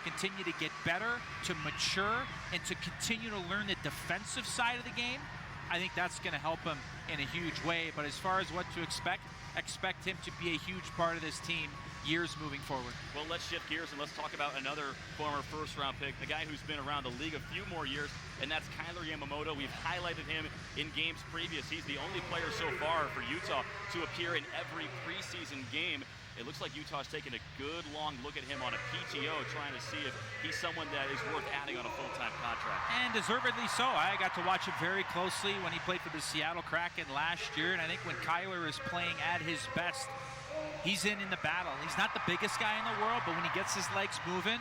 continue to get better, to mature, and to continue to learn the defensive side of the game, I think that's going to help him in a huge way. But as far as what to expect him to be a huge part of this team years moving forward. Well, let's shift gears and let's talk about another former first-round pick, a guy who's been around the league a few more years, and that's Kailer Yamamoto. We've highlighted him in games previous. He's the only player so far for Utah to appear in every preseason game. It looks like Utah's taking a good long look at him on a PTO, trying to see if he's someone that is worth adding on a full-time contract. And deservedly so. I got to watch him very closely when he played for the Seattle Kraken last year, and I think when Kailer is playing at his best, he's in the battle. He's not the biggest guy in the world, but when he gets his legs moving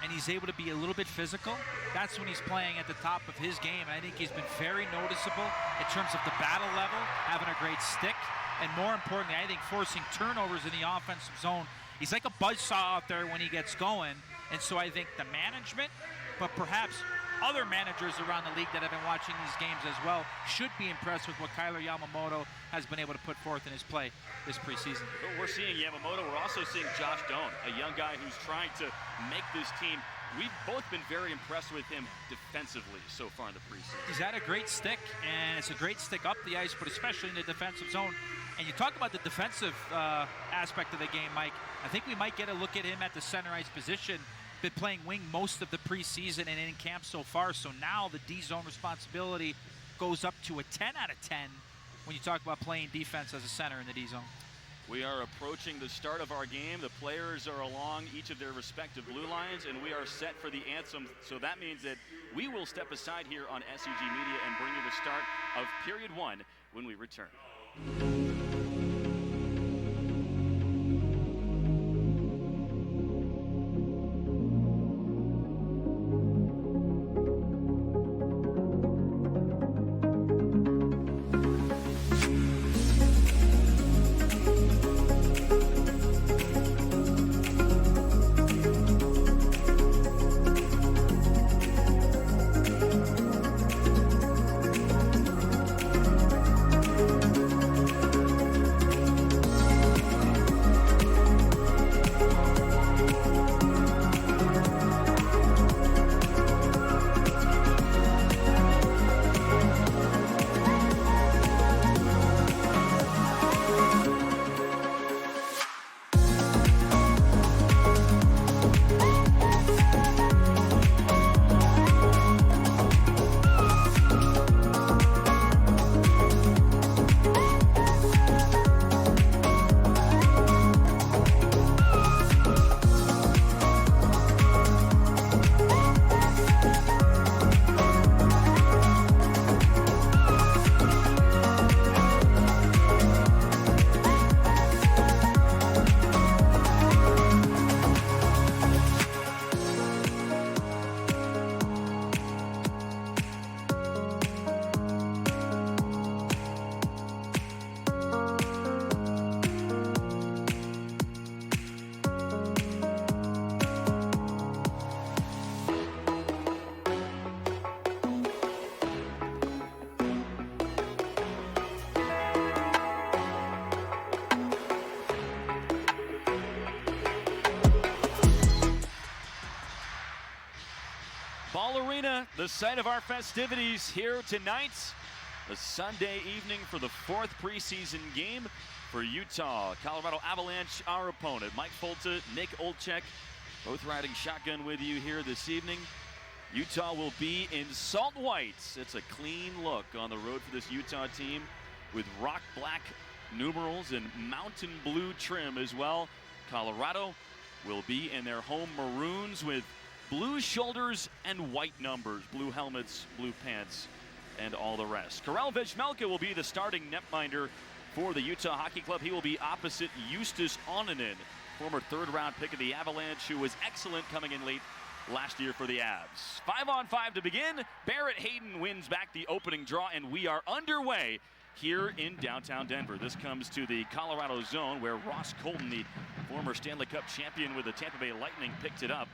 and he's able to be a little bit physical, that's when he's playing at the top of his game. And I think he's been very noticeable in terms of the battle level, having a great stick, and more importantly, I think forcing turnovers in the offensive zone. He's like a buzzsaw out there when he gets going. And so I think the management, but perhaps other managers around the league that have been watching these games as well, should be impressed with what Kailer Yamamoto has been able to put forth in his play this preseason. But we're seeing Yamamoto. We're also seeing Josh Doan, a young guy who's trying to make this team. We've both been very impressed with him defensively so far in the preseason. He's had a great stick, and it's a great stick up the ice, but especially in the defensive zone. And you talk about the defensive aspect of the game, Mike. I think we might get a look at him at the center ice position. Been playing wing most of the preseason and in camp so far, so now the D-zone responsibility goes up to a 10 out of 10 when you talk about playing defense as a center in the D-zone. We are approaching the start of our game. The players are along each of their respective blue lines, and we are set for the anthem. So that means that we will step aside here on SEG Media and bring you the start of period 1 when we return. Ball Arena, the site of our festivities here tonight. A Sunday evening for the 4th preseason game for Utah. Colorado Avalanche, our opponent. Mike Folta, Nick Olczyk, both riding shotgun with you here this evening. Utah will be in salt whites. It's a clean look on the road for this Utah team with rock black numerals and mountain blue trim as well. Colorado will be in their home maroons with blue shoulders and white numbers, blue helmets, blue pants, and all the rest. Karel Vejmelka will be the starting netminder for the Utah Hockey Club. He will be opposite Justus Oninen, former 3rd-round pick of the Avalanche, who was excellent coming in late last year for the Avs. 5-on-5 to begin. Barrett Hayden wins back the opening draw, and we are underway here in downtown Denver. This comes to the Colorado zone, where Ross Colton, the former Stanley Cup champion with the Tampa Bay Lightning, picked it up.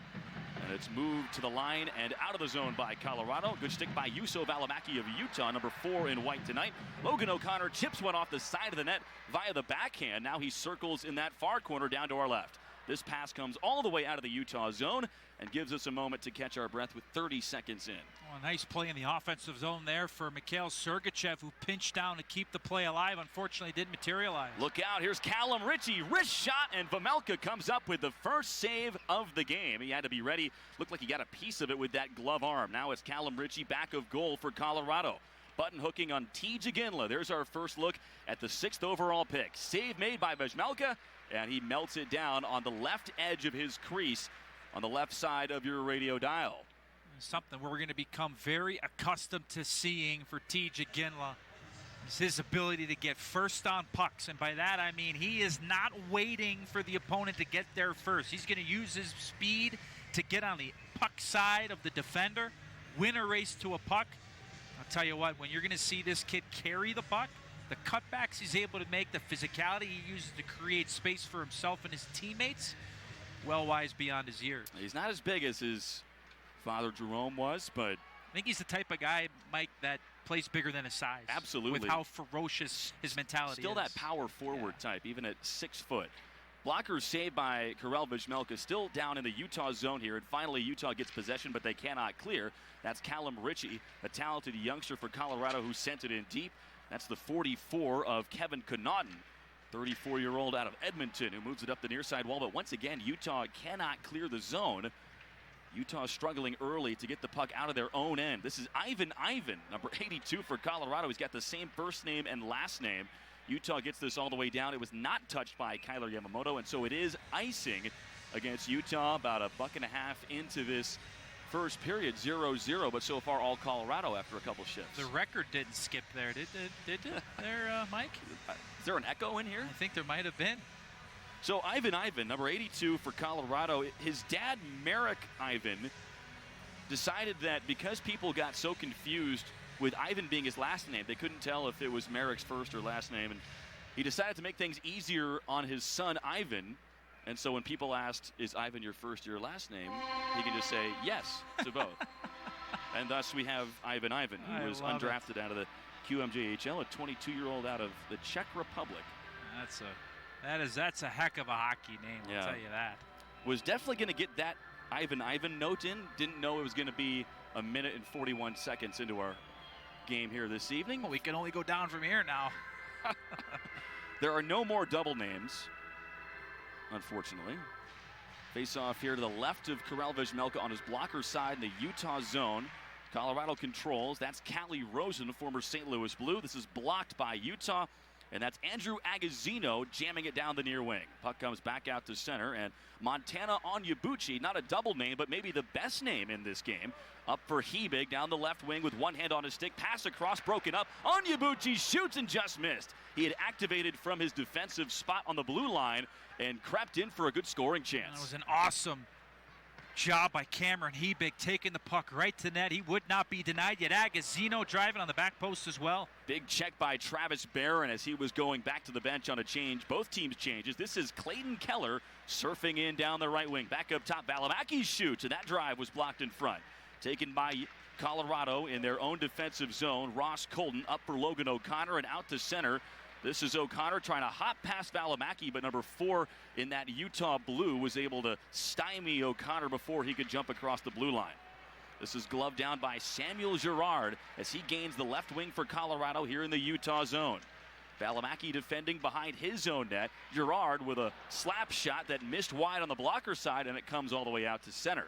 And it's moved to the line and out of the zone by Colorado. Good stick by Juuso Valimaki of Utah, number 4 in white tonight. Logan O'Connor chips one off the side of the net via the backhand. Now he circles in that far corner down to our left. This pass comes all the way out of the Utah zone and gives us a moment to catch our breath with 30 seconds in. Oh, a nice play in the offensive zone there for Mikhail Sergachev, who pinched down to keep the play alive. Unfortunately, didn't materialize. Look out, here's Callum Ritchie, wrist shot, and Vejmelka comes up with the first save of the game. He had to be ready. Looked like he got a piece of it with that glove arm. Now it's Callum Ritchie back of goal for Colorado. Button hooking on TJ Ginla. There's our first look at the 6th overall pick. Save made by Vejmelka, and he melts it down on the left edge of his crease on the left side of your radio dial. Something we're going to become very accustomed to seeing for TJ Ginla is his ability to get first on pucks. And by that, I mean he is not waiting for the opponent to get there first. He's going to use his speed to get on the puck side of the defender, win a race to a puck. I'll tell you what, when you're going to see this kid carry the puck, the cutbacks he's able to make, the physicality he uses to create space for himself and his teammates, well wise beyond his years. He's not as big as his father Jerome was, but I think he's the type of guy, Mike, that plays bigger than his size. Absolutely. With how ferocious his mentality still is. That power forward type, even at 6 foot. Blockers saved by Karel Vejmelka, still down in the Utah zone here, and finally Utah gets possession, but they cannot clear. That's Callum Ritchie, a talented youngster for Colorado who sent it in deep. That's the 44 of Kevin Connaughton, 34-year-old out of Edmonton, who moves it up the near side wall. But once again, Utah cannot clear the zone. Utah struggling early to get the puck out of their own end. This is Ivan, number 82 for Colorado. He's got the same first name and last name. Utah gets this all the way down. It was not touched by Kyler Yamamoto, and so it is icing against Utah about a buck and a half into this first period, 0-0, but so far all Colorado after a couple shifts. The record didn't skip there, did it there, Mike? Is there an echo in here? I think there might have been. So Ivan, number 82 for Colorado, his dad, Merrick Ivan, decided that because people got so confused with Ivan being his last name, they couldn't tell if it was Merrick's first or last name, and he decided to make things easier on his son, Ivan. And so when people asked, is Ivan your first or your last name, he can just say yes to both. And thus we have Ivan, who was undrafted out of the QMJHL, a 22-year-old out of the Czech Republic. That's a heck of a hockey name, I'll tell you that. Was definitely going to get that Ivan note in. Didn't know it was going to be a minute and 41 seconds into our game here this evening. Well, we can only go down from here now. There are no more double names, unfortunately. Face off here to the left of Karel Vejmelka on his blocker side in the Utah zone. Colorado controls. That's Callie Rosen, former St. Louis Blue. This is blocked by Utah. And that's Andrew Agazzino jamming it down the near wing. Puck comes back out to center, and Montana Onyebuchi, not a double name, but maybe the best name in this game. Up for Hebig down the left wing with one hand on his stick. Pass across, broken up. Onyebuchi shoots and just missed. He had activated from his defensive spot on the blue line and crept in for a good scoring chance. That was an awesome job by Cameron Hebig, taking the puck right to net. He would not be denied, yet Agazzino driving on the back post as well. Big check by Travis Barron as he was going back to the bench on a change. Both teams changes. This is Clayton Keller surfing in down the right wing. Back up top, Valimaki shoots, and that drive was blocked in front. Taken by Colorado in their own defensive zone. Ross Colton up for Logan O'Connor and out to center. This is O'Connor trying to hop past Valimaki, but number 4 in that Utah blue was able to stymie O'Connor before he could jump across the blue line. This is gloved down by Samuel Girard as he gains the left wing for Colorado here in the Utah zone. Valimaki defending behind his own net. Girard with a slap shot that missed wide on the blocker side, and it comes all the way out to center.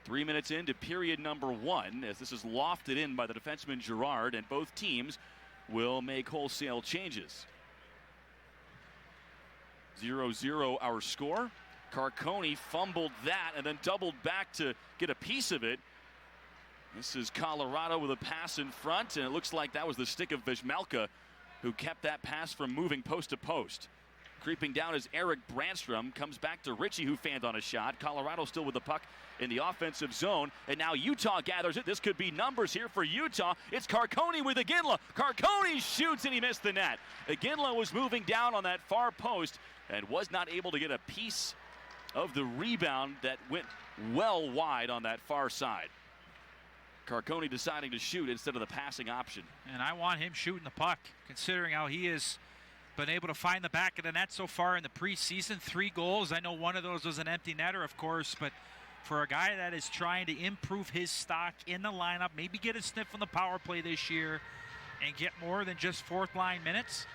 3 minutes into period number 1 as this is lofted in by the defenseman Girard, and both teams will make wholesale changes. 0-0 our score. Carcone fumbled that and then doubled back to get a piece of it. This is Colorado with a pass in front, and it looks like that was the stick of Vejmelka who kept that pass from moving post to post. Creeping down is Eric Brandstrom. Comes back to Ritchie, who fanned on a shot. Colorado still with the puck in the offensive zone. And now Utah gathers it. This could be numbers here for Utah. It's Carcone with Iginla. Carcone shoots, and he missed the net. Iginla was moving down on that far post and was not able to get a piece of the rebound that went well wide on that far side. Carcone deciding to shoot instead of the passing option. And I want him shooting the puck, considering how he is been able to find the back of the net so far in the preseason. 3 goals. I know one of those was an empty netter, of course, but for a guy that is trying to improve his stock in the lineup, maybe get a sniff on the power play this year and get more than just fourth line minutes,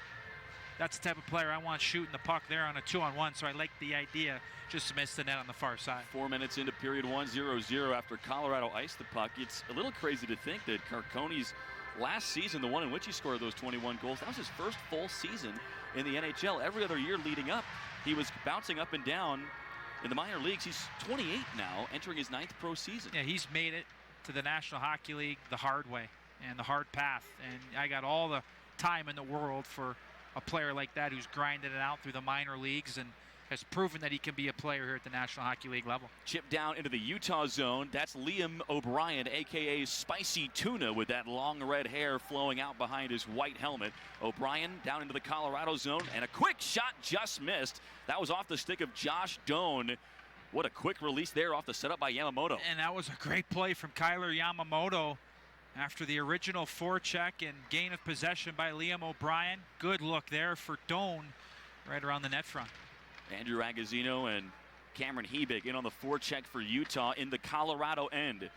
that's the type of player I want shooting the puck there on a 2-on-1, so I like the idea. Just missed the net on the far side. 4 minutes into period 1, 0-0 after Colorado iced the puck. It's a little crazy to think that Carcone's last season, the one in which he scored those 21 goals, that was his first full season in the NHL. Every other year leading up, he was bouncing up and down in the minor leagues. He's 28 now, entering his 9th pro season. Yeah, he's made it to the National Hockey League the hard way and the hard path. And I got all the time in the world for a player like that who's grinded it out through the minor leagues and has proven that he can be a player here at the National Hockey League level. Chip down into the Utah zone. That's Liam O'Brien, a.k.a. Spicy Tuna, with that long red hair flowing out behind his white helmet. O'Brien down into the Colorado zone, and a quick shot just missed. That was off the stick of Josh Doan. What a quick release there off the setup by Yamamoto. And that was a great play from Kyler Yamamoto after the original forecheck and gain of possession by Liam O'Brien. Good look there for Doan right around the net front. Andrew Agazzino and Cameron Hebig in on the forecheck for Utah in the Colorado end.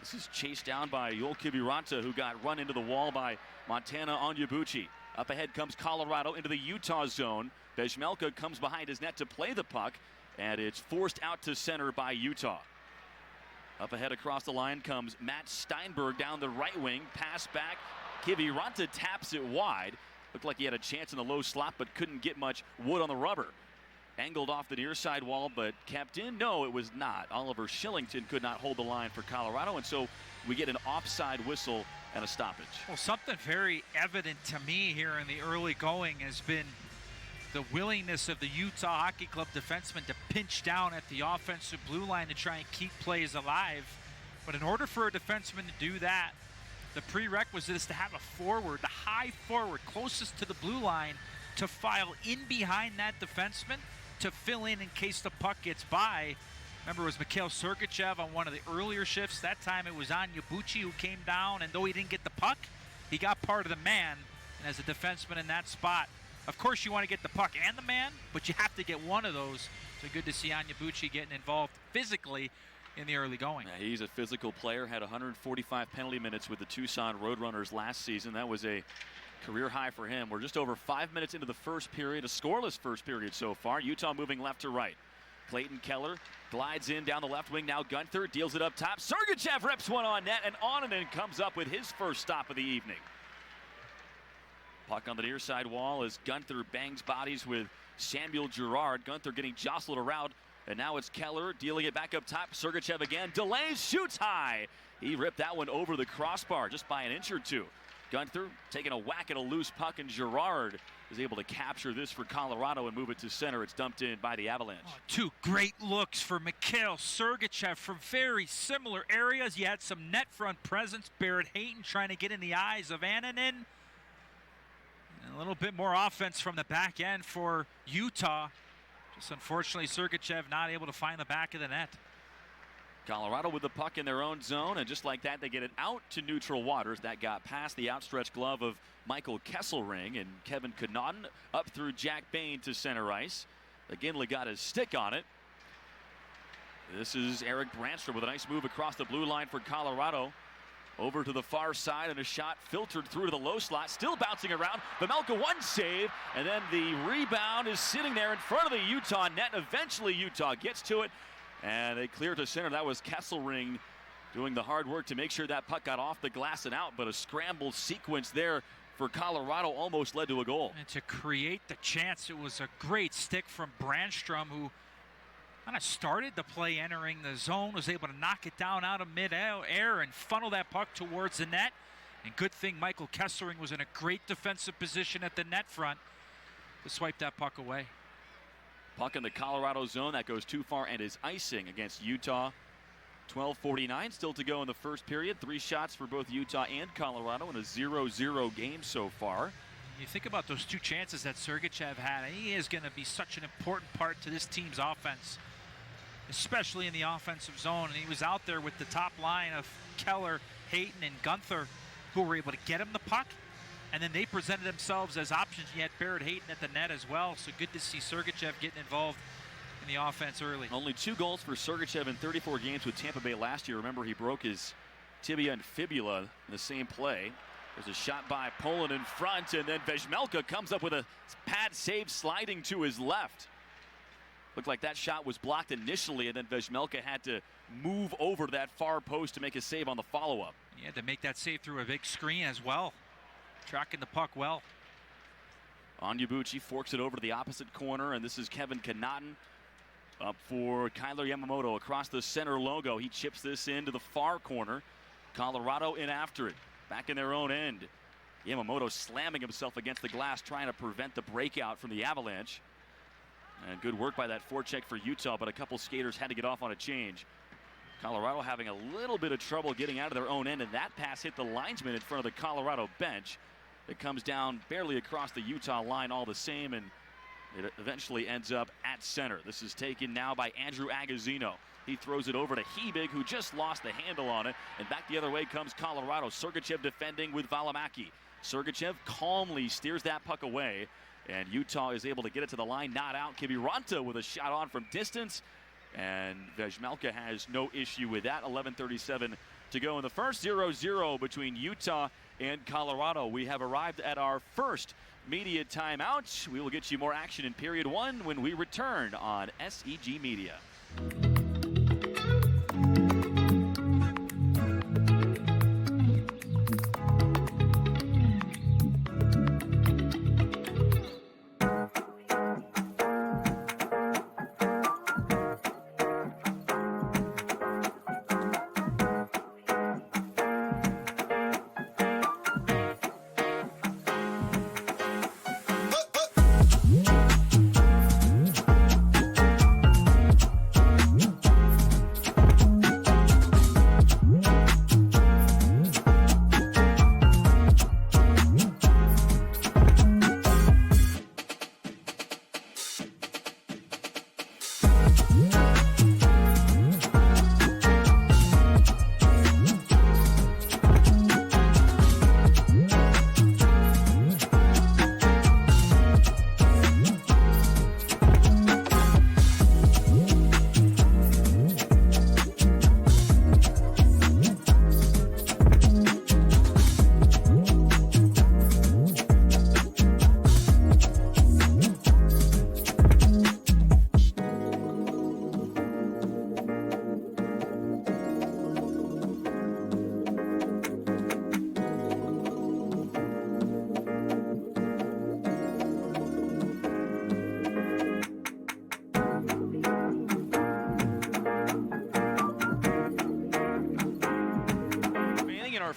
This is chased down by Joel Kiviranta, who got run into the wall by Montana Onyebuchi. Up ahead comes Colorado into the Utah zone. Vejmelka comes behind his net to play the puck, and it's forced out to center by Utah. Up ahead across the line comes Matt Steinberg down the right wing. Pass back. Kiviranta taps it wide. Looked like he had a chance in the low slot, but couldn't get much wood on the rubber. Angled off the near side wall, but kept in. No, it was not. Oliver Shillington could not hold the line for Colorado, and so we get an offside whistle and a stoppage. Well, something very evident to me here in the early going has been the willingness of the Utah Hockey Club defensemen to pinch down at the offensive blue line to try and keep plays alive. But in order for a defenseman to do that, the prerequisite is to have a forward, the high forward closest to the blue line, to file in behind that defenseman to fill in case the puck gets by. Remember, it was Mikhail Sergachev on one of the earlier shifts. That time it was Onyebuchi who came down, and though he didn't get the puck, he got part of the man. And as a defenseman in that spot, of course you want to get the puck and the man, but you have to get one of those. So good to see Onyebuchi getting involved physically in the early going. Yeah, he's a physical player, had 145 penalty minutes with the Tucson Roadrunners last season. That was a career high for him. We're just over 5 minutes into the first period, a scoreless first period so far. Utah moving left to right. Clayton Keller glides in down the left wing. Now Gunther deals it up top. Sergachev rips one on net, and Onanen comes up with his first stop of the evening. Puck on the near side wall as Gunther bangs bodies with Samuel Girard. Gunther getting jostled around, and now it's Keller dealing it back up top. Sergachev again, delays, shoots high. He ripped that one over the crossbar just by an inch or two. Gunther taking a whack at a loose puck, and Girard is able to capture this for Colorado and move it to center. It's dumped in by the Avalanche. Oh, 2 great looks for Mikhail Sergachev from very similar areas. He had some net front presence. Barrett Hayton trying to get in the eyes of Annanen. And a little bit more offense from the back end for Utah. Just unfortunately, Sergachev not able to find the back of the net. Colorado with the puck in their own zone, and just like that, they get it out to neutral waters. That got past the outstretched glove of Michael Kesselring, and Kevin Connaughton up through Jack Bain to center ice. McGinley got his stick on it. This is Eric Brandstrom with a nice move across the blue line for Colorado. Over to the far side, and a shot filtered through to the low slot, still bouncing around. Vejmelka, one save, and then the rebound is sitting there in front of the Utah net. Eventually Utah gets to it, and they clear to center. That was Kesselring doing the hard work to make sure that puck got off the glass and out, but a scramble sequence there for Colorado almost led to a goal. And to create the chance, it was a great stick from Brandstrom, who kind of started the play entering the zone, was able to knock it down out of mid-air and funnel that puck towards the net. And good thing Michael Kesselring was in a great defensive position at the net front to swipe that puck away. Puck in the Colorado zone, that goes too far and is icing against Utah. 12:49 still to go in the first period. 3 shots for both Utah and Colorado in a 0-0 game so far. You think about those 2 chances that Sergachev had, and he is going to be such an important part to this team's offense, especially in the offensive zone. And he was out there with the top line of Keller, Hayton, and Gunther, who were able to get him the puck And then they presented themselves as options. You had Barrett Hayton at the net as well. So good to see Sergachev getting involved in the offense early. Only 2 goals for Sergachev in 34 games with Tampa Bay last year. Remember, he broke his tibia and fibula in the same play. There's a shot by Poland in front, and then Vezmelka comes up with a pad save sliding to his left. Looked like that shot was blocked initially, and then Vezmelka had to move over to that far post to make a save on the follow-up. He had to make that save through a big screen as well. Tracking the puck well. Onyebuchi forks it over to the opposite corner, and this is Kevin Connaughton up for Kyler Yamamoto across the center logo. He chips this into the far corner. Colorado in after it. Back in their own end. Yamamoto slamming himself against the glass, trying to prevent the breakout from the Avalanche. And good work by that forecheck for Utah, but a couple skaters had to get off on a change. Colorado having a little bit of trouble getting out of their own end, and that pass hit the linesman in front of the Colorado bench. It comes down barely across the Utah line all the same, and it eventually ends up at center. This is taken now by Andrew Agazzino. He throws it over to Hebig, who just lost the handle on it, and back the other way comes Colorado. Sergachev defending with Valimaki. Sergachev calmly steers that puck away, and Utah is able to get it to the line, not out. Kiviranta with a shot on from distance, and Vezmelka has no issue with that. 11:37 to go in the first. 0-0 between Utah and Colorado. We have arrived at our first media timeout. We will get you more action in period 1 when we return on SEG Media.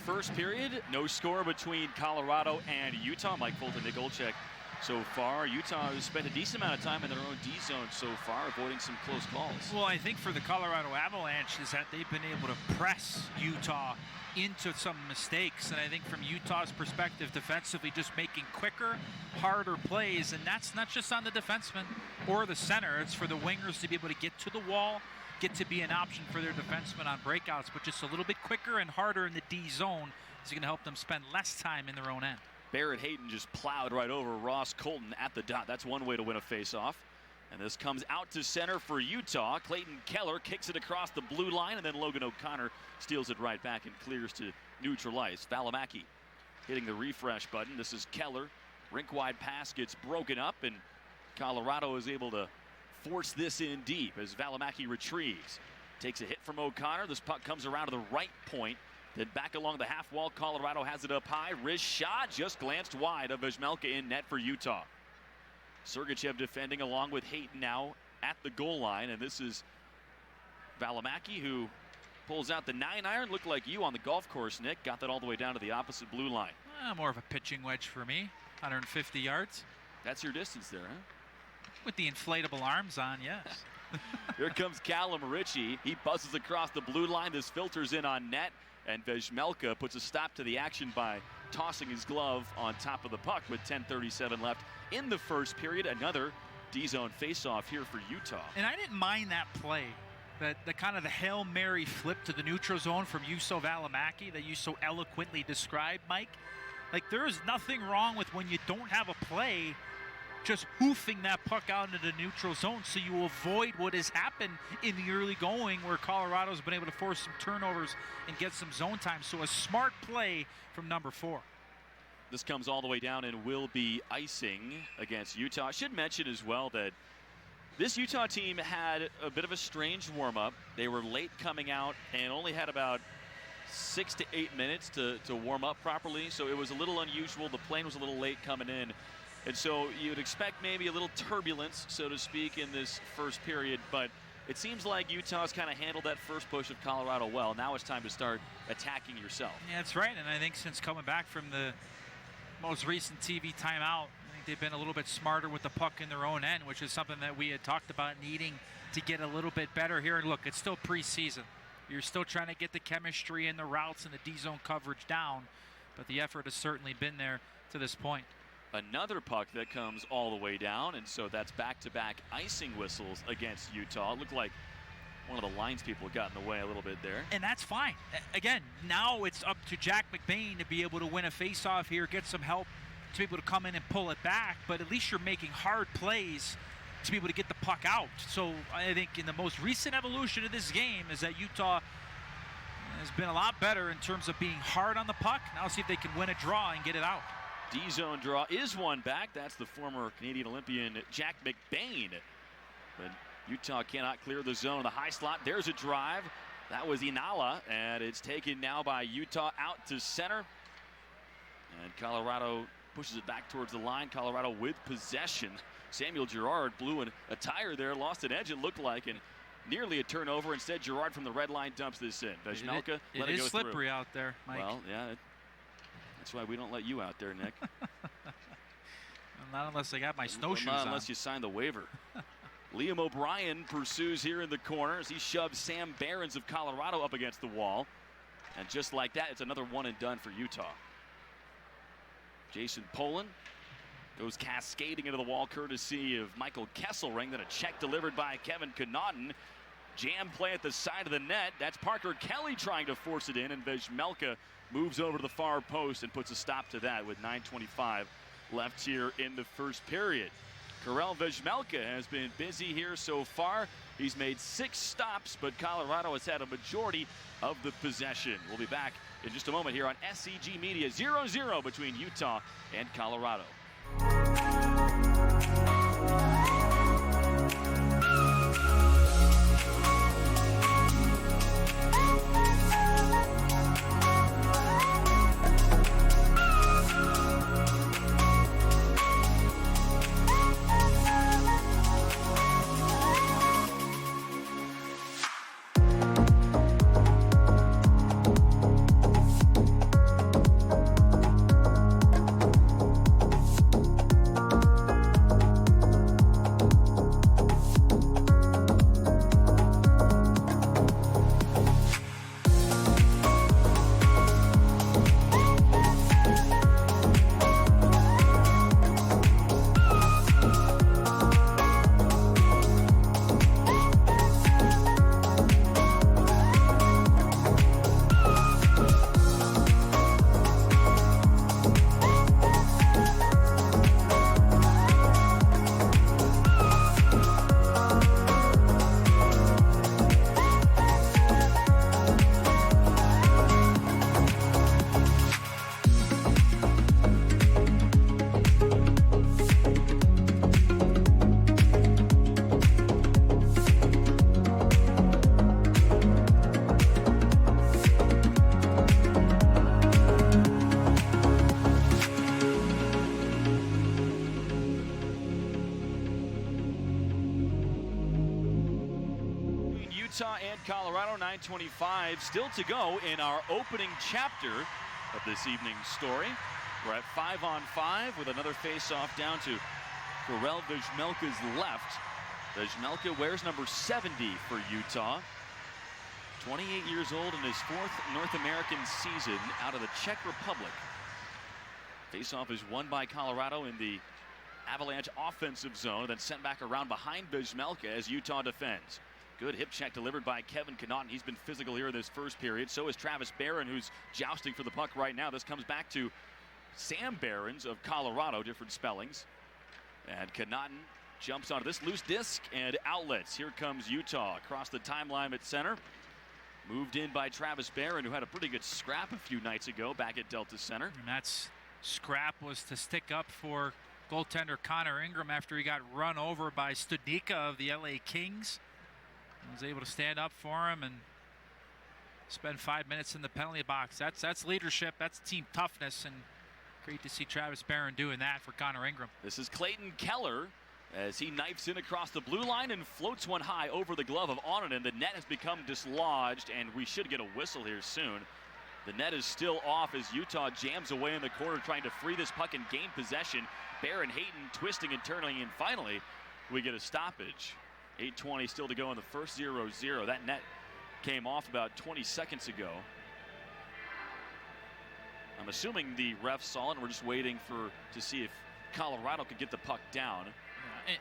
First period, no score between Colorado and Utah. Mike Fulton, Nick Olczyk so far. Utah has spent a decent amount of time in their own D zone so far, avoiding some close calls. Well, I think for the Colorado Avalanche is that they've been able to press Utah into some mistakes. And I think from Utah's perspective, defensively, just making quicker, harder plays. And that's not just on the defenseman or the center. It's for the wingers to be able to get to the wall, get to be an option for their defensemen on breakouts, but just a little bit quicker and harder in the D zone is going to help them spend less time in their own end. Barrett Hayton just plowed right over Ross Colton at the dot. That's one way to win a faceoff. And this comes out to center for Utah. Clayton Keller kicks it across the blue line, and then Logan O'Connor steals it right back and clears to neutral ice. Valimaki hitting the refresh button. This is Keller. Rink-wide pass gets broken up, and Colorado is able to force this in deep as Valimaki retrieves. Takes a hit from O'Connor. This puck comes around to the right point. Then back along the half wall, Colorado has it up high. Wrist shot just glanced wide of Vezmelka in net for Utah. Sergachev defending along with Hayton now at the goal line. And this is Valimaki, who pulls out the 9-iron. Looked like you on the golf course, Nick. Got that all the way down to the opposite blue line. More of a pitching wedge for me. 150 yards. That's your distance there, huh? With the inflatable arms on, yes. Here comes Callum Ritchie. He buzzes across the blue line. This filters in on net. And Vezmelka puts a stop to the action by tossing his glove on top of the puck with 10:37 left in the first period. Another D-zone faceoff here for Utah. And I didn't mind that play. The kind of the Hail Mary flip to the neutral zone from Juuso Valimaki that you so eloquently described, Mike. Like, there is nothing wrong with when you don't have a play, just hoofing that puck out into the neutral zone so you avoid what has happened in the early going where Colorado's been able to force some turnovers and get some zone time. So a smart play from number 4. This comes all the way down and will be icing against Utah. I should mention as well that this Utah team had a bit of a strange warm-up. They were late coming out and only had about 6 to 8 minutes to warm up properly, so it was a little unusual. The plane was a little late coming in, and so you'd expect maybe a little turbulence, so to speak, in this first period, but it seems like Utah's kind of handled that first push of Colorado well. Now it's time to start attacking yourself. Yeah, that's right, and I think since coming back from the most recent TV timeout, I think they've been a little bit smarter with the puck in their own end, which is something that we had talked about needing to get a little bit better here. And look, it's still preseason. You're still trying to get the chemistry and the routes and the D-zone coverage down, but the effort has certainly been there to this point. Another puck that comes all the way down, and so that's back-to-back icing whistles against Utah. It looked like one of the lines people got in the way a little bit there. And that's fine. Again, now it's up to Jack McBain to be able to win a face-off here, get some help to be able to come in and pull it back, but at least you're making hard plays to be able to get the puck out. So I think in the most recent evolution of this game is that Utah has been a lot better in terms of being hard on the puck. Now see if they can win a draw and get it out. D-zone draw is one back. That's the former Canadian Olympian Jack McBain. But Utah cannot clear the zone. The high slot, there's a drive. That was Inala, and it's taken now by Utah out to center. And Colorado pushes it back towards the line. Colorado with possession. Samuel Girard blew a tire there, lost an edge it looked like, and nearly a turnover. Instead, Girard from the red line dumps this in. Vejmelka let it go through. It is slippery through. out there, Mike. Well, yeah, that's why we don't let you out there, Nick. Not unless I got my snowshoes not on. unless you sign the waiver. Liam O'Brien pursues here in the corner as he shoves Sam Behrens of Colorado up against the wall. And just like that, it's another one and done for Utah. Jason Poland goes cascading into the wall courtesy of Michael Kesselring. Then a check delivered by Kevin Connaughton. Jam play at the side of the net. That's Parker Kelly trying to force it in, and Vejmelka moves over to the far post and puts a stop to that with 9:25 left here in the first period. Karel Vejmelka has been busy here so far. He's made 6 stops, but Colorado has had a majority of the possession. We'll be back in just a moment here on SCG Media. 0-0 between Utah and Colorado. Utah and Colorado, 9:25 still to go in our opening chapter of this evening's story. We're at 5-on-5 with another face-off down to Karel Vejmelka's left. Vejmelka wears number 70 for Utah. 28 years old in his 4th North American season out of the Czech Republic. Face-off is won by Colorado in the Avalanche offensive zone, then sent back around behind Vejmelka as Utah defends. Good hip check delivered by Kevin Connaughton. He's been physical here in this first period. So is Travis Barron, who's jousting for the puck right now. This comes back to Sam Barons of Colorado, different spellings. And Connaughton jumps onto this loose disc and outlets. Here comes Utah across the timeline at center. Moved in by Travis Barron, who had a pretty good scrap a few nights ago back at Delta Center. And that scrap was to stick up for goaltender Connor Ingram after he got run over by Studnicka of the LA Kings. He was able to stand up for him and spend 5 minutes in the penalty box. That's leadership. That's team toughness, and great to see Travis Barron doing that for Connor Ingram. This is Clayton Keller as he knifes in across the blue line and floats one high over the glove of Onanen. The net has become dislodged, and we should get a whistle here soon. The net is still off as Utah jams away in the corner trying to free this puck and gain possession. Barron Hayton twisting and turning, and finally we get a stoppage. 8:20 still to go in the first. 0-0. That net came off about 20 seconds ago. I'm assuming the ref saw it, and we're just waiting to see if Colorado could get the puck down.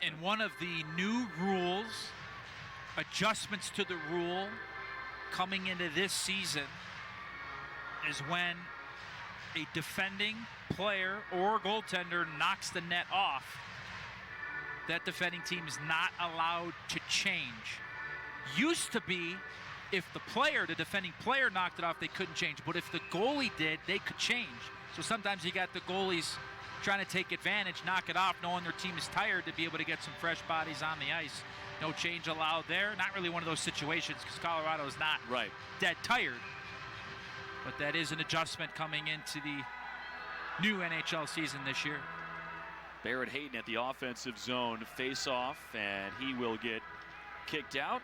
And one of the new rules, adjustments to the rule coming into this season, is when a defending player or goaltender knocks the net off, that defending team is not allowed to change. Used to be, if the defending player knocked it off, they couldn't change. But if the goalie did, they could change. So sometimes you got the goalies trying to take advantage, knock it off, knowing their team is tired, to be able to get some fresh bodies on the ice. No change allowed there. Not really one of those situations because Colorado is not dead tired. But that is an adjustment coming into the new NHL season this year. Barrett Hayton at the offensive zone face-off, and he will get kicked out.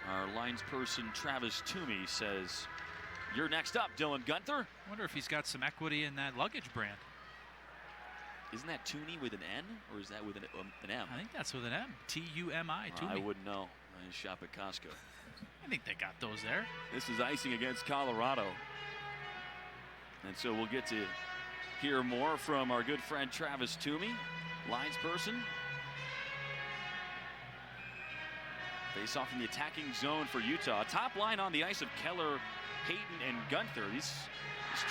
Our linesperson Travis Toomey says, "You're next up, Dylan Gunther." I wonder if he's got some equity in that luggage brand. Isn't that Tooney with an N, or is that with an M? I think that's with an M. T-U-M-I, Toomey. I wouldn't know. I just shop at Costco. I think they got those there. This is icing against Colorado. And so we'll get to hear more from our good friend Travis Toomey, linesperson. Face off in the attacking zone for Utah. Top line on the ice of Keller, Hayton, and Gunther. This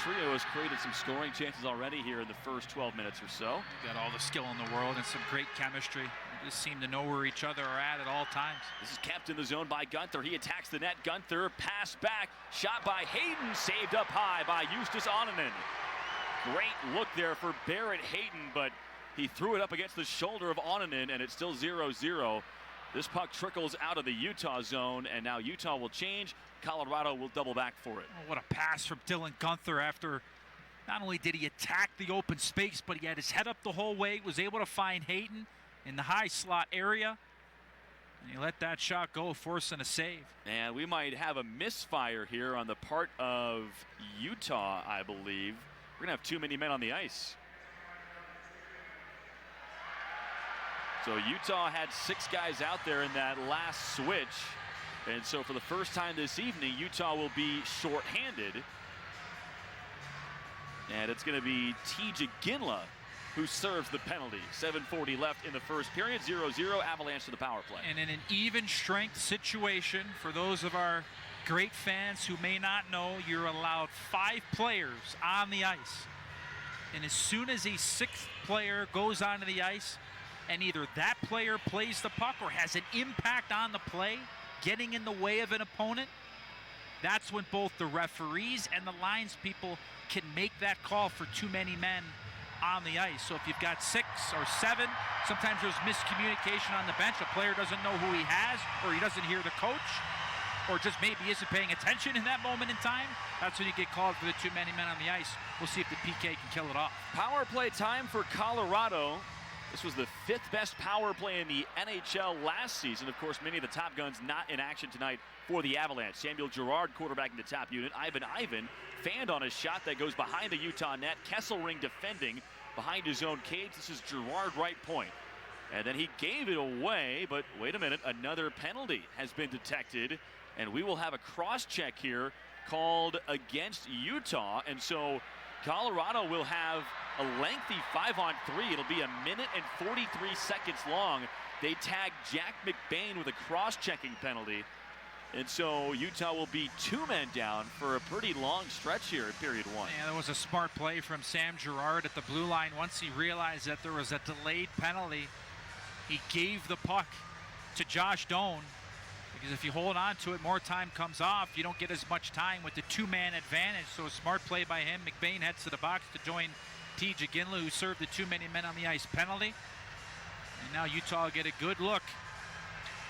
trio has created some scoring chances already here in the first 12 minutes or so. Got all the skill in the world and some great chemistry. They just seem to know where each other are at all times. This is kept in the zone by Gunther. He attacks the net. Gunther pass back. Shot by Hayton. Saved up high by Justus Onanen. Great look there for Barrett Hayton, but he threw it up against the shoulder of Onanen, and it's still 0-0. This puck trickles out of the Utah zone, and now Utah will change. Colorado will double back for it. Oh, what a pass from Dylan Gunther after not only did he attack the open space, but he had his head up the whole way, was able to find Hayton in the high slot area. And he let that shot go, forcing a save. And we might have a misfire here on the part of Utah, I believe. We're going to have too many men on the ice. So Utah had 6 guys out there in that last switch. And so for the first time this evening, Utah will be shorthanded. And it's going to be T.J. Ginla who serves the penalty. 7:40 left in the first period. 0-0, Avalanche to the power play. And in an even strength situation, for those of our great fans who may not know, you're allowed 5 players on the ice. And as soon as a 6th player goes onto the ice, and either that player plays the puck or has an impact on the play, getting in the way of an opponent, that's when both the referees and the lines people can make that call for too many men on the ice. So if you've got 6 or 7, sometimes there's miscommunication on the bench. A player doesn't know who he has, or he doesn't hear the coach, or just maybe isn't paying attention in that moment in time. That's when you get called for the too many men on the ice. We'll see if the PK can kill it off. Power play time for Colorado. This was the 5th best power play in the NHL last season. Of course, many of the top guns not in action tonight for the Avalanche. Samuel Girard quarterbacking the top unit. Ivan fanned on a shot that goes behind the Utah net. Kesselring defending behind his own cage. This is Girard right point. And then he gave it away, but wait a minute, another penalty has been detected. And we will have a cross-check here called against Utah. And so Colorado will have a lengthy 5-on-3. It'll be 1 minute and 43 seconds long. They tag Jack McBain with a cross-checking penalty. And so Utah will be 2 men down for a pretty long stretch here in period 1. Yeah, that was a smart play from Sam Girard at the blue line. Once he realized that there was a delayed penalty, he gave the puck to Josh Doan, because if you hold on to it, more time comes off. You don't get as much time with the 2-man advantage. So a smart play by him. McBain heads to the box to join T.J. Ginla, who served the too many men on the ice penalty. And now Utah will get a good look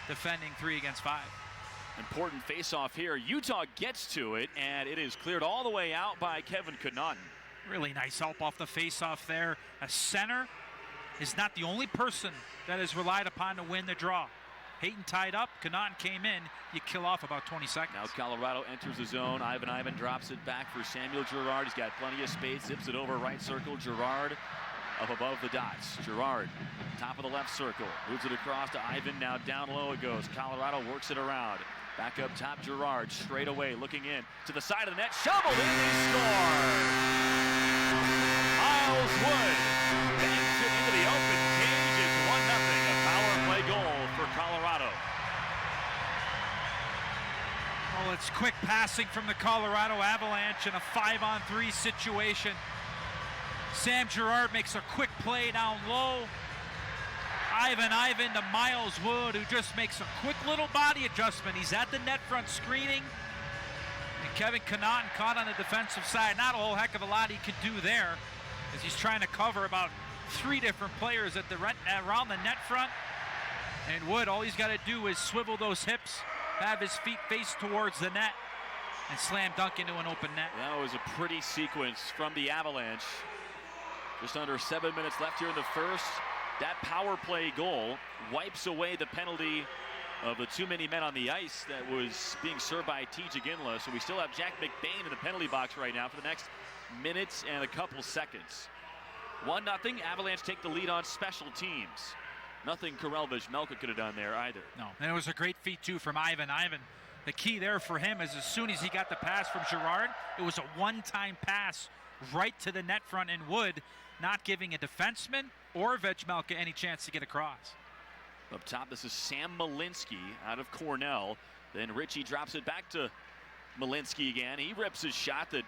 defending 3 against 5. Important face-off here. Utah gets to it, and it is cleared all the way out by Kevin Connaughton. Really nice help off the face-off there. A center is not the only person that is relied upon to win the draw. Hayton tied up, Connaughton came in, you kill off about 20 seconds. Now Colorado enters the zone. Ivan drops it back for Samuel Girard. He's got plenty of space, zips it over right circle. Girard up above the dots. Girard, top of the left circle, moves it across to Ivan. Now down low it goes. Colorado works it around. Back up top, Girard straight away, looking in to the side of the net, shoveled in, they score! Miles Wood banks it into the open cage. It's 1-0, a power play goal for Colorado. Well, it's quick passing from the Colorado Avalanche in a 5-on-3 situation. Sam Girard makes a quick play down low. Ivan to Miles Wood, who just makes a quick little body adjustment. He's at the net front screening. And Kevin Connaughton caught on the defensive side. Not a whole heck of a lot he could do there, as he's trying to cover about 3 different players at the around the net front. And Wood, all he's got to do is swivel those hips, have his feet face towards the net, and slam dunk into an open net. That was a pretty sequence from the Avalanche. Just under 7 minutes left here in the first. That power play goal wipes away the penalty of the too many men on the ice that was being served by T.J. Ginla. So we still have Jack McBain in the penalty box right now for the next minutes and a couple seconds. 1-0, Avalanche take the lead on special teams. Nothing Karel Vejmelka could have done there either. No, and it was a great feat too from Ivan. The key there for him is as soon as he got the pass from Girard, it was a one-time pass right to the net front, and Wood not giving a defenseman or Vejmelka any chance to get across. Up top, this is Sam Malinsky out of Cornell. Then Ritchie drops it back to Malinsky again. He rips his shot that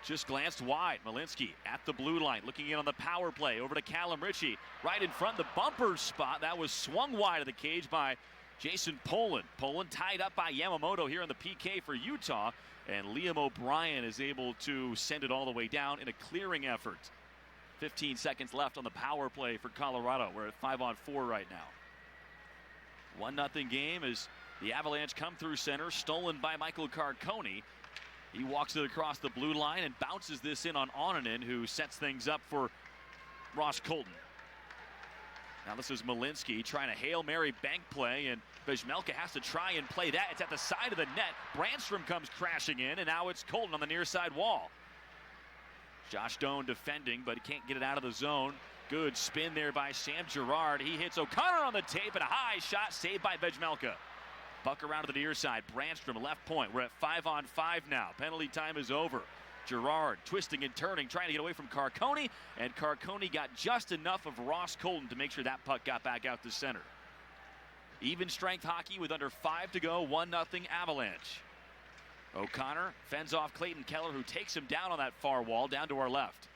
just glanced wide. Malinsky at the blue line, looking in on the power play. Over to Callum Ritchie, right in front, the bumper spot. That was swung wide of the cage by Jason Poland. Poland tied up by Yamamoto here on the PK for Utah. And Liam O'Brien is able to send it all the way down in a clearing effort. 15 seconds left on the power play for Colorado. We're at 5-on-4 right now. 1-0 game as the Avalanche come through center, stolen by Michael Carcone. He walks it across the blue line and bounces this in on Onanen, who sets things up for Ross Colton. Now this is Malinsky trying to Hail Mary bank play, and Vejmelka has to try and play that. It's at the side of the net. Brandstrom comes crashing in, and now it's Colton on the near side wall. Josh Doan defending, but he can't get it out of the zone. Good spin there by Sam Girard. He hits O'Connor on the tape, and a high shot saved by Vejmelka. Buck around to the near side. Brandstrom left point. We're at 5-on-5 now. Penalty time is over. Girard twisting and turning, trying to get away from Carcone, and Carcone got just enough of Ross Colton to make sure that puck got back out to center. Even strength hockey with under 5 to go. 1-0 Avalanche. O'Connor fends off Clayton Keller, who takes him down on that far wall, down to our left.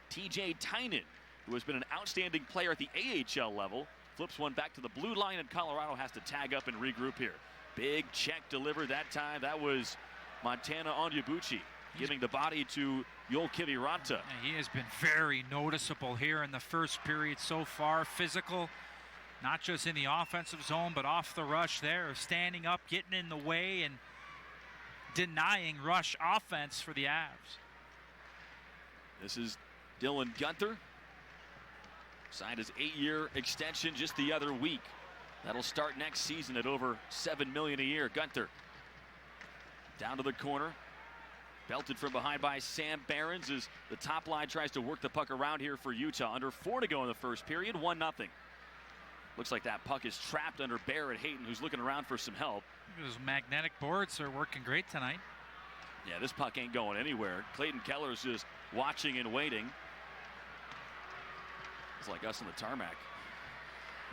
T.J. Tynan, who has been an outstanding player at the AHL level, flips one back to the blue line, and Colorado has to tag up and regroup here. Big check delivered that time. That was Montana Onyebuchi giving the body to Joel Kiviranta. He has been very noticeable here in the first period so far. Physical, not just in the offensive zone, but off the rush there, standing up, getting in the way, and denying rush offense for the Avs. This is Dylan Guenther. Signed his 8-year extension just the other week. That'll start next season at over $7 million a year. Guenther down to the corner. Belted from behind by Sam Behrens as the top line tries to work the puck around here for Utah. Under 4 to go in the first period, 1-0. Looks like that puck is trapped under Barrett Hayton, who's looking around for some help. Those magnetic boards are working great tonight. Yeah, this puck ain't going anywhere. Clayton Keller is just watching and waiting. It's like us on the tarmac.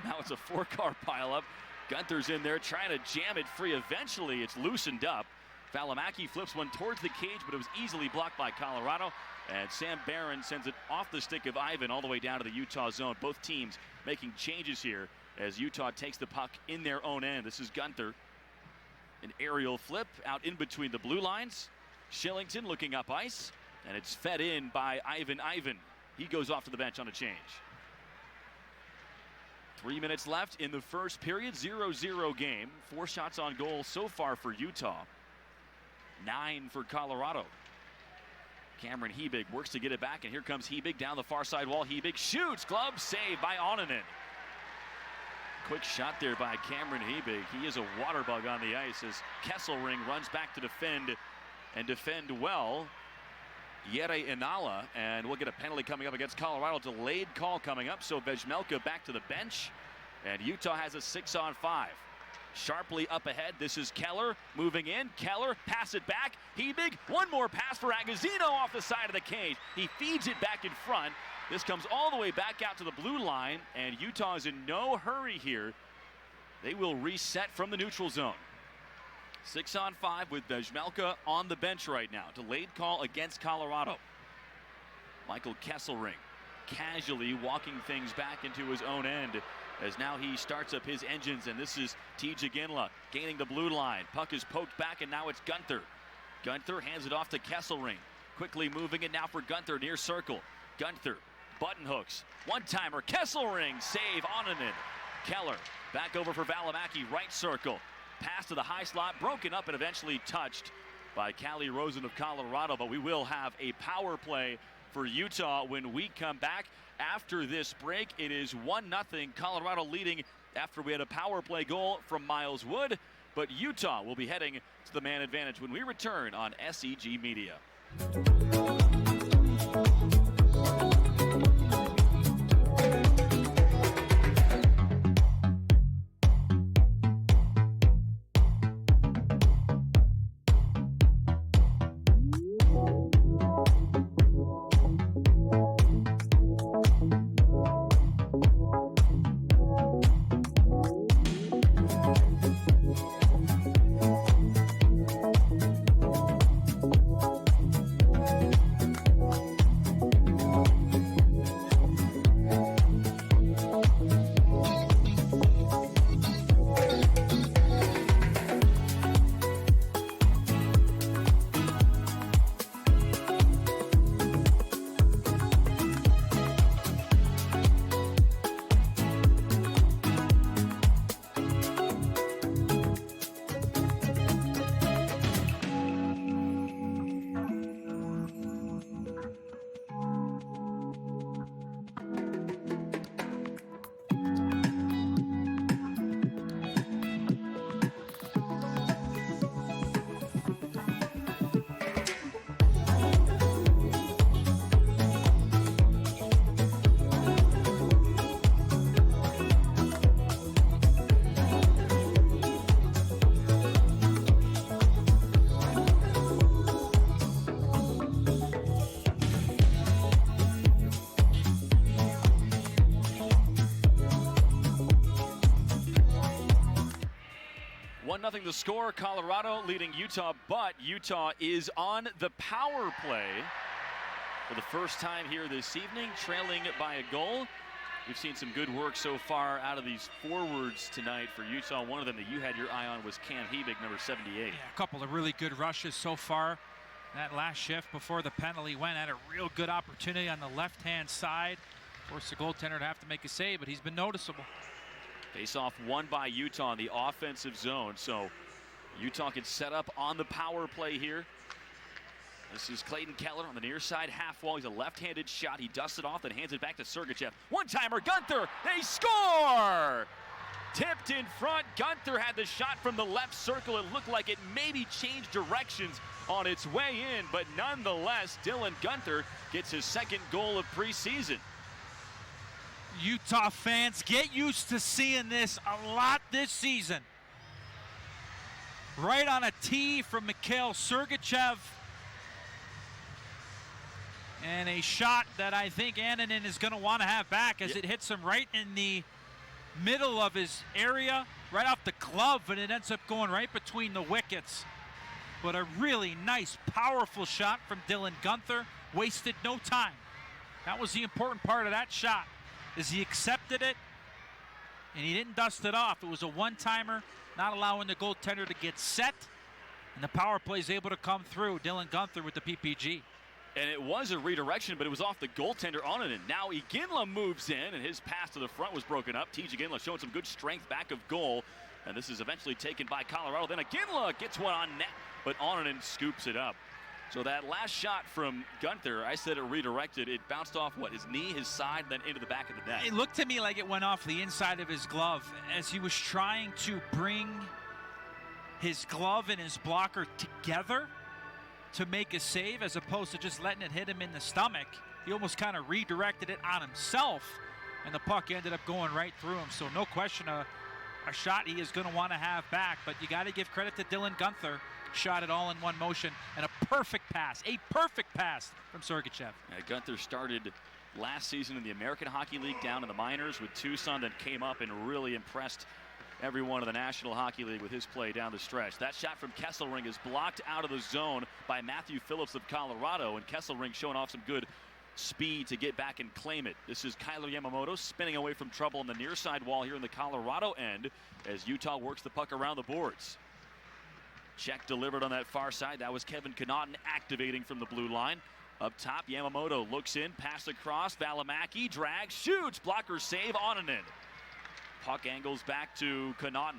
Now it's a 4-car pileup. Gunther's in there trying to jam it free. Eventually, it's loosened up. Valimaki flips one towards the cage, but it was easily blocked by Colorado. And Sam Barron sends it off the stick of Ivan all the way down to the Utah zone. Both teams making changes here as Utah takes the puck in their own end. This is Gunther. An aerial flip out in between the blue lines. Shillington looking up ice, and it's fed in by Ivan. He goes off to the bench on a change. 3 minutes left in the first period. 0-0 game. 4 shots on goal so far for Utah. 9 for Colorado. Cameron Hebig works to get it back, and here comes Hebig down the far side wall. Hebig shoots, glove save by Onanen. Quick shot there by Cameron Hebig. He is a water bug on the ice as Kesselring runs back to defend, and defend well. Jere Inala, and we'll get a penalty coming up against Colorado. Delayed call coming up, so Vejmelka back to the bench, and Utah has a 6-on-5. Sharply up ahead, this is Keller moving in. Keller, pass it back. Hebig, one more pass for Agazino off the side of the cage. He feeds it back in front. This comes all the way back out to the blue line, and Utah is in no hurry here. They will reset from the neutral zone. 6-on-5 with Vejmelka on the bench right now. Delayed call against Colorado. Michael Kesselring casually walking things back into his own end as now he starts up his engines, and this is T.J. Ginla gaining the blue line. Puck is poked back, and now it's Gunther. Gunther hands it off to Kesselring. Quickly moving it now for Gunther near circle. Gunther, button hooks. One-timer, Kesselring, save Onanen. Keller back over for Valimaki, right circle. Pass to the high slot, broken up and eventually touched by Callie Rosen of Colorado, but we will have a power play for Utah when we come back. After this break, it is 1-0, Colorado leading after we had a power play goal from Miles Wood, but Utah will be heading to the man advantage when we return on SEG Media. Nothing the score, Colorado leading Utah, but Utah is on the power play for the first time here this evening, trailing by a goal. We've seen some good work so far out of these forwards tonight for Utah. One of them that you had your eye on was Cam Hebig, number 78. Yeah, a couple of really good rushes so far. That last shift before the penalty went, had a real good opportunity on the left-hand side. Forced the goaltender to have to make a save, but he's been noticeable. Face-off won by Utah in the offensive zone, so Utah can set up on the power play here. This is Clayton Keller on the near side half wall. He's a left-handed shot. He dusts it off and hands it back to Sergachev. One-timer, Gunther, they score! Tipped in front. Gunther had the shot from the left circle. It looked like it maybe changed directions on its way in, but nonetheless, Dylan Gunther gets his second goal of preseason. Utah fans, get used to seeing this a lot this season. Right on a tee from Mikhail Sergachev. And a shot that I think Annunen is going to want to have back as it hits him right in the middle of his area, right off the glove, and it ends up going right between the wickets. But a really nice, powerful shot from Dylan Guenther. Wasted no time. That was the important part of that shot, is he accepted it, and he didn't dust it off. It was a one-timer, not allowing the goaltender to get set, and the power play is able to come through. Dylan Guenther with the PPG. And it was a redirection, but it was off the goaltender on it. And now Iginla moves in, and his pass to the front was broken up. TJ Iginla showing some good strength back of goal. And this is eventually taken by Colorado. Then Iginla gets one on net, but Onanen scoops it up. So that last shot from Guenther, I said it redirected. It bounced off, what, his knee, his side, then into the back of the net. It looked to me like it went off the inside of his glove as he was trying to bring his glove and his blocker together to make a save, as opposed to just letting it hit him in the stomach. He almost kind of redirected it on himself, and the puck ended up going right through him. So no question, a shot he is going to want to have back, but you got to give credit to Dylan Guenther. Shot it all in one motion, and a perfect pass from Sergachev. Yeah, Guenther started last season in the American Hockey League down in the minors with Tucson, then came up and really impressed everyone in the National Hockey League with his play down the stretch. That shot from Kesselring is blocked out of the zone by Matthew Phillips of Colorado, and Kesselring showing off some good speed to get back and claim it. This is Kailer Yamamoto spinning away from trouble on the near side wall here in the Colorado end as Utah works the puck around the boards. Check delivered on that far side. That was Kevin Connaughton activating from the blue line. Up top, Yamamoto looks in, pass across, Valimaki drags, shoots, blocker save, Onanen. Puck angles back to Connaughton.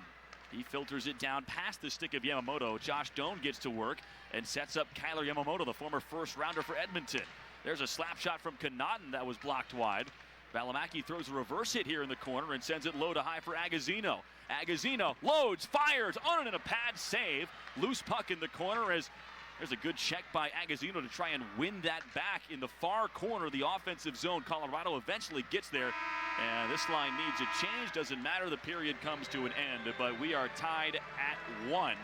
He filters it down past the stick of Yamamoto. Josh Doan gets to work and sets up Kailer Yamamoto, the former first rounder for Edmonton. There's a slap shot from Connaughton that was blocked wide. Valimaki throws a reverse hit here in the corner and sends it low to high for Agazino. Agazino loads, fires, Onanen a pad save. Loose puck in the corner as there's a good check by Agazino to try and win that back in the far corner of the offensive zone. Colorado eventually gets there, and this line needs a change. Doesn't matter, the period comes to an end, but we are tied at 1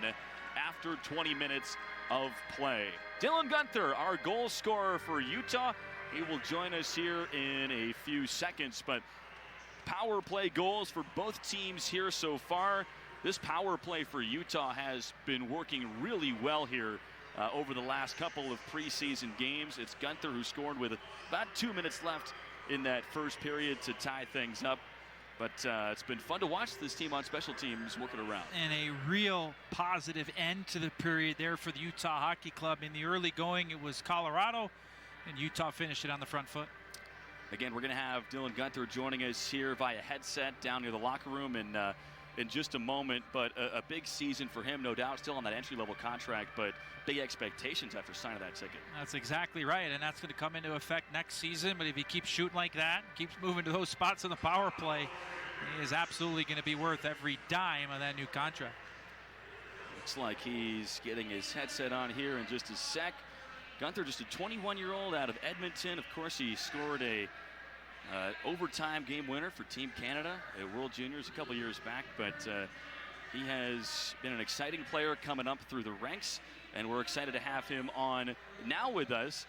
after 20 minutes of play. Dylan Guenther, our goal scorer for Utah. He will join us here in a few seconds, but power play goals for both teams here so far. This power play for Utah has been working really well here over the last couple of preseason games. It's Guenther who scored with about 2 minutes left in that first period to tie things up. But it's been fun to watch this team on special teams working around. And a real positive end to the period there for the Utah Hockey Club. In the early going, it was Colorado, and Utah finished it on the front foot. Again, we're going to have Dylan Guenther joining us here via headset down near the locker room in just a moment. But a big season for him, no doubt, still on that entry-level contract, but big expectations after signing that ticket. That's exactly right, and that's going to come into effect next season. But if he keeps shooting like that, keeps moving to those spots in the power play, he is absolutely going to be worth every dime of that new contract. Looks like he's getting his headset on here in just a sec. Guenther, just a 21-year-old out of Edmonton. Of course, he scored a overtime game winner for Team Canada at World Juniors a couple years back, but he has been an exciting player coming up through the ranks, and we're excited to have him on now with us.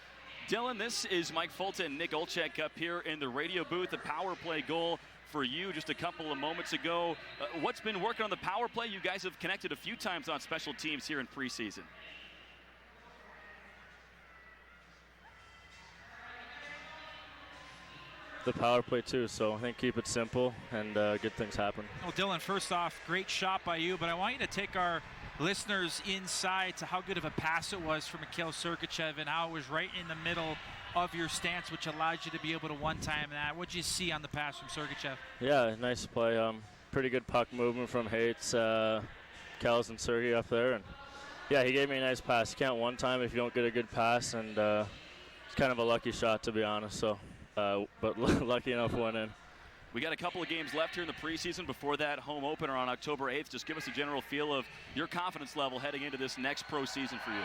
Dylan, this is Mike Folta and Nick Olchek up here in the radio booth. A power play goal for you just a couple of moments ago. What's been working on the power play? You guys have connected a few times on special teams here in preseason. The power play too, so I think keep it simple and good things happen. Well, Dylan, first off, great shot by you, but I want you to take our listeners inside to how good of a pass it was for Mikhail Sergachev and how it was right in the middle of your stance, which allowed you to be able to one-time that. What did you see on the pass from Sergachev? Yeah, nice play. Pretty good puck movement from Hates, Kels, and Sergey up there, and yeah, he gave me a nice pass. You can't one-time if you don't get a good pass, and it's kind of a lucky shot, to be honest. So. But lucky enough went in. We got a couple of games left here in the preseason before that home opener on October 8th. Just give us a general feel of your confidence level heading into this next pro season for you.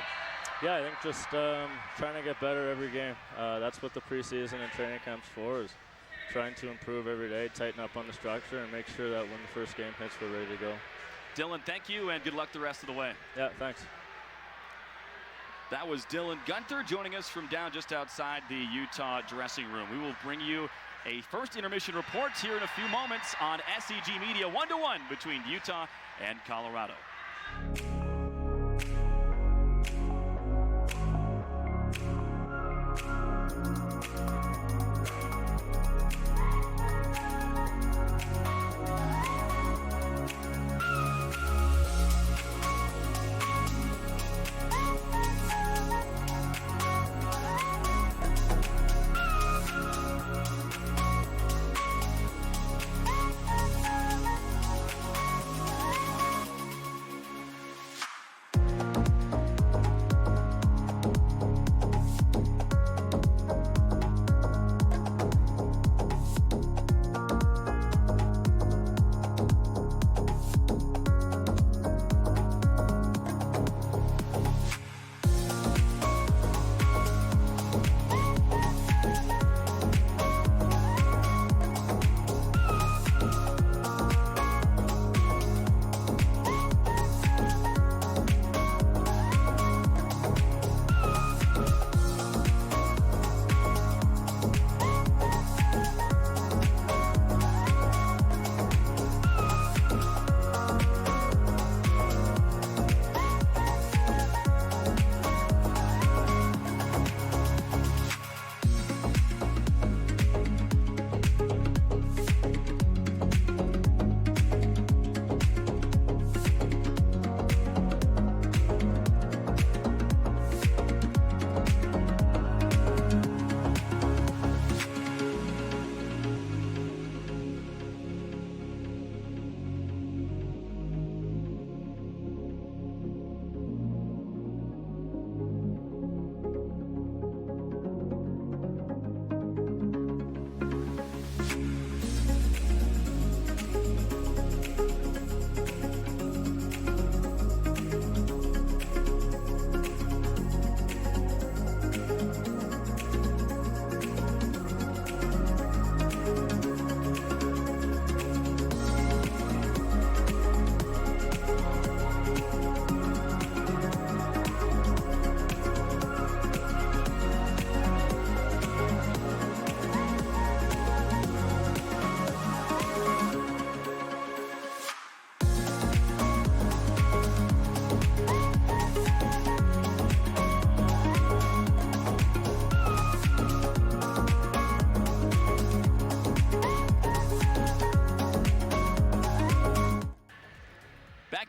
Yeah, I think just trying to get better every game. That's what the preseason and training camp's for, is trying to improve every day, tighten up on the structure, and make sure that when the first game hits, we're ready to go. Dylan, thank you, and good luck the rest of the way. Yeah, thanks. That was Dylan Guenther joining us from down just outside the Utah dressing room. We will bring you a first intermission report here in a few moments on SEG Media. 1-1 between Utah and Colorado.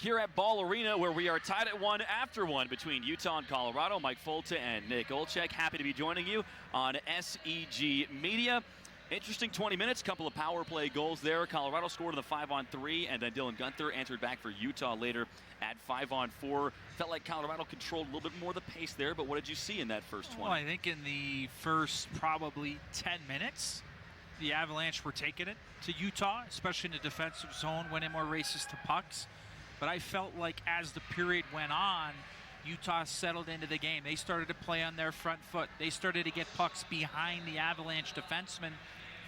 Here at Ball Arena, where we are tied at 1 after 1 between Utah and Colorado. Mike Folta and Nick Olczyk, happy to be joining you on SEG Media. Interesting 20 minutes, couple of power play goals there. Colorado scored in the 5-on-3, and then Dylan Guenther answered back for Utah later at 5-on-4. Felt like Colorado controlled a little bit more of the pace there, but what did you see in that first 20? Well, I think in the first probably 10 minutes, the Avalanche were taking it to Utah, especially in the defensive zone, winning more races to pucks. But I felt like as the period went on, Utah settled into the game. They started to play on their front foot. They started to get pucks behind the Avalanche defensemen,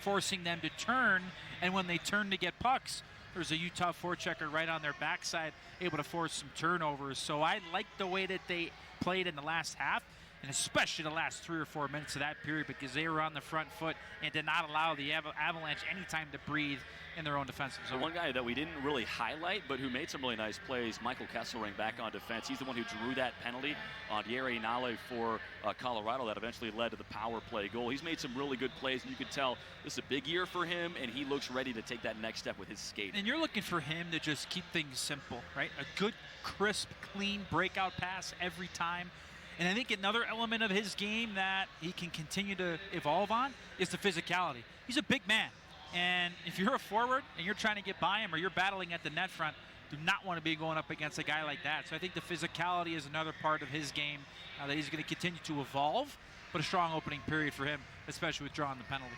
forcing them to turn. And when they turned to get pucks, there's a Utah forechecker right on their backside, able to force some turnovers. So I liked the way that they played in the last half, and especially the last 3 or 4 minutes of that period, because they were on the front foot and did not allow the Avalanche any time to breathe in their own defensive zone. One guy that we didn't really highlight, but who made some really nice plays, Michael Kesselring back on defense. He's the one who drew that penalty on Jere Nale for Colorado that eventually led to the power play goal. He's made some really good plays, and you can tell this is a big year for him, and he looks ready to take that next step with his skating. And you're looking for him to just keep things simple, right? A good, crisp, clean breakout pass every time. And I think another element of his game that he can continue to evolve on is the physicality. He's a big man. And if you're a forward and you're trying to get by him or you're battling at the net front, do not want to be going up against a guy like that. So I think the physicality is another part of his game that he's going to continue to evolve, but a strong opening period for him, especially with drawing the penalty.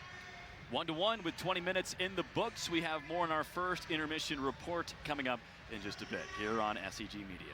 1-1 with 20 minutes in the books. We have more in our first intermission report coming up in just a bit here on SEG Media.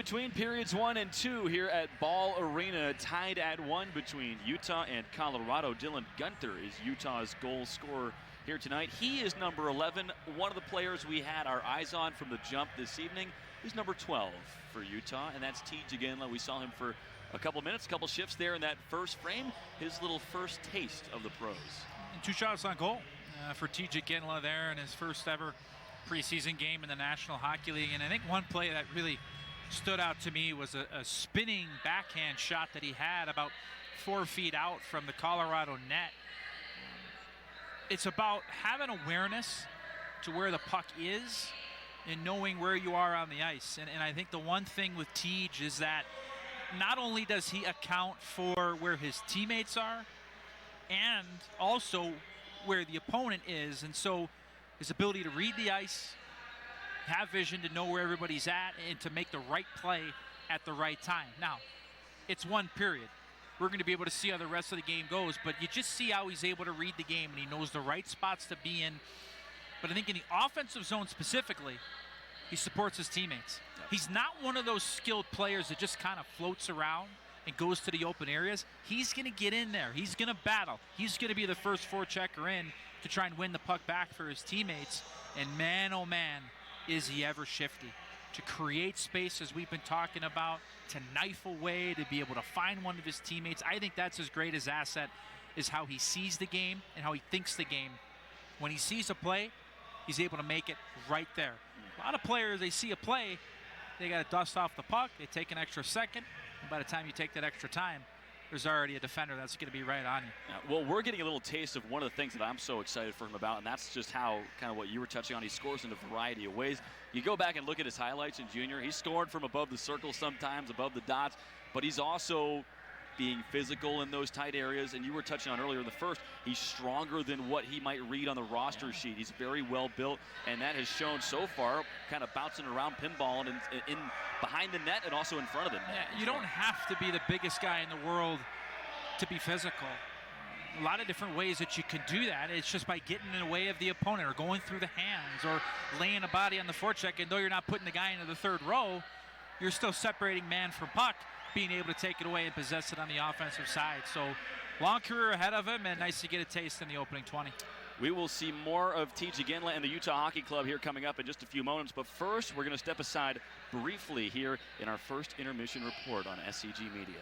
between periods 1 and 2 here at Ball Arena, tied at 1 between Utah and Colorado. Dylan Guenther is Utah's goal scorer here tonight. He is number 11, one of the players we had our eyes on from the jump this evening. He's number 12 for Utah, and that's T.J. Ginla. We saw him for a couple minutes, a couple shifts there in that first frame. His little first taste of the pros. And 2 shots on goal for T.J. Ginla there in his first ever preseason game in the National Hockey League. And I think one play that really stood out to me was a spinning backhand shot that he had about 4 feet out from the Colorado net. It's about having awareness to where the puck is and knowing where you are on the ice. And I think the one thing with Tej is that not only does he account for where his teammates are and also where the opponent is, and so his ability to read the ice, have vision to know where everybody's at, and to make the right play at the right time. Now, it's 1 period. We're going to be able to see how the rest of the game goes, but you just see how he's able to read the game, and he knows the right spots to be in. But I think in the offensive zone specifically, he supports his teammates. He's not one of those skilled players that just kind of floats around and goes to the open areas. He's going to get in there. He's going to battle. He's going to be the first forechecker in to try and win the puck back for his teammates. And man, oh man, is he ever shifty. To create space, as we've been talking about, to knife away, to be able to find one of his teammates. I think that's his greatest asset, is how he sees the game and how he thinks the game. When he sees a play, he's able to make it right there. A lot of players, they see a play, they got to dust off the puck, they take an extra second, and by the time you take that extra time, there's already a defender that's going to be right on you. Well, we're getting a little taste of one of the things that I'm so excited for him about, and that's just how, kind of what you were touching on, he scores in a variety of ways. You go back and look at his highlights in junior, he scored from above the circle sometimes, above the dots, but he's also being physical in those tight areas. And you were touching on earlier in the first, he's stronger than what he might read on the roster sheet. He's very well built, and that has shown so far, kind of bouncing around, pinballing in behind the net and also in front of the net. Yeah, you don't have to be the biggest guy in the world to be physical. A lot of different ways that you can do that. It's just by getting in the way of the opponent or going through the hands or laying a body on the forecheck. And though you're not putting the guy into the third row, you're still separating man from puck, being able to take it away and possess it on the offensive side. So long career ahead of him, and nice to get a taste in the opening 20. We will see more of T.J. Ginla and the Utah Hockey Club here coming up in just a few moments. But first, we're going to step aside briefly here in our first intermission report on SCG Media.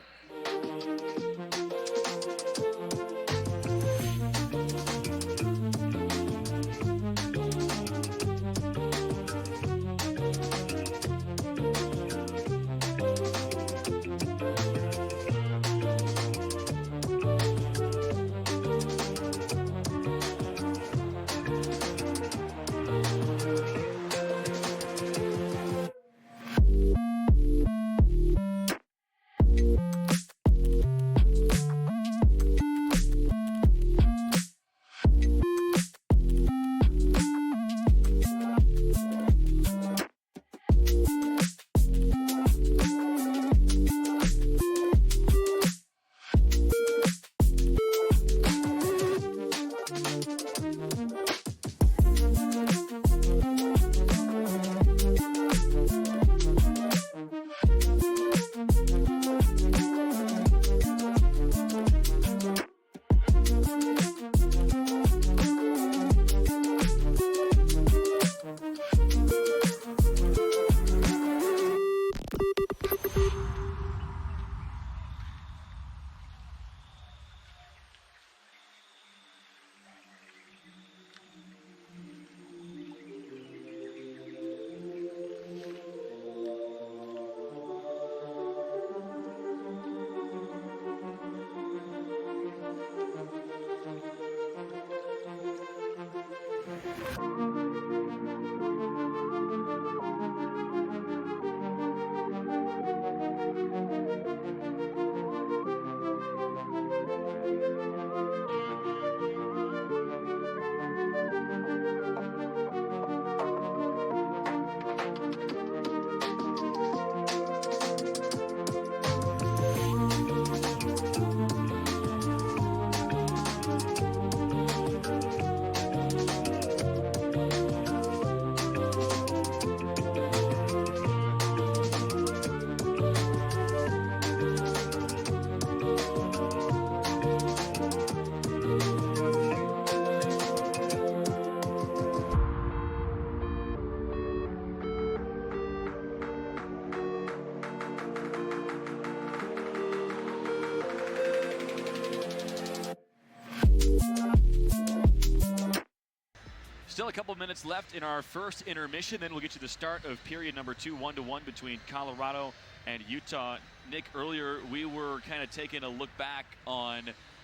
Still a couple minutes left in our first intermission. Then we'll get you the start of period number 2, 1-1 between Colorado and Utah. Nick, earlier we were kind of taking a look back on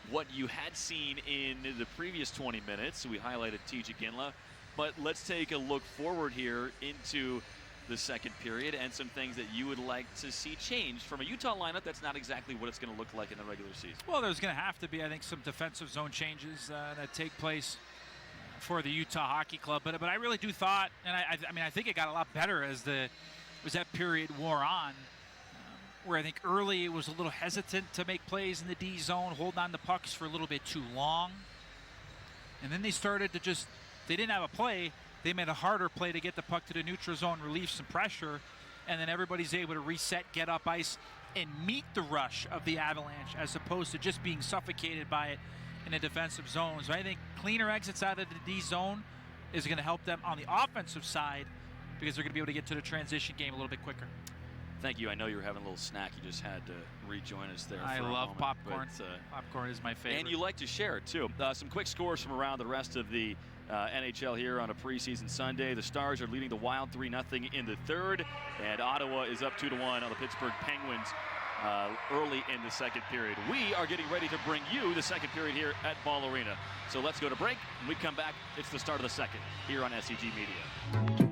what you had seen in the previous 20 minutes. We highlighted TJ Ginla, but let's take a look forward here into the second period and some things that you would like to see changed from a Utah lineup that's not exactly what it's going to look like in the regular season. Well, there's going to have to be, I think, some defensive zone changes that take place for the Utah Hockey Club. But I really do thought, and I think it got a lot better as that period wore on, where I think early it was a little hesitant to make plays in the D zone, holding on to pucks for a little bit too long. And then they started to they didn't have a play. They made a harder play to get the puck to the neutral zone, relieve some pressure, and then everybody's able to reset, get up ice, and meet the rush of the Avalanche as opposed to just being suffocated by it in a defensive zone. So I think cleaner exits out of the D zone is going to help them on the offensive side because they're going to be able to get to the transition game a little bit quicker. Thank you. I know you were having a little snack. You just had to rejoin us there. I for a love moment, popcorn. But, popcorn is my favorite. and you like to share it, too. Some quick scores from around the rest of the NHL here on a preseason Sunday. The Stars are leading the Wild 3-0 in the third, and Ottawa is up 2-1 on the Pittsburgh Penguins early in the second period. We are getting ready to bring you the second period here at Ball Arena. So let's go to break. When we come back, it's the start of the second here on SCG Media.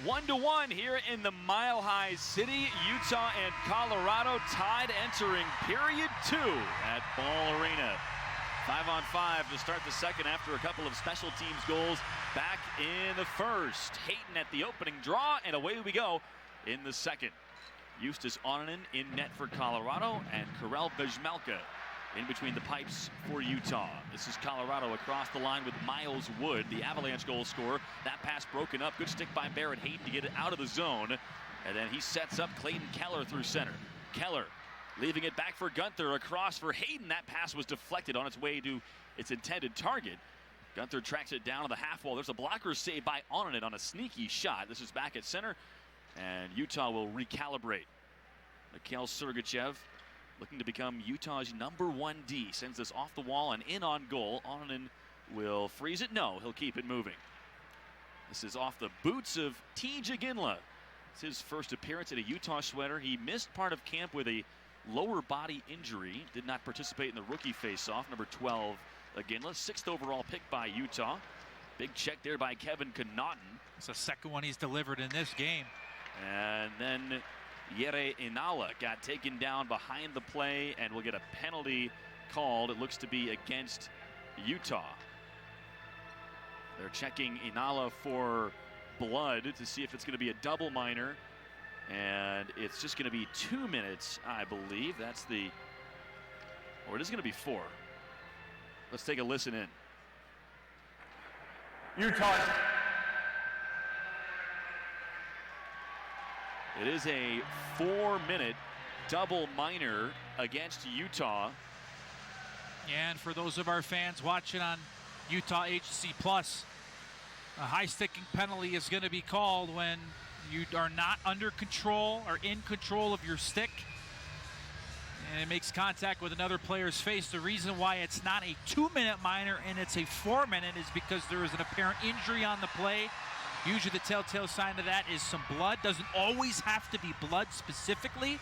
1-1 here in the Mile High City. Utah and Colorado tied entering period 2 at Ball Arena. 5-on-5 to start the second after a couple of special teams goals back in the first. Hayton at the opening draw, and away we go in the second. Justus Onanen in net for Colorado, and Karel Vejmelka in between the pipes for Utah. This is Colorado across the line with Miles Wood, the Avalanche goal scorer. That pass broken up. Good stick by Barrett Hayton to get it out of the zone. And then he sets up Clayton Keller through center. Keller leaving it back for Gunther, across for Hayton. That pass was deflected on its way to its intended target. Gunther tracks it down to the half wall. There's a blocker save by Onanen on a sneaky shot. This is back at center, and Utah will recalibrate. Mikhail Sergachev, looking to become Utah's #1 D, sends this off the wall and in on goal. Onanen will freeze it. No, he'll keep it moving. This is off the boots of TJ Ginla. It's his first appearance in a Utah sweater. He missed part of camp with a lower body injury. Did not participate in the rookie face-off. Number 12, Ginla, 6th overall pick by Utah. Big check there by Kevin Connaughton. It's the second one he's delivered in this game. And then Jere Inala got taken down behind the play and will get a penalty called. It looks to be against Utah. They're checking Inala for blood to see if it's going to be a double minor. And it's just going to be 2 minutes, I believe. That's the, or it is going to be 4. Let's take a listen in. Utah. It is a 4-minute double minor against Utah. And for those of our fans watching on Utah HC Plus, a high sticking penalty is going to be called when you are not under control or in control of your stick, and it makes contact with another player's face. The reason why it's not a 2-minute minor and it's a 4-minute is because there is an apparent injury on the play. Usually the telltale sign of that is some blood. Doesn't always have to be blood specifically,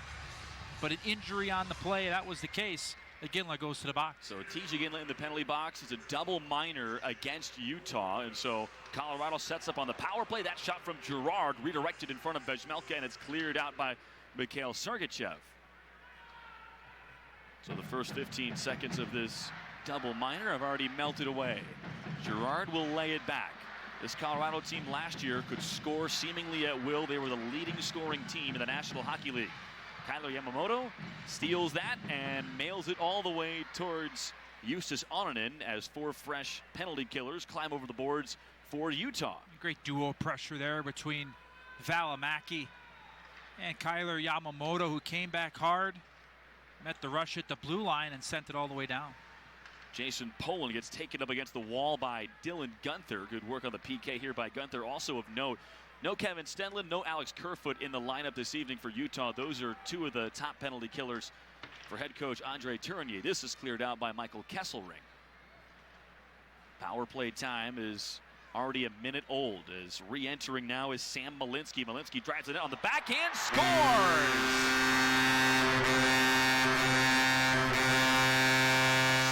but an injury on the play. That was the case. Iginla goes to the box. So TJ Iginla in the penalty box. It's a double minor against Utah, and so Colorado sets up on the power play. That shot from Girard redirected in front of Vejmelka, and it's cleared out by Mikhail Sergachev. So the first 15 seconds of this double minor have already melted away. Girard will lay it back. This Colorado team last year could score seemingly at will. They were the leading scoring team in the National Hockey League. Kyler Yamamoto steals that and mails it all the way towards Justus Onanen as 4 fresh penalty killers climb over the boards for Utah. Great duo pressure there between Valimaki and Kyler Yamamoto, who came back hard, met the rush at the blue line, and sent it all the way down. Jason Poland gets taken up against the wall by Dylan Gunther. Good work on the PK here by Gunther. Also of note, no Kevin Stenlund, no Alex Kerfoot in the lineup this evening for Utah. Those are 2 of the top penalty killers for head coach Andre Tourigny. This is cleared out by Michael Kesselring. Power play time is already a minute old. As re-entering now is Sam Malinsky. Malinsky drives it in on the backhand, scores!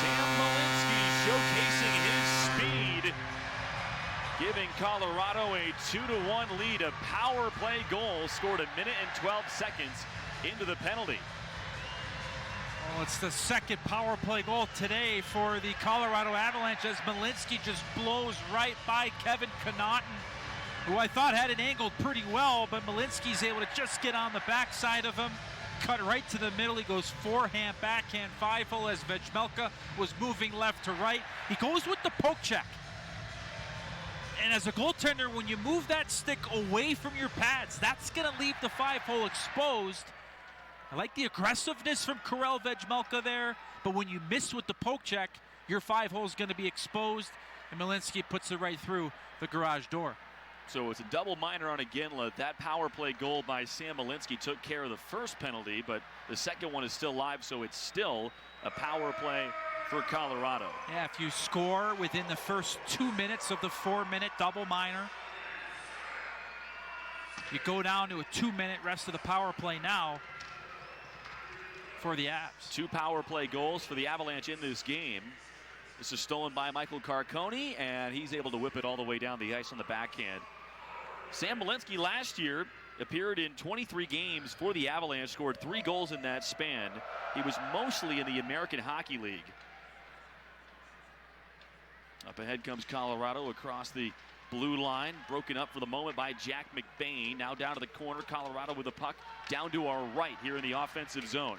Sam Malinsky showcasing his speed, giving Colorado a 2-1 lead. A power play goal scored 1 minute and 12 seconds into the penalty. Well, it's the second power play goal today for the Colorado Avalanche as Malinsky just blows right by Kevin Connaughton, who I thought had it angled pretty well, but Malinsky's able to just get on the backside of him, cut right to the middle. He goes forehand, backhand, 5-hole as Vejmelka was moving left to right. He goes with the poke check. And as a goaltender, when you move that stick away from your pads, that's going to leave the 5-hole exposed. I like the aggressiveness from Karel Vejmelka there, but when you miss with the poke check, your 5-hole is going to be exposed, and Malinsky puts it right through the garage door. So it's a double minor on Iginla. That power play goal by Sam Malinsky took care of the first penalty, but the second one is still live, so it's still a power play for Colorado. Yeah, if you score within the first 2 minutes of the 4-minute double minor, you go down to a 2-minute rest of the power play now for the Avs. 2 power play goals for the Avalanche in this game. This is stolen by Michael Carcone, and he's able to whip it all the way down the ice on the backhand. Sam Malinsky last year appeared in 23 games for the Avalanche, scored 3 goals in that span. He was mostly in the American Hockey League. Up ahead comes Colorado across the blue line, broken up for the moment by Jack McBain. Now down to the corner, Colorado with the puck down to our right here in the offensive zone.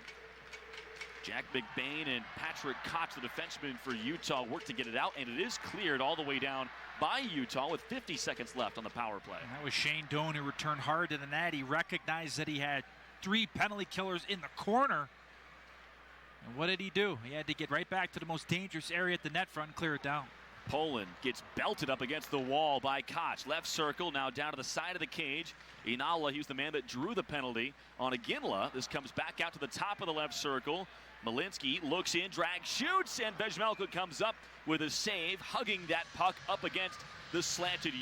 Jack McBain and Patrick Koch, the defenseman for Utah, work to get it out, and it is cleared all the way down by Utah with 50 seconds left on the power play. And that was Shane Doan, who returned hard to the net. He recognized that he had 3 penalty killers in the corner. And what did he do? He had to get right back to the most dangerous area at the net front and clear it down. Poland gets belted up against the wall by Koch. Left circle, now down to the side of the cage. Inala, he was the man that drew the penalty on Iginla. This comes back out to the top of the left circle. Malinsky looks in, drags, shoots, and Vejmelka comes up with a save, hugging that puck up against the slanted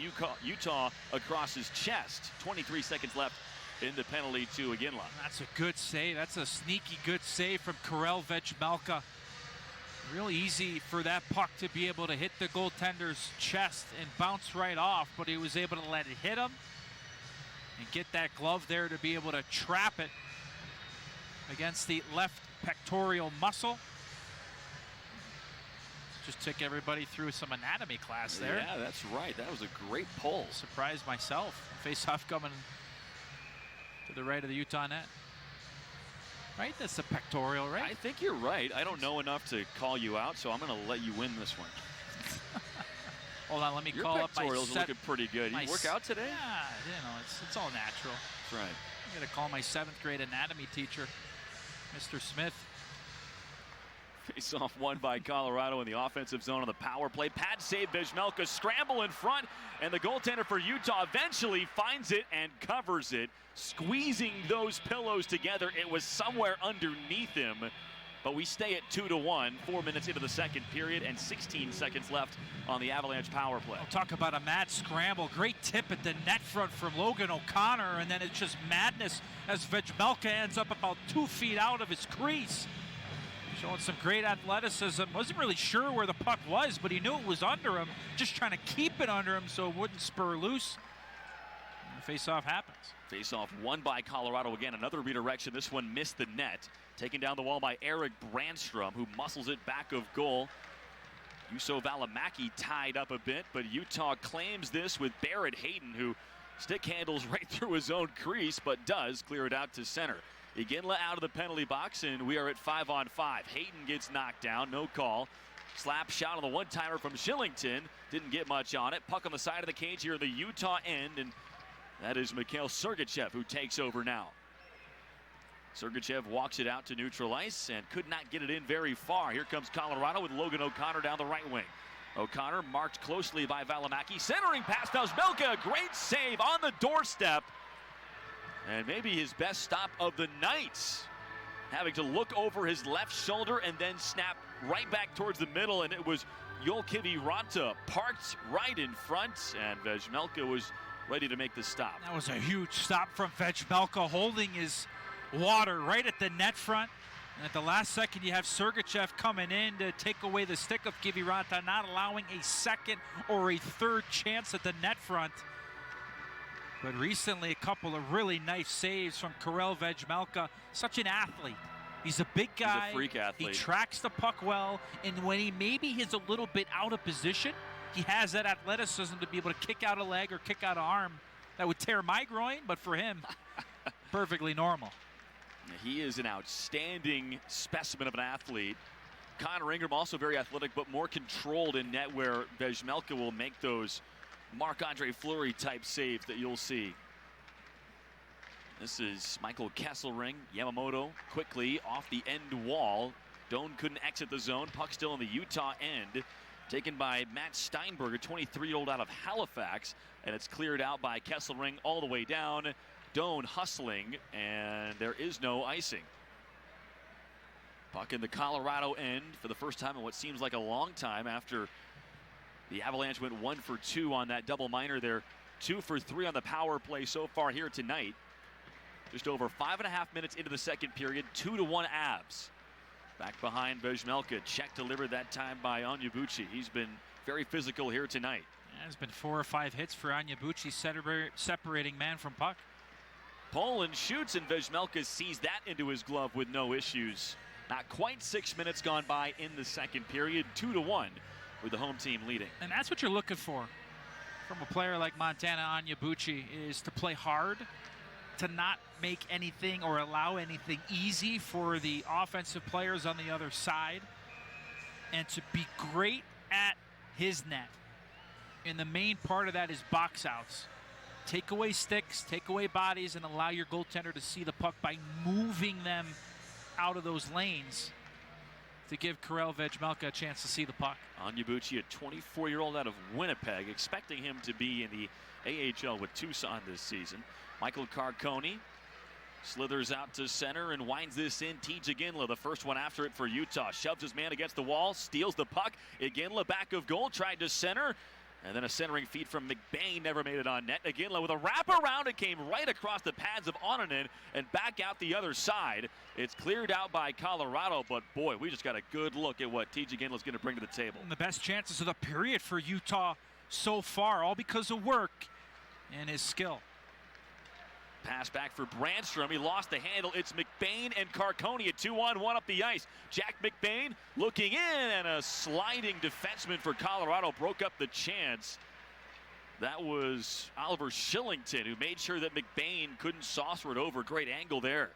Utah across his chest. 23 seconds left in the penalty to Iginla. That's a good save. That's a sneaky good save from Karel Vejmelka. Real easy for that puck to be able to hit the goaltender's chest and bounce right off, but he was able to let it hit him and get that glove there to be able to trap it against the left pectoral muscle. Just took everybody through some anatomy class there. Yeah, that's right. That was a great pull. Surprised myself. Face-off coming to the right of the Utah net. Right? That's the pectoral, right? I think you're right. I don't know enough to call you out, so I'm going to let you win this one. Hold on, let me call up my Your pectorals are looking pretty good. You work out today? Yeah, you know, it's all natural. That's right. I'm going to call my 7th grade anatomy teacher. Mr. Smith. Face-off won by Colorado in the offensive zone on the power play. Pad save, Vejmelka scramble in front, and the goaltender for Utah eventually finds it and covers it, squeezing those pillows together. It was somewhere underneath him, but we stay at 2-1, 4 minutes into the second period and 16 seconds left on the Avalanche power play. I'll talk about a mad scramble. Great tip at the net front from Logan O'Connor, and then it's just madness as Vejmelka ends up about 2 feet out of his crease. Showing some great athleticism. Wasn't really sure where the puck was, but he knew it was under him. Just trying to keep it under him so it wouldn't spur loose. And the face-off happens. Face-off won by Colorado again. Another redirection. This one missed the net. Taken down the wall by Eric Brandstrom, who muscles it back of goal. Juuso Valimaki tied up a bit, but Utah claims this with Barrett Hayton, who stick handles right through his own crease, but does clear it out to center. Iginla out of the penalty box, and we are at 5-on-5. Hayton gets knocked down, no call. Slap shot on the one-timer from Shillington. Didn't get much on it. Puck on the side of the cage here in the Utah end, and that is Mikhail Sergachev who takes over now. Sergachev walks it out to neutral ice and could not get it in very far. Here comes Colorado with Logan O'Connor down the right wing. O'Connor marked closely by Valimaki. Centering pass, Vejmelka, great save on the doorstep. And maybe his best stop of the night. Having to look over his left shoulder and then snap right back towards the middle, and it was Jolkivi Ranta parked right in front, and Vejmelka was ready to make the stop. That was a huge stop from Vejmelka, holding his water right at the net front. And at the last second, you have Sergachev coming in to take away the stick of Kiviranta, not allowing a second or a third chance at the net front. But recently, a couple of really nice saves from Karel Vejmelka. Such an athlete. He's a big guy. He's a freak athlete. He tracks the puck well, and when he maybe is a little bit out of position, he has that athleticism to be able to kick out a leg or kick out an arm. That would tear my groin, but for him, perfectly normal. He is an outstanding specimen of an athlete. Connor Ingram also very athletic, but more controlled in net, where Vejmelka will make those Marc-Andre Fleury type saves that you'll see. This is Michael Kesselring. Yamamoto quickly off the end wall. Doan couldn't exit the zone. Puck still in the Utah end. Taken by Matt Steinberg, a 23-year-old out of Halifax. And it's cleared out by Kesselring all the way down. Doan hustling, and there is no icing. Puck in the Colorado end for the first time in what seems like a long time after the Avalanche went 1 for 2 on that double minor there. 2 for 3 on the power play so far here tonight. Just over 5.5 minutes into the second period, 2-1 Avs. Back behind Vejmelka. Check delivered that time by Onyebuchi. He's been very physical here tonight. Yeah, there's been 4 or 5 hits for Onyebuchi, separating man from puck. Poland shoots, and Vejmelka sees that into his glove with no issues. Not quite 6 minutes gone by in the second period. 2-1 with the home team leading. And that's what you're looking for from a player like Montana Onyebuchi, is to play hard, to not make anything or allow anything easy for the offensive players on the other side, and to be great at his net. And the main part of that is box outs. Take away sticks, take away bodies, and allow your goaltender to see the puck by moving them out of those lanes to give Karel Vejmelka a chance to see the puck. Onyebuchi, a 24-year-old out of Winnipeg, expecting him to be in the AHL with Tucson this season. Michael Carcone slithers out to center and winds this in. T.J. Iginla, the first one after it for Utah. Shoves his man against the wall, steals the puck. Iginla back of goal, tried to center. And then a centering feed from McBain, never made it on net. Iginla with a wraparound, it came right across the pads of Onanen and back out the other side. It's cleared out by Colorado, but boy, we just got a good look at what T.J. Iginla's going to bring to the table. And the best chances of the period for Utah so far, all because of work and his skill. Pass back for Brandstrom. He lost the handle. It's McBain and Carcone, a 2-on-1 up the ice. Jack McBain looking in, and a sliding defenseman for Colorado broke up the chance. That was Oliver Shillington, who made sure that McBain couldn't saucer it over. Great angle there.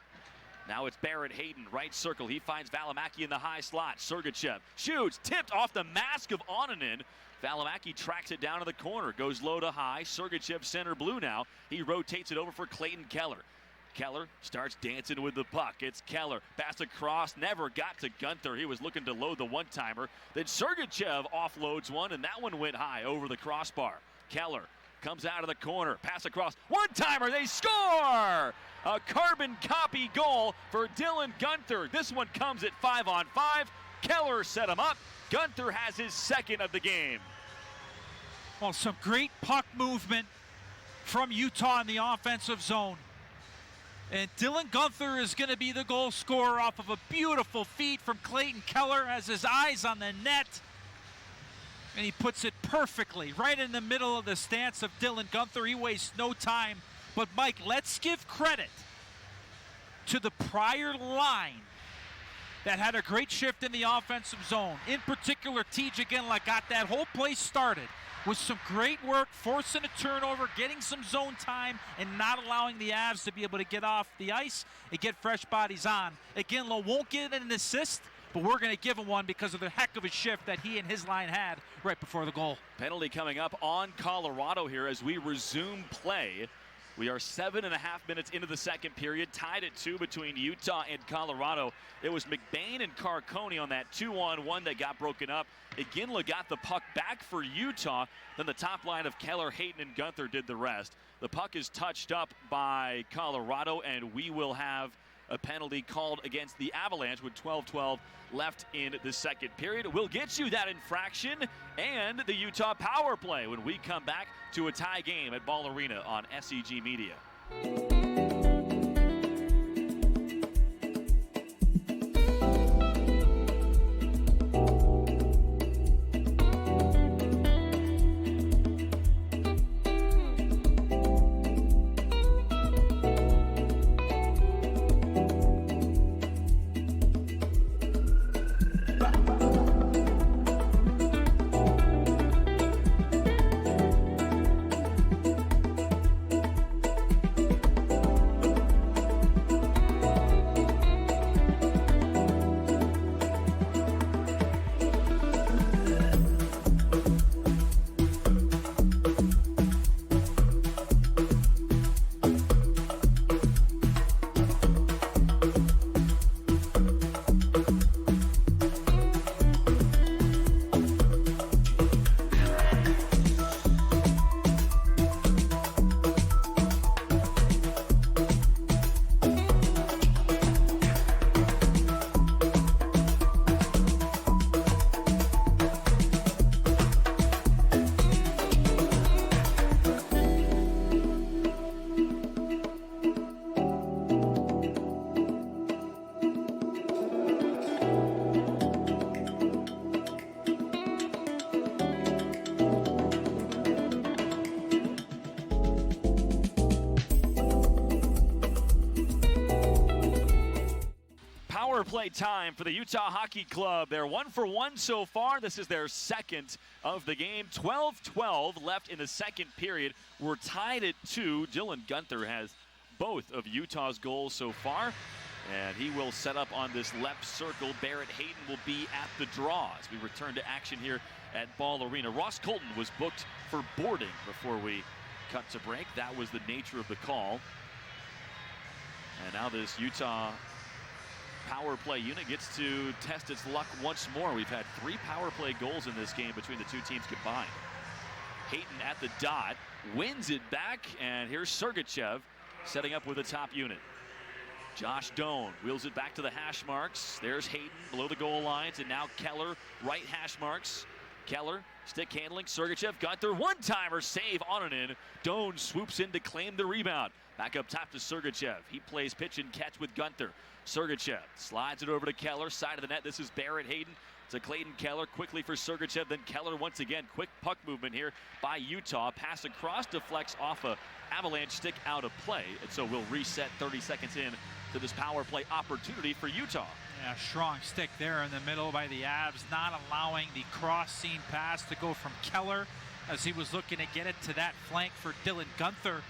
Now it's Barrett Hayton, right circle. He finds Valimaki in the high slot. Sergachev shoots, tipped off the mask of Onanen. Valimaki tracks it down to the corner, goes low to high. Sergachev center blue now. He rotates it over for Clayton Keller. Keller starts dancing with the puck. It's Keller. Pass across, never got to Gunther. He was looking to load the one-timer. Then Sergachev offloads one, and that one went high over the crossbar. Keller comes out of the corner. Pass across. One-timer. They score! A carbon copy goal for Dylan Gunther. This one comes at 5-on-5. Keller set him up. Gunther has his second of the game. Well, some great puck movement from Utah in the offensive zone. And Dylan Gunther is going to be the goal scorer off of a beautiful feed from Clayton Keller, has his eyes on the net. And he puts it perfectly right in the middle of the stance of Dylan Gunther. He wastes no time. But Mike, let's give credit to the prior line that had a great shift in the offensive zone. In particular, TJ Ginla got that whole play started with some great work, forcing a turnover, getting some zone time, and not allowing the Avs to be able to get off the ice and get fresh bodies on. Ginla won't get an assist, but we're going to give him one because of the heck of a shift that he and his line had right before the goal. Penalty coming up on Colorado here as we resume play. We are 7.5 minutes into the second period, tied at 2 between Utah and Colorado. It was McBain and Carcone on that 2-on-1 that got broken up. Ginla got the puck back for Utah. Then the top line of Keller, Hayton, and Gunther did the rest. The puck is touched up by Colorado, and we will have a penalty called against the Avalanche with 12:12 left in the second period. We'll get you that infraction and the Utah power play when we come back to a tie game at Ball Arena on SEG Media. Play time for the Utah Hockey Club. They're 1 for 1 so far. This is their second of the game. 12:12 left in the second period. We're tied at 2. Dylan Gunther has both of Utah's goals so far, and he will set up on this left circle. Barrett Hayton will be at the draw as we return to action here at Ball Arena. Ross Colton was booked for boarding before we cut to break. That was the nature of the call. And now this Utah power play unit gets to test its luck once more. We've had 3 power play goals in this game between the two teams combined. Hayton at the dot, wins it back, and here's Sergachev setting up with a top unit. Josh Doan wheels it back to the hash marks. There's Hayton below the goal lines, and now Keller right hash marks. Keller stick handling, Sergachev, Gunther, one-timer save on and in. Doan swoops in to claim the rebound. Back up top to Sergachev. He plays pitch and catch with Gunther. Sergachev slides it over to Keller, side of the net. This is Barrett Hayton to Clayton Keller, quickly for Sergachev, then Keller once again. Quick puck movement here by Utah. Pass across, deflects off a Avalanche stick out of play. And so we'll reset 30 seconds in to this power play opportunity for Utah. Yeah, strong stick there in the middle by the Avs, not allowing the cross-seam pass to go from Keller as he was looking to get it to that flank for Dylan Gunther,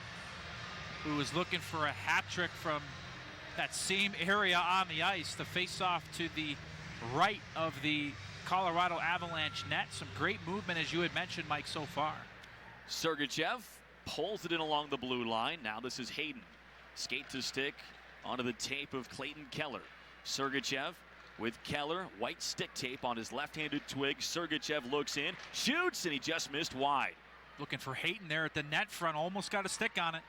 who was looking for a hat trick from that same area on the ice. The face-off to the right of the Colorado Avalanche net. Some great movement, as you had mentioned, Mike, so far. Sergachev pulls it in along the blue line. Now this is Hayton. Skate to stick onto the tape of Clayton Keller. Sergachev with Keller, white stick tape on his left-handed twig. Sergachev looks in, shoots, and he just missed wide. Looking for Hayton there at the net front, almost got a stick on it.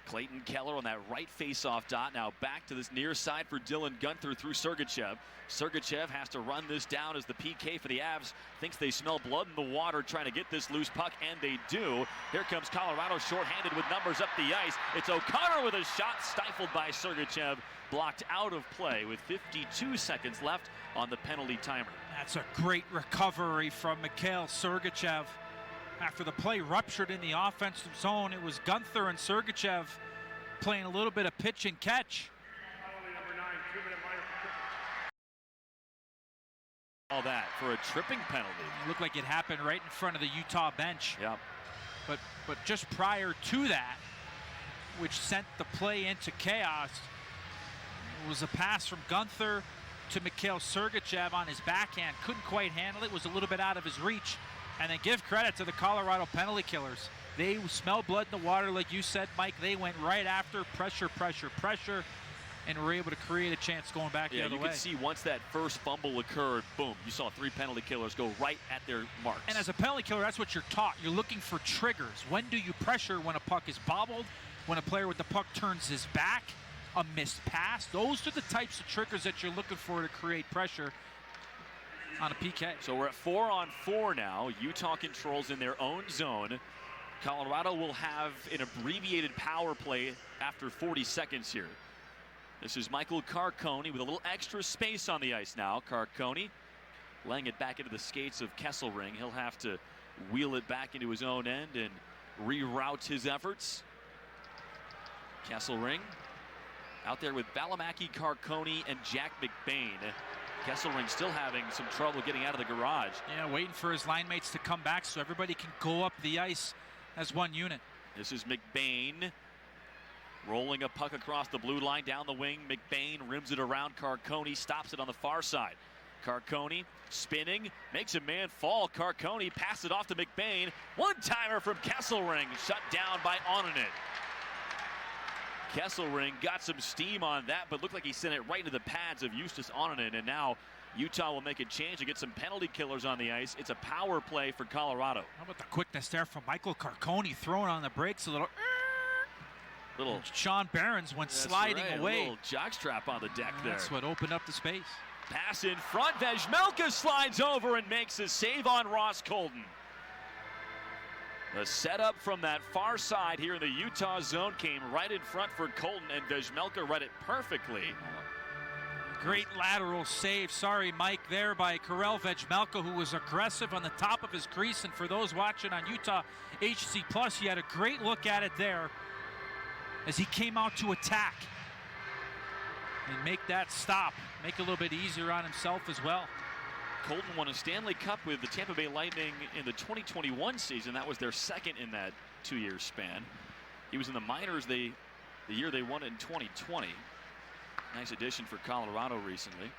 Clayton Keller on that right face-off dot. Now back to this near side for Dylan Gunther through Sergachev. Sergachev has to run this down as the PK for the Avs thinks they smell blood in the water trying to get this loose puck, and they do. Here comes Colorado shorthanded with numbers up the ice. It's O'Connor with a shot stifled by Sergachev, blocked out of play with 52 seconds left on the penalty timer. That's a great recovery from Mikhail Sergachev. After the play ruptured in the offensive zone, it was Gunther and Sergachev playing a little bit of pitch and catch. All that for a tripping penalty. It looked like it happened right in front of the Utah bench. Yeah. But just prior to that, which sent the play into chaos, it was a pass from Gunther to Mikhail Sergachev on his backhand. Couldn't quite handle it. Was a little bit out of his reach. And then give credit to the Colorado penalty killers. They smell blood in the water, like you said, Mike. They went right after, pressure, and were able to create a chance going back the other way. You could see once that first fumble occurred, boom, you saw 3 penalty killers go right at their marks. And as a penalty killer, that's what you're taught. You're looking for triggers. When do you pressure? When a puck is bobbled, when a player with the puck turns his back, a missed pass. Those are the types of triggers that you're looking for to create pressure on a PK. So we're at 4-on-4 now. Utah controls in their own zone. Colorado will have an abbreviated power play after 40 seconds here. This is Michael Carcone with a little extra space on the ice now. Carcone laying it back into the skates of Kesselring. He'll have to wheel it back into his own end and reroute his efforts. Kesselring out there with Valimaki, Carcone, and Jack McBain. Kesselring still having some trouble getting out of the garage. Yeah, waiting for his line mates to come back so everybody can go up the ice as one unit. This is McBain rolling a puck across the blue line down the wing. McBain rims it around Carcone, stops it on the far side. Carcone spinning, makes a man fall. Carcone passes it off to McBain. One-timer from Kesselring, shut down by Onanen. Kesselring got some steam on that, but looked like he sent it right into the pads of Justus Onanen, and now Utah will make a change to get some penalty killers on the ice. It's a power play for Colorado. How about the quickness there from Michael Carcone, throwing on the brakes a little. Sean Barons went sliding away. A little jockstrap on the deck there. That's what opened up the space. Pass in front. Vejmelka slides over and makes a save on Ross Colton. The setup from that far side here in the Utah zone came right in front for Colton, and Vejmelka read it perfectly. Great lateral save, sorry Mike, there by Karel Vejmelka, who was aggressive on the top of his crease. And for those watching on Utah HC Plus, he had a great look at it there as he came out to attack and make that stop, make it a little bit easier on himself as well. Colton won a Stanley Cup with the Tampa Bay Lightning in the 2021 season. That was their second in that 2-year span. He was in the minors the year they won it in 2020. Nice addition for Colorado recently.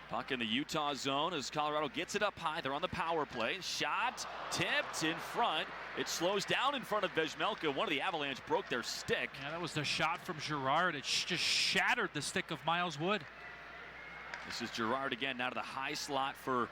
Puck in the Utah zone as Colorado gets it up high. They're on the power play. Shot tipped in front. It slows down in front of Vejmelka. One of the Avalanche broke their stick. Yeah, that was the shot from Girard. It just shattered the stick of Miles Wood. This is Girard again, now to the high slot for,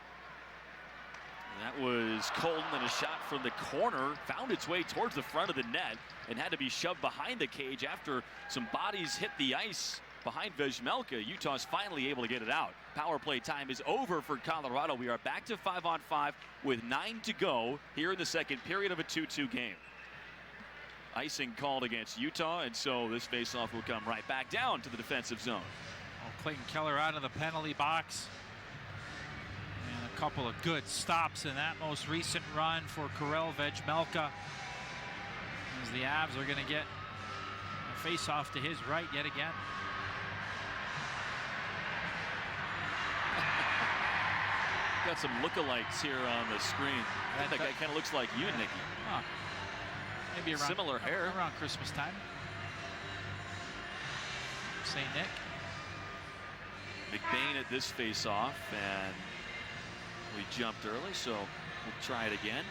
that was Colton, and a shot from the corner found its way towards the front of the net and had to be shoved behind the cage after some bodies hit the ice behind Vejmelka. Utah's finally able to get it out. Power play time is over for Colorado. We are back to 5-on-5 with 9 to go here in the second period of a 2-2 game. Icing called against Utah, and so this faceoff will come right back down to the defensive zone. Clayton Keller out of the penalty box. And a couple of good stops in that most recent run for Karel Vejmelka, as the Avs are going to get a face-off to his right yet again. Got some lookalikes here on the screen. I think that guy kind of looks like you, Nicky. Huh. Maybe around, similar hair. Around Christmas time. St. Nick. McBain at this face-off, and we jumped early, so we'll try it again.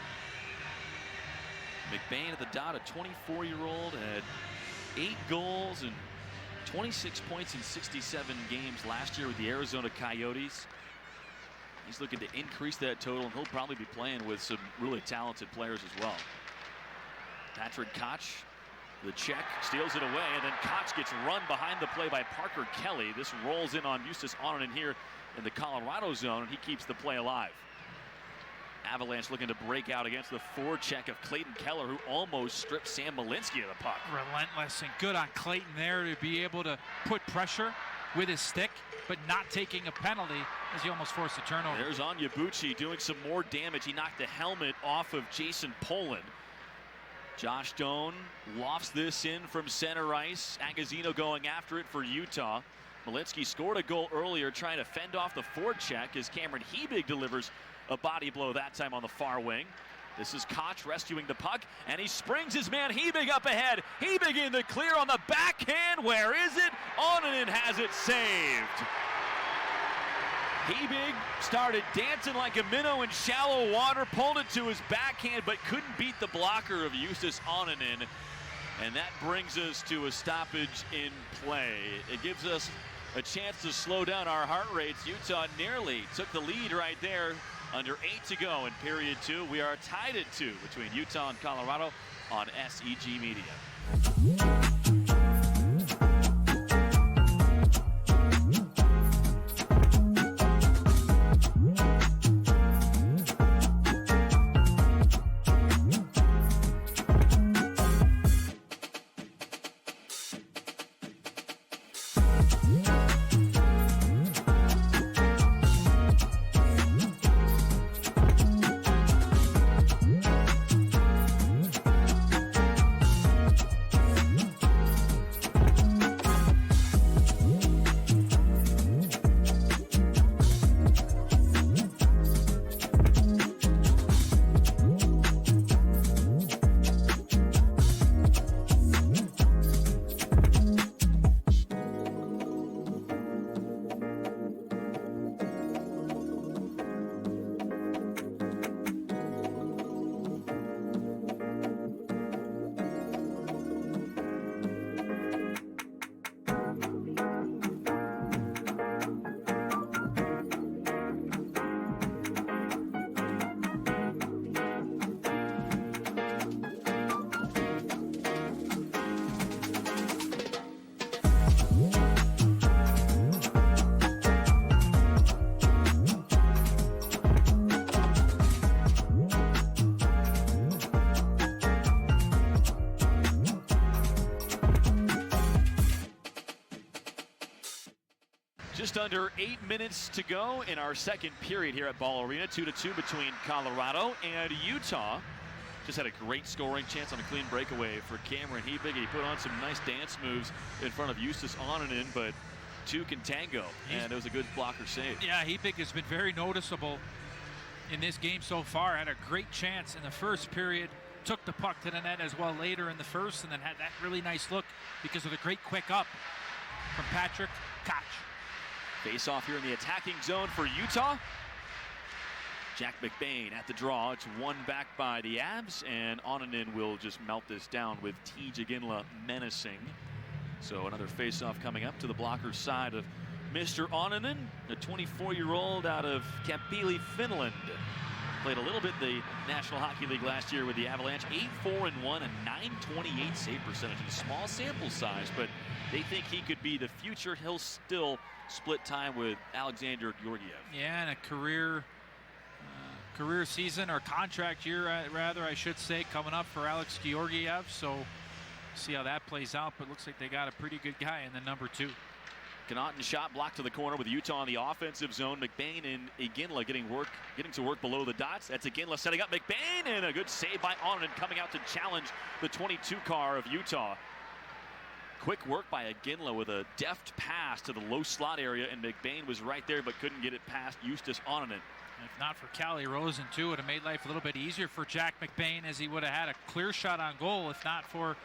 McBain at the dot, a 24-year-old, had 8 goals and 26 points in 67 games last year with the Arizona Coyotes. He's looking to increase that total, and he'll probably be playing with some really talented players as well. Patrick Koch, the check, steals it away, and then Koch gets run behind the play by Parker Kelly. This rolls in on Justus Ononen here in the Colorado zone, and he keeps the play alive. Avalanche looking to break out against the forecheck of Clayton Keller, who almost stripped Sam Malinsky of the puck. Relentless and good on Clayton there to be able to put pressure with his stick, but not taking a penalty as he almost forced a turnover. There's Onyebuchi doing some more damage. He knocked the helmet off of Jason Poland. Josh Doan lofts this in from center ice. Agazino going after it for Utah. Malinsky scored a goal earlier trying to fend off the forecheck as Cameron Hebig delivers a body blow that time on the far wing. This is Koch rescuing the puck, and he springs his man Hebig up ahead. Hebig in the clear on the backhand. Where is it? Ononen has it saved. Hebig started dancing like a minnow in shallow water, pulled it to his backhand, but couldn't beat the blocker of Justus Ononen. And that brings us to a stoppage in play. It gives us a chance to slow down our heart rates. Utah nearly took the lead right there. Under 8 to go in period 2. We are tied at 2 between Utah and Colorado on SEG Media. Just under 8 minutes to go in our second period here at Ball Arena. 2-2 between Colorado and Utah. Just had a great scoring chance on a clean breakaway for Cameron Hebig. He put on some nice dance moves in front of Justus Ononen, but two can tango, and it was a good blocker save. Yeah, Hebig has been very noticeable in this game so far. Had a great chance in the first period, took the puck to the net as well later in the first, and then had that really nice look because of the great quick up from Patrick Koch. Face off here in the attacking zone for Utah. Jack McBain at the draw. It's won back by the Avs, and Ononen will just melt this down with T. Jaginla menacing. So another face-off coming up to the blocker's side of Mr. Ononen, the 24-year-old out of Kampili, Finland. Played a little bit in the National Hockey League last year with the Avalanche. 8-4-1 and 928 save percentage. A small sample size, but they think he could be the future. He'll still split time with Alexander Georgiev. Yeah, and a career season, or contract year rather I should say, coming up for Alex Georgiev. So see how that plays out, but looks like they got a pretty good guy in the number 2. Connaughton shot blocked to the corner with Utah in the offensive zone. McBain and Iginla getting to work below the dots. That's Iginla setting up McBain, and a good save by Ononen coming out to challenge the 22 car of Utah. Quick work by Iginla with a deft pass to the low slot area, and McBain was right there but couldn't get it past Justus Ononen. If not for Calle Rosen too, it would have made life a little bit easier for Jack McBain, as he would have had a clear shot on goal if not for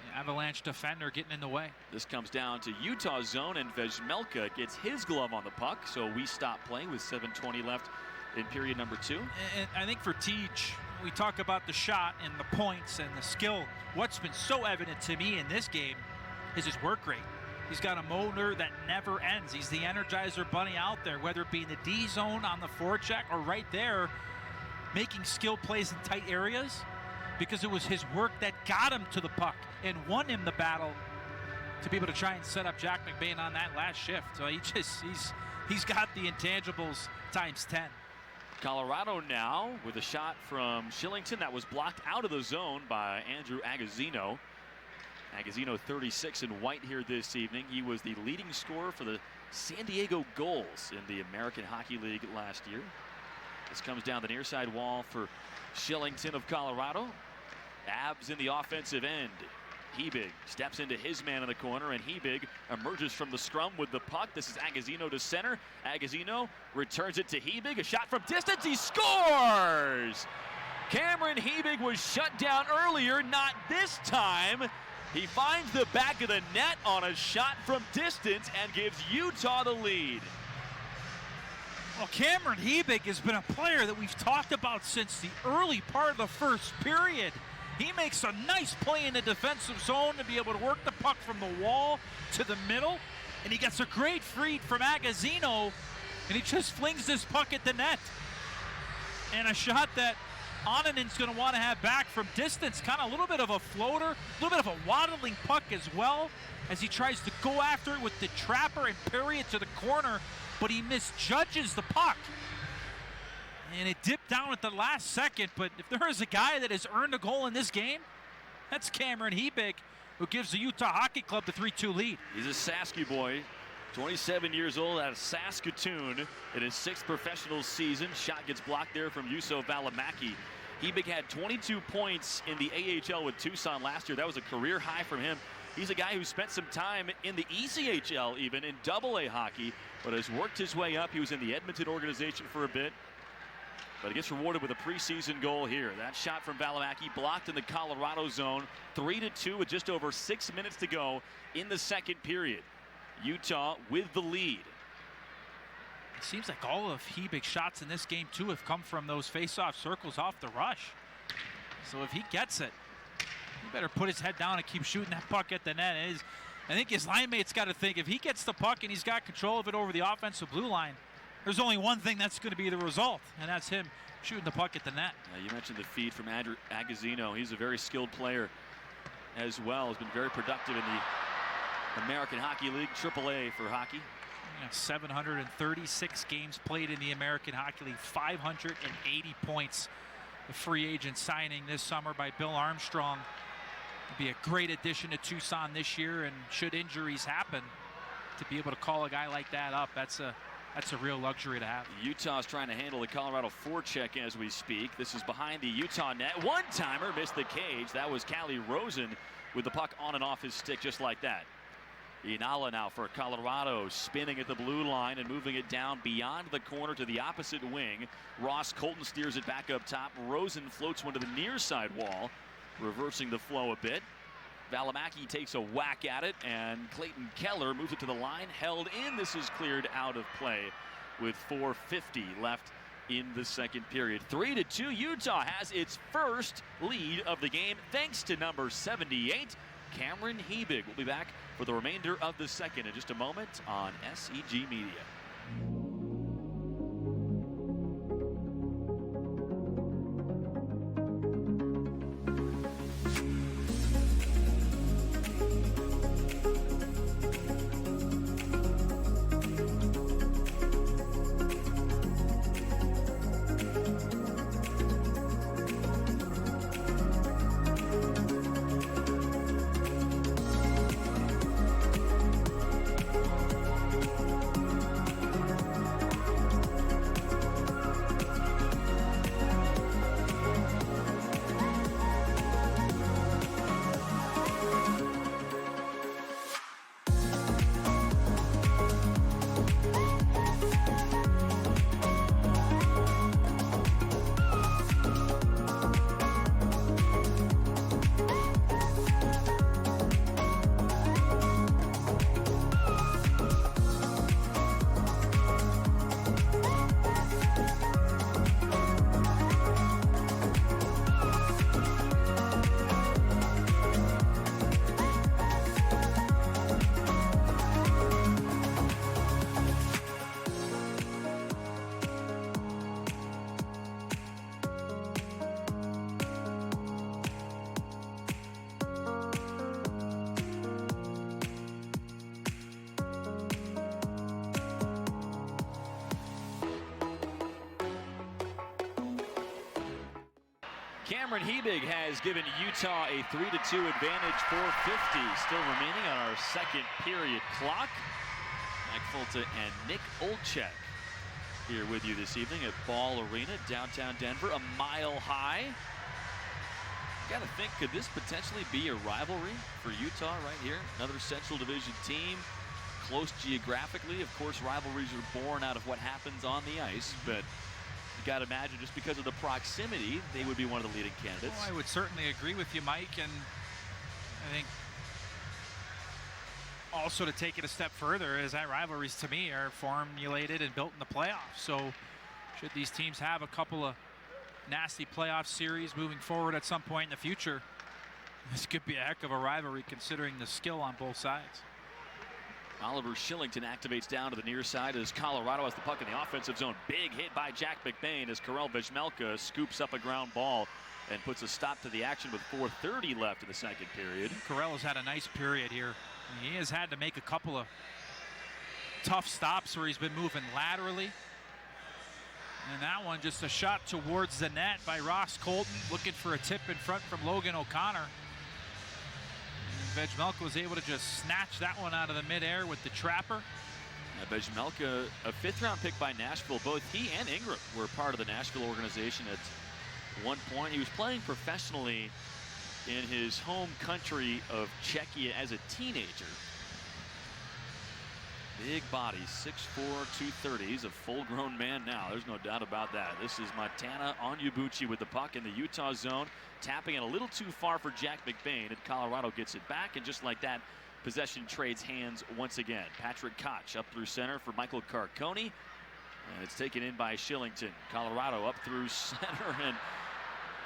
the Avalanche defender getting in the way. This comes down to Utah's zone, and Vezmelka gets his glove on the puck, so we stop playing with 7:20 left in period number 2. And I think for Teach, we talk about the shot and the points and the skill. What's been so evident to me in this game is his work rate. He's got a motor that never ends. He's the Energizer Bunny out there, whether it be in the D zone on the forecheck or right there making skill plays in tight areas, because it was his work that got him to the puck and won him the battle to be able to try and set up Jack McBain on that last shift. So he's got the intangibles times 10. Colorado now with a shot from Shillington that was blocked out of the zone by Andrew Agazzino. Agazzino 36 in white here this evening. He was the leading scorer for the San Diego Gulls in the American Hockey League last year. This comes down the near side wall for Shillington of Colorado. Abs in the offensive end. Hebig steps into his man in the corner, and Hebig emerges from the scrum with the puck. This is Agazzino to center. Agazzino returns it to Hebig. A shot from distance. He scores! Cameron Hebig was shut down earlier, not this time. He finds the back of the net on a shot from distance and gives Utah the lead. Well, Cameron Hebig has been a player that we've talked about since the early part of the first period. He makes a nice play in the defensive zone to be able to work the puck from the wall to the middle, and he gets a great feed from Agazzino, and he just flings this puck at the net. And a shot that Onninen's going to want to have back from distance, kind of a little bit of a floater, a little bit of a waddling puck as well, as he tries to go after it with the trapper and parry it to the corner, but he misjudges the puck. And it dipped down at the last second, but if there is a guy that has earned a goal in this game, that's Cameron Hebig, who gives the Utah Hockey Club the 3-2 lead. He's a Sasky boy, 27 years old, out of Saskatoon in his 6th professional season. Shot gets blocked there from Juuso Valimaki. Hebig had 22 points in the AHL with Tucson last year. That was a career high from him. He's a guy who spent some time in the ECHL, even in AA hockey, but has worked his way up. He was in the Edmonton organization for a bit, but he gets rewarded with a preseason goal here. That shot from Valimaki blocked in the Colorado zone. 3-2 with just over 6 minutes to go in the second period. Utah with the lead. It seems like all of Hebig's shots in this game, too, have come from those face-off circles off the rush. So if he gets it, he better put his head down and keep shooting that puck at the net. I think his line mate's got to think, if he gets the puck and he's got control of it over the offensive blue line, there's only one thing that's going to be the result, and that's him shooting the puck at the net. You mentioned the feed from Andrew Agazzino. He's a very skilled player as well. Has been very productive in the American Hockey League, AAA for hockey. 736 games played in the American Hockey League, 580 points. The free agent signing this summer by Bill Armstrong will be a great addition to Tucson this year, and should injuries happen, to be able to call a guy like that up, that's a real luxury to have. Utah's trying to handle the Colorado forecheck as we speak. This is behind the Utah net. One-timer missed the cage. That was Callie Rosen with the puck on and off his stick just like that. Inala now for Colorado, spinning at the blue line and moving it down beyond the corner to the opposite wing. Ross Colton steers it back up top. Rosen floats one to the near side wall, reversing the flow a bit. Valimaki takes a whack at it, and Clayton Keller moves it to the line, held in. This is cleared out of play with 4:50 left in the second period. 3-2, Utah has its first lead of the game thanks to number 78, Cameron Hebig. We'll be back for the remainder of the second in just a moment on SEG Media. Cameron Hebig has given Utah a 3-2 advantage, 4:50 still remaining on our second period clock. Mike Folta and Nick Olczyk here with you this evening at Ball Arena, downtown Denver, a mile high. Gotta think, could this potentially be a rivalry for Utah right here? Another Central Division team, close geographically. Of course, rivalries are born out of what happens on the ice, but you gotta imagine just because of the proximity, they would be one of the leading candidates. Well, I would certainly agree with you, Mike, and I think also to take it a step further is that rivalries to me are formulated and built in the playoffs. So should these teams have a couple of nasty playoff series moving forward at some point in the future, this could be a heck of a rivalry considering the skill on both sides. Oliver Shillington activates down to the near side as Colorado has the puck in the offensive zone. Big hit by Jack McBain as Karel Vejmelka scoops up a ground ball and puts a stop to the action with 4:30 left in the second period. Karel has had a nice period here. He has had to make a couple of tough stops where he's been moving laterally. And that one, just a shot towards the net by Ross Colton, looking for a tip in front from Logan O'Connor. And Vejmelka was able to just snatch that one out of the midair with the trapper. Vejmelka, a fifth-round pick by Nashville. Both he and Ingram were part of the Nashville organization at one point. He was playing professionally in his home country of Czechia as a teenager. Big body, 6'4", 230. He's a full-grown man now. There's no doubt about that. This is Montana Onyebuchi with the puck in the Utah zone, tapping it a little too far for Jack McBain, and Colorado gets it back, and just like that, possession trades hands once again. Patrick Koch up through center for Michael Carcone, and it's taken in by Shillington. Colorado up through center, and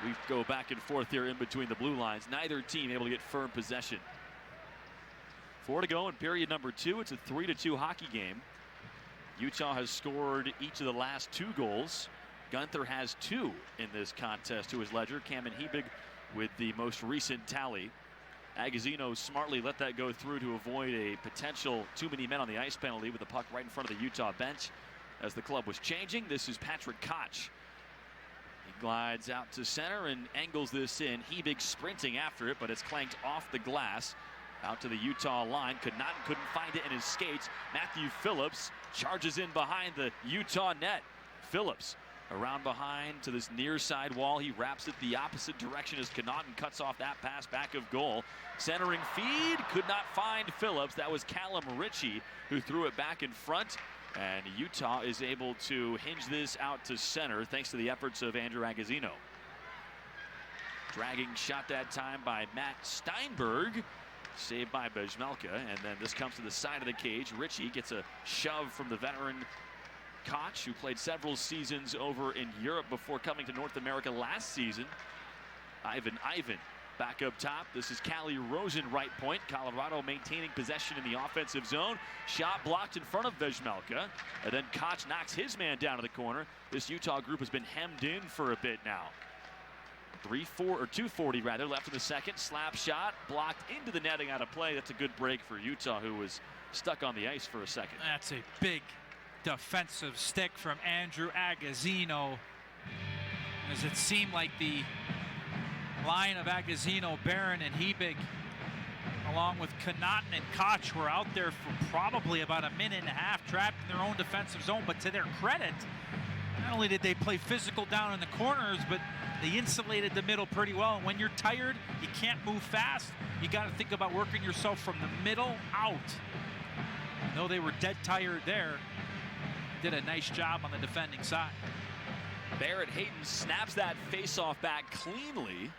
we go back and forth here in between the blue lines. Neither team able to get firm possession. 4 to go in period number 2. It's a 3-2 hockey game. Utah has scored each of the last 2 goals. Gunther has 2 in this contest to his ledger. Cameron Hebig with the most recent tally. Agazino smartly let that go through to avoid a potential too many men on the ice penalty with the puck right in front of the Utah bench as the club was changing. This is Patrick Koch. He glides out to center and angles this in. Hebig sprinting after it, but it's clanked off the glass. Out to the Utah line. Couldn't find it in his skates. Matthew Phillips charges in behind the Utah net. Phillips around behind to this near side wall. He wraps it the opposite direction as Connaughton cuts off that pass back of goal. Centering feed. Could not find Phillips. That was Callum Ritchie who threw it back in front. And Utah is able to hinge this out to center thanks to the efforts of Andrew Agazino. Dragging shot that time by Matt Steinberg. Saved by Vejmelka, and then this comes to the side of the cage. Ritchie gets a shove from the veteran Koch, who played several seasons over in Europe before coming to North America last season. Ivan back up top. This is Calle Rosen, right point. Colorado maintaining possession in the offensive zone. Shot blocked in front of Vejmelka, and then Koch knocks his man down to the corner. This Utah group has been hemmed in for a bit now. 2:40 rather left in the second. Slap shot blocked into the netting out of play. That's a good break for Utah, who was stuck on the ice for a second. That's a big defensive stick from Andrew Agazino, as it seemed like the line of Agazino, Barron, and Hebig, along with Connaughton and Koch, were out there for probably about a minute and a half, trapped in their own defensive zone. But to their credit, not only did they play physical down in the corners, but they insulated the middle pretty well. And when you're tired, you can't move fast. You got to think about working yourself from the middle out. And though they were dead tired there, did a nice job on the defending side. Barrett Hayton snaps that faceoff back cleanly.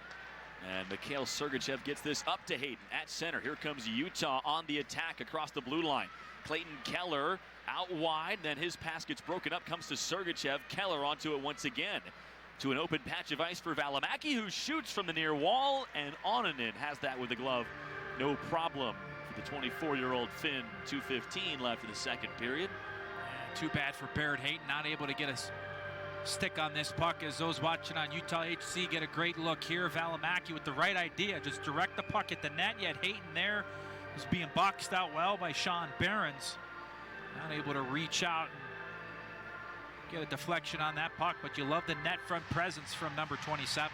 And Mikhail Sergachev gets this up to Hayton at center. Here comes Utah on the attack across the blue line. Clayton Keller out wide, then his pass gets broken up, comes to Sergachev. Keller onto it once again. To an open patch of ice for Valimaki, who shoots from the near wall, and Onanen has that with the glove. No problem for the 24-year-old Finn. 2:15 left in the second period. Too bad for Barrett Hayton, not able to get a stick on this puck, as those watching on Utah HC get a great look here. Valimaki with the right idea, just direct the puck at the net, yet Hayton there is being boxed out well by Sean Behrens. Not able to reach out and get a deflection on that puck, but you love the net front presence from number 27.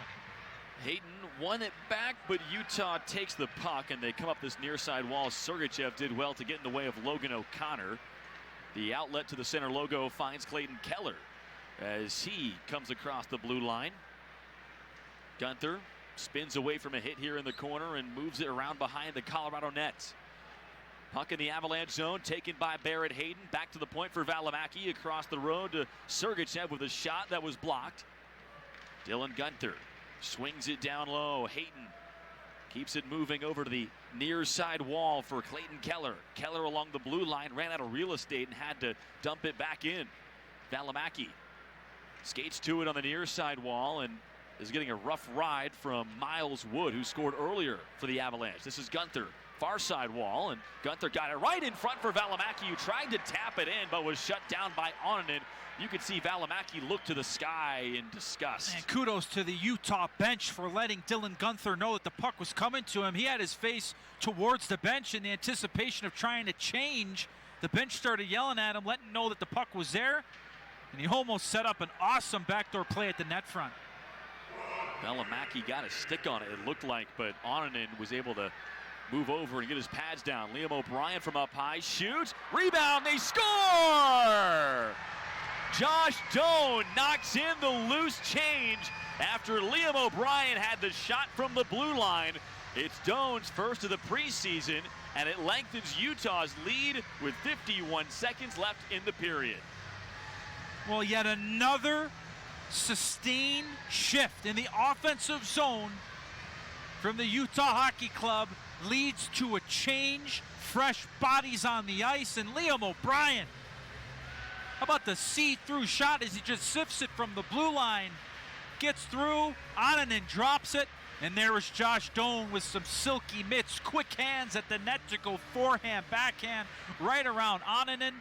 Hayden won it back, but Utah takes the puck, and they come up this near side wall. Sergachev did well to get in the way of Logan O'Connor. The outlet to the center logo finds Clayton Keller as he comes across the blue line. Gunther spins away from a hit here in the corner and moves it around behind the Colorado net. Puck in the Avalanche zone, taken by Barrett Hayden. Back to the point for Valimaki, across the road to Sergachev with a shot that was blocked. Dylan Gunther swings it down low. Hayden keeps it moving over to the near side wall for Clayton Keller. Keller along the blue line ran out of real estate and had to dump it back in. Valimaki skates to it on the near side wall and is getting a rough ride from Miles Wood, who scored earlier for the Avalanche. This is Gunther, far side wall, and Gunther got it right in front for Valimaki, who tried to tap it in but was shut down by Onanen. You could see Valimaki look to the sky in disgust. And kudos to the Utah bench for letting Dylan Gunther know that the puck was coming to him. He had his face towards the bench in the anticipation of trying to change. The bench started yelling at him, letting him know that the puck was there, and he almost set up an awesome backdoor play at the net front. Valimaki got a stick on it, it looked like, but Onanen was able to move over and get his pads down. Liam O'Brien from up high shoots, rebound, they score! Josh Doan knocks in the loose change after Liam O'Brien had the shot from the blue line. It's Doan's first of the preseason, and it lengthens Utah's lead with 51 seconds left in the period. Well, yet another sustained shift in the offensive zone from the Utah Hockey Club leads to a change, fresh bodies on the ice, and Liam O'Brien, how about the see-through shot as he just sifts it from the blue line, gets through, Onanen drops it, and there is Josh Doan with some silky mitts, quick hands at the net to go forehand, backhand, right around Onanen.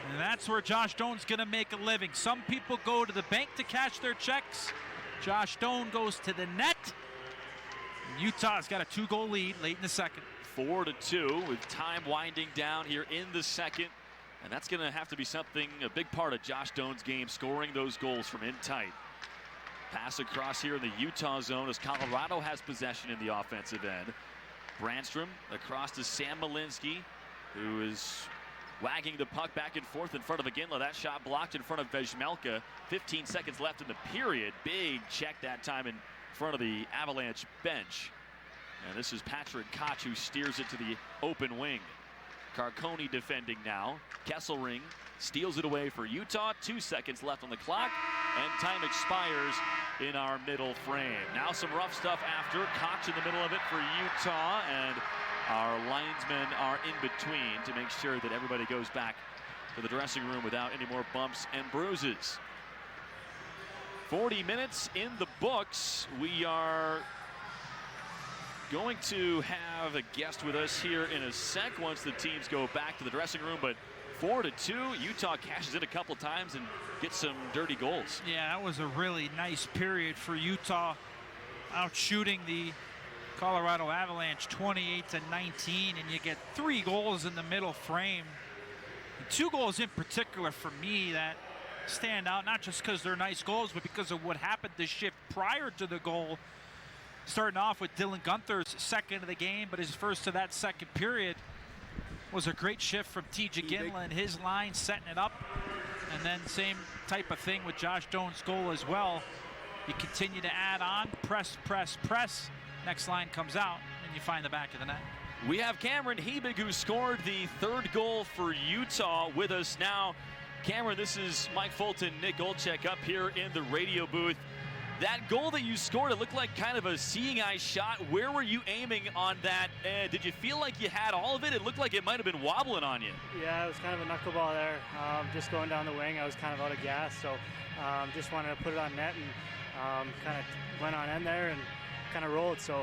And that's where Josh Doan's going to make a living. Some people go to the bank to cash their checks. Josh Doan goes to the net. And Utah's got a 2-goal lead late in the second. 4-2 with time winding down here in the second. And that's going to have to be something, a big part of Josh Doan's game, scoring those goals from in tight. Pass across here in the Utah zone as Colorado has possession in the offensive end. Brandstrom across to Sam Malinsky, who is wagging the puck back and forth in front of Iginla. That shot blocked in front of Vejmelka. 15 seconds left in the period. Big check that time in front of the Avalanche bench. And this is Patrick Koch who steers it to the open wing. Carconi defending now. Kesselring steals it away for Utah. 2 seconds left on the clock, and time expires in our middle frame. Now some rough stuff after. Koch in the middle of it for Utah, and our linesmen are in between to make sure that everybody goes back to the dressing room without any more bumps and bruises. 40 minutes in the books. We are going to have a guest with us here in a sec once the teams go back to the dressing room, but 4-2, Utah cashes in a couple times and gets some dirty goals. Yeah, that was a really nice period for Utah, out shooting the Colorado Avalanche 28-19, and you get 3 goals in the middle frame. And 2 goals in particular for me that stand out, not just because they're nice goals, but because of what happened the shift prior to the goal. Starting off with Dylan Gunther's second of the game, but his first of that second period was a great shift from T.J. Ginla and his line, setting it up. And then same type of thing with Josh Doan's goal as well. You continue to add on, press, press, press. Next line comes out, and you find the back of the net. We have Cameron Hebig, who scored the 3rd goal for Utah, with us now. Cameron, this is Mike Fulton, Nick Olczyk up here in the radio booth. That goal that you scored, it looked like kind of a seeing eye shot. Where were you aiming on that? Did you feel like you had all of it? It looked like it might have been wobbling on you. Yeah, it was kind of a knuckleball there. Just going down the wing, I was kind of out of gas, so just wanted to put it on net and kind of went on in there and kind of rolled. So,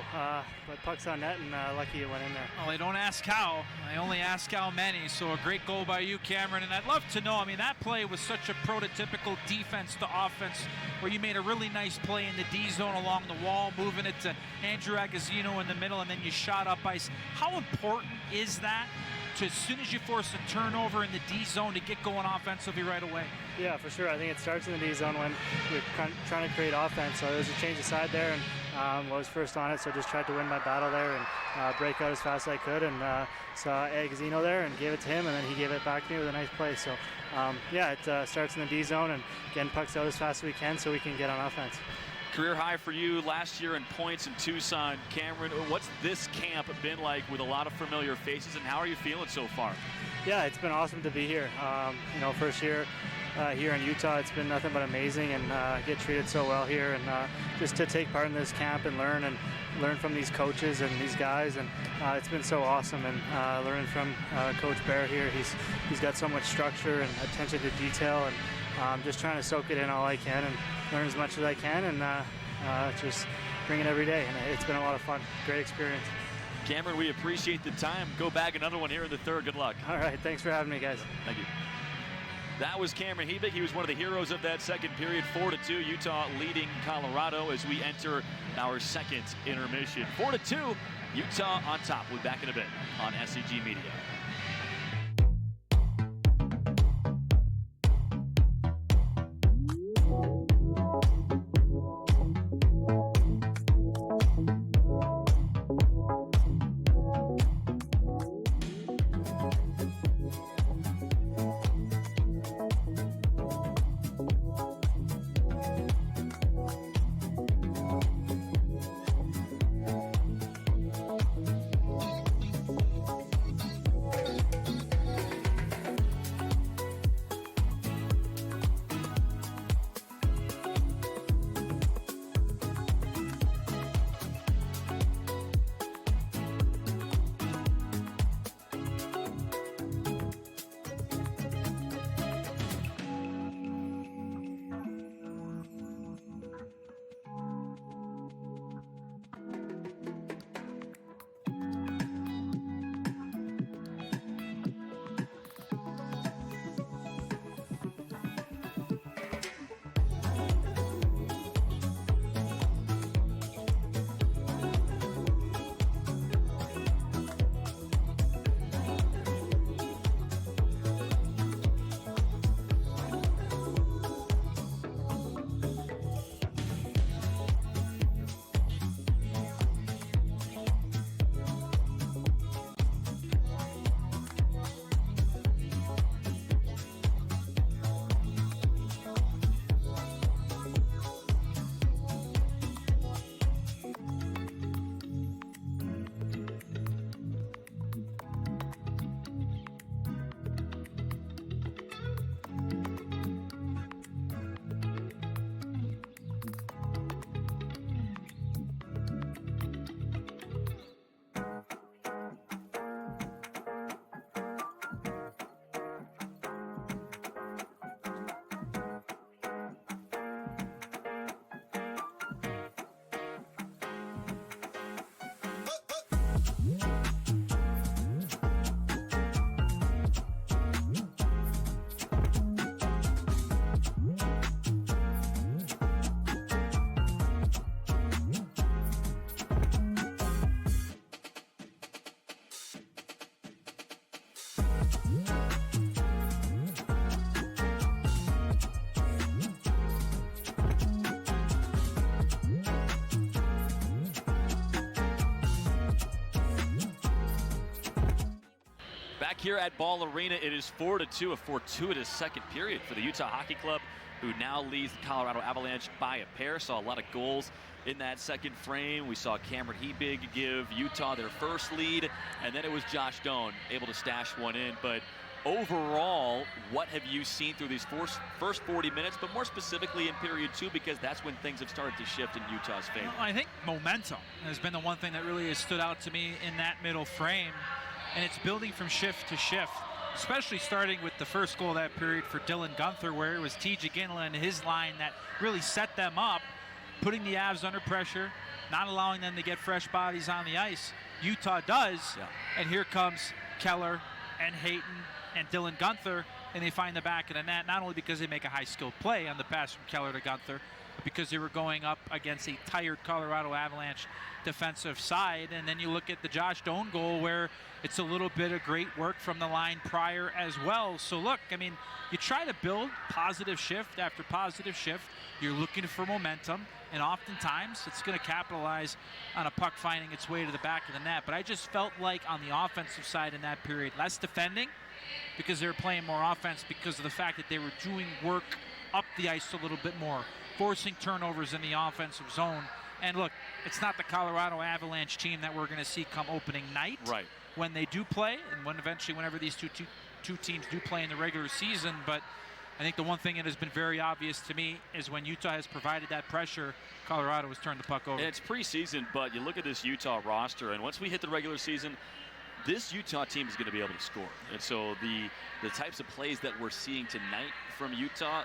but puck's on net, and lucky it went in there. Well, they don't ask how. They only ask how many. So a great goal by you, Cameron. And I'd love to know, I mean, that play was such a prototypical defense to offense, where you made a really nice play in the D zone along the wall, moving it to Andrew Agozzino in the middle, and then you shot up ice. How important is that to, as soon as you force a turnover in the D zone, to get going offensively right away? Yeah, for sure. I think it starts in the D zone when we're trying to create offense. So there was a change of side there, and I was first on it, so just tried to win my battle there and break out as fast as I could, and saw Agazino there and gave it to him, and then he gave it back to me with a nice play. So yeah, it starts in the D zone and getting pucks out as fast as we can so we can get on offense. Career high for you last year in points in Tucson. Cameron, what's this camp been like with a lot of familiar faces, and how are you feeling so far? Yeah, it's been awesome to be here. You know, first year here in Utah, it's been nothing but amazing, and get treated so well here, and just to take part in this camp and learn from these coaches and these guys, and it's been so awesome. And learning from Coach Bear here, he's got so much structure and attention to detail, and just trying to soak it in all I can and learn as much as I can, and just bring it every day. And it's been a lot of fun. Great experience. Cameron, we appreciate the time. Go bag another one here in the third. Good luck. All right, thanks for having me, guys. Thank you. That was Cameron Hebig. He was one of the heroes of that second period. 4-2, Utah leading Colorado as we enter our second intermission. 4-2, Utah on top. We'll be back in a bit on SCG Media. Back here at Ball Arena, it is 4-2, a fortuitous second period for the Utah Hockey Club, who now leads the Colorado Avalanche by a pair. Saw a lot of goals in that second frame. We saw Cameron Hebig give Utah their first lead, and then it was Josh Doan able to stash one in. But overall, what have you seen through these first 40 minutes, but more specifically in period two, because that's when things have started to shift in Utah's favor? Well, I think momentum has been the one thing that really has stood out to me in that middle frame, and it's building from shift to shift, especially starting with the first goal of that period for Dylan Guenther, where it was T.J. Ginla and his line that really set them up, putting the Avs under pressure, not allowing them to get fresh bodies on the ice. Utah does, and here comes Keller and Hayton and Dylan Guenther, and they find the back of the net, not only because they make a high-skilled play on the pass from Keller to Guenther, because they were going up against a tired Colorado Avalanche defensive side. And then you look at the Josh Doan goal where it's a little bit of great work from the line prior as well. So look, I mean, you try to build positive shift after positive shift. You're looking for momentum, and oftentimes it's going to capitalize on a puck finding its way to the back of the net. But I just felt like on the offensive side in that period, less defending because they were playing more offense because of the fact that they were doing work up the ice a little bit more, forcing turnovers in the offensive zone. And look, it's not the Colorado Avalanche team that we're going to see come opening night. Right. When they do play, and whenever these two teams do play in the regular season. But I think the one thing that has been very obvious to me is when Utah has provided that pressure, Colorado has turned the puck over. And it's preseason, but you look at this Utah roster, and once we hit the regular season, this Utah team is going to be able to score. And so the types of plays that we're seeing tonight from Utah,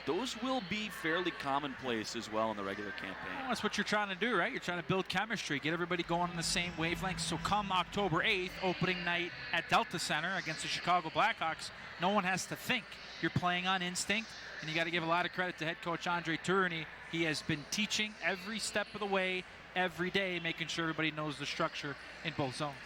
those will be fairly commonplace as well in the regular campaign. Well, that's what you're trying to do, right? You're trying to build chemistry, get everybody going on the same wavelength. So come October 8th, opening night at Delta Center against the Chicago Blackhawks, no one has to think. You're playing on instinct, and you got to give a lot of credit to head coach Andre Tourigny. He has been teaching every step of the way, every day, making sure everybody knows the structure in both zones.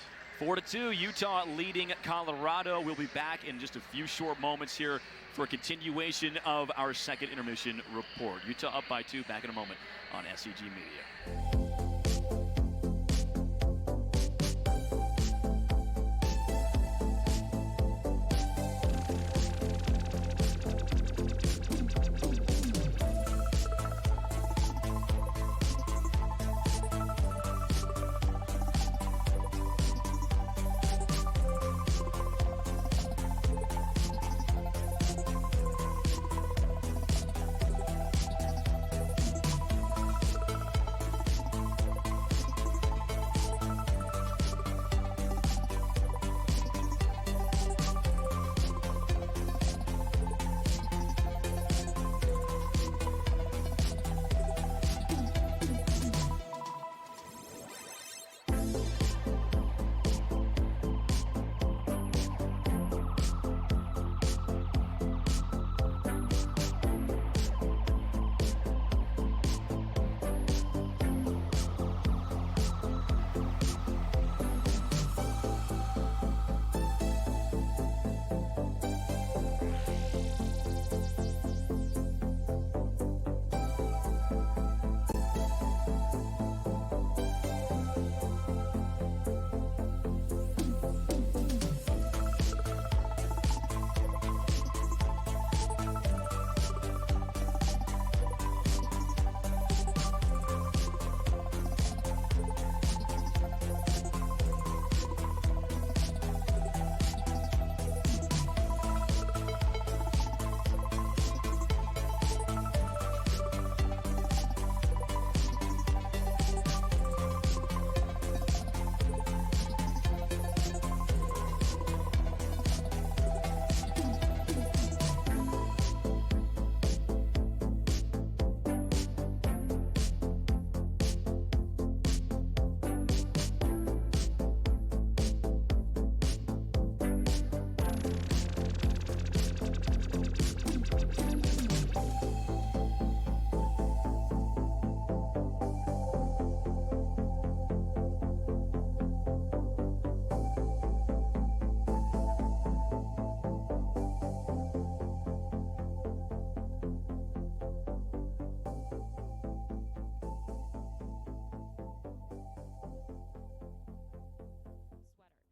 4-2, Utah leading Colorado. We'll be back in just a few short moments here for a continuation of our second intermission report. Utah up by 2, back in a moment on SCG Media.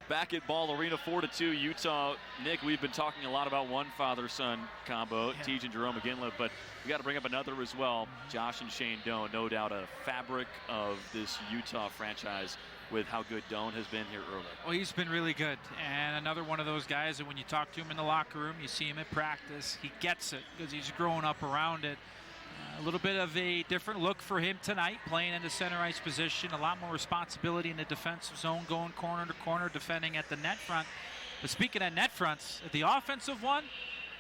Back at Ball Arena, 4-2, Utah. Nick, we've been talking a lot about one father-son combo, Tej and Jerome McGinley, but we got to bring up another as well, Josh and Shane Doan. No doubt a fabric of this Utah franchise with how good Doan has been here early. Well, he's been really good, and another one of those guys that when you talk to him in the locker room, you see him at practice, he gets it because he's grown up around it. A little bit of a different look for him tonight, playing in the center ice position. A lot more responsibility in the defensive zone, going corner to corner, defending at the net front. But speaking of net fronts, the offensive one,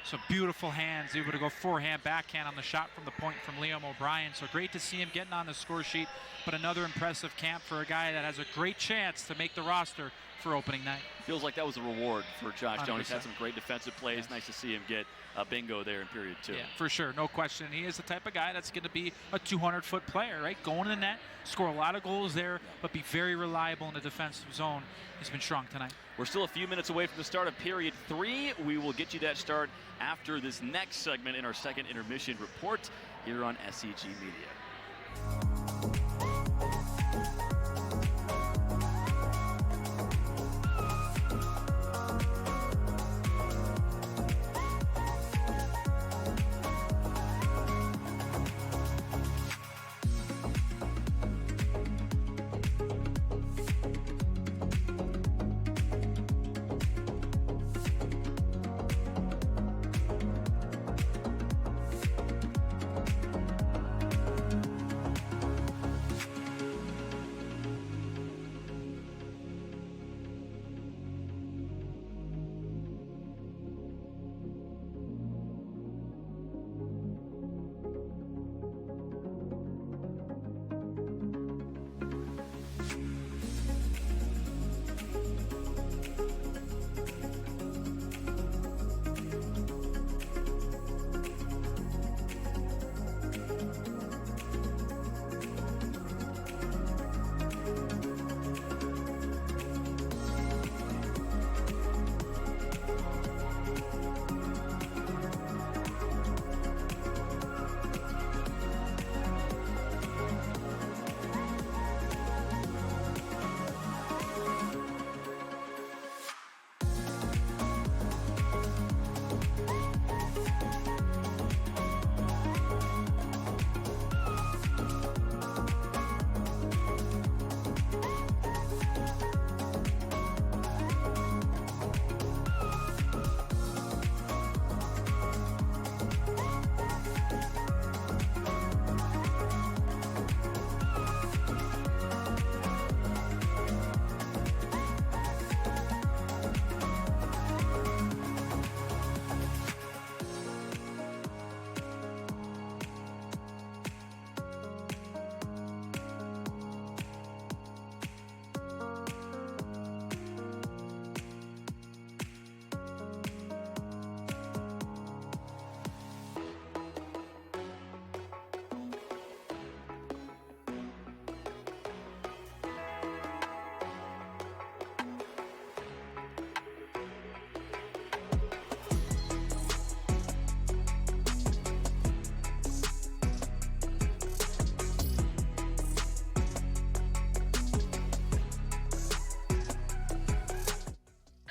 some beautiful hands. Able to go forehand, backhand on the shot from the point from Liam O'Brien. So great to see him getting on the score sheet. But another impressive camp for a guy that has a great chance to make the roster for opening night. Feels like that was a reward for Josh Doan. He's 100%. had some great defensive plays. Nice to see him get a bingo there in period 2. Yeah, for sure, no question. He is the type of guy that's going to be a 200-foot player, right? Go in the net, score a lot of goals there, but be very reliable in the defensive zone. He's been strong tonight. We're still a few minutes away from the start of period 3. We will get you that start after this next segment in our second intermission report here on SEG Media.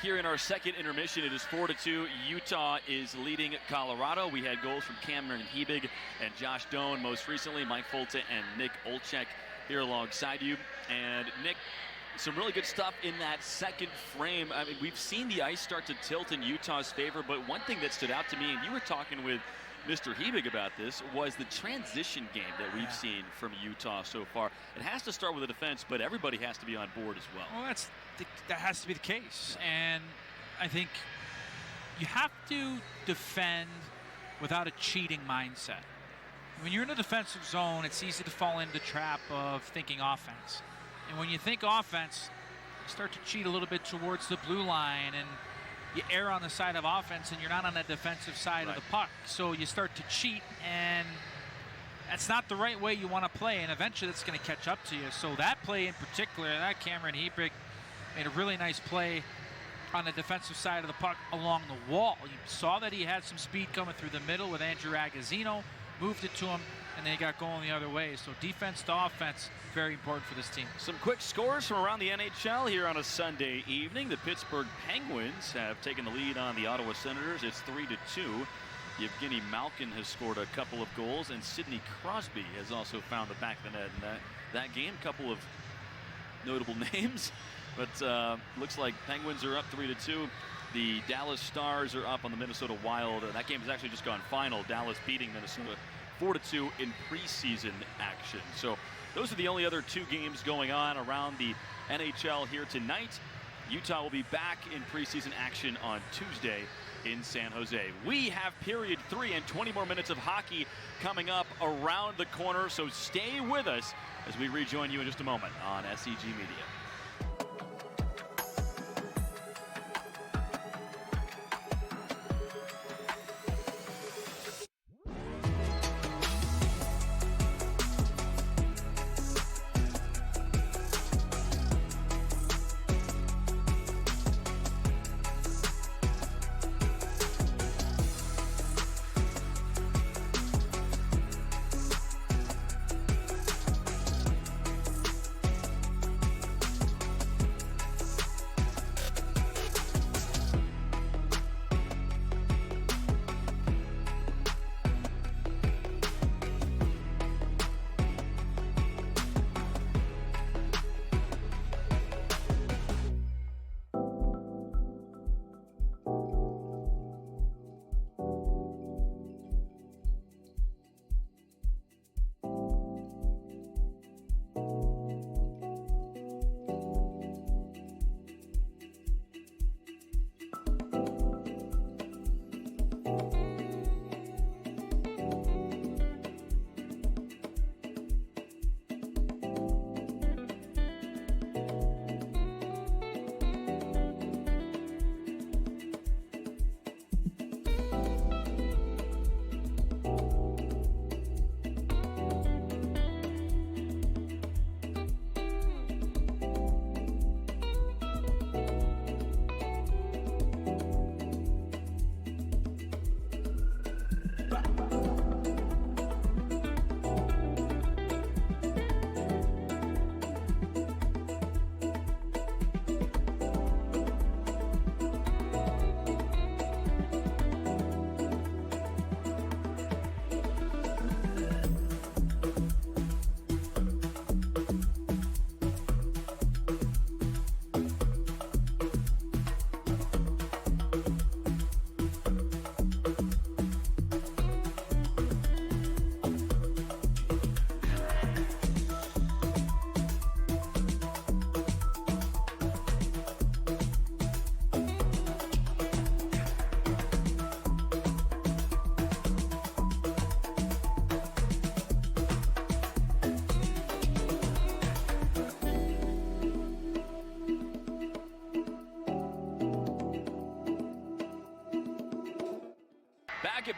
Here in our second intermission, it is 4-2. Utah is leading Colorado. We had goals from Cameron Hebig and Josh Doan most recently. Mike Folta and Nick Olczyk here alongside you. And Nick, some really good stuff in that second frame. I mean, we've seen the ice start to tilt in Utah's favor, but one thing that stood out to me, and you were talking with Mr. Hebig about this, was the transition game that we've seen from Utah so far. It has to start with the defense, but everybody has to be on board as well. Well, that has to be the case. And I think you have to defend without a cheating mindset. When you're in a defensive zone, it's easy to fall into the trap of thinking offense. And when you think offense, you start to cheat a little bit towards the blue line, and you err on the side of offense, and you're not on the defensive side of the puck. So you start to cheat, and that's not the right way you want to play, and eventually that's going to catch up to you. So that play in particular, that Cameron Hebig made a really nice play on the defensive side of the puck along the wall. You saw that he had some speed coming through the middle with Andrew Agazzino, moved it to him, and then he got going the other way. So defense to offense, very important for this team. Some quick scores from around the NHL here on a Sunday evening. The Pittsburgh Penguins have taken the lead on the Ottawa Senators. It's 3-2. Evgeny Malkin has scored a couple of goals, and Sidney Crosby has also found the back of the net in that game. A couple of notable names, but looks like Penguins are up 3-2. The Dallas Stars are up on the Minnesota Wild. That game has actually just gone final. Dallas beating Minnesota 4-2 in preseason action. So those are the only other two games going on around the NHL here tonight. Utah will be back in preseason action on Tuesday in San Jose. We have period 3 and 20 more minutes of hockey coming up around the corner, so stay with us as we rejoin you in just a moment on SEG Media.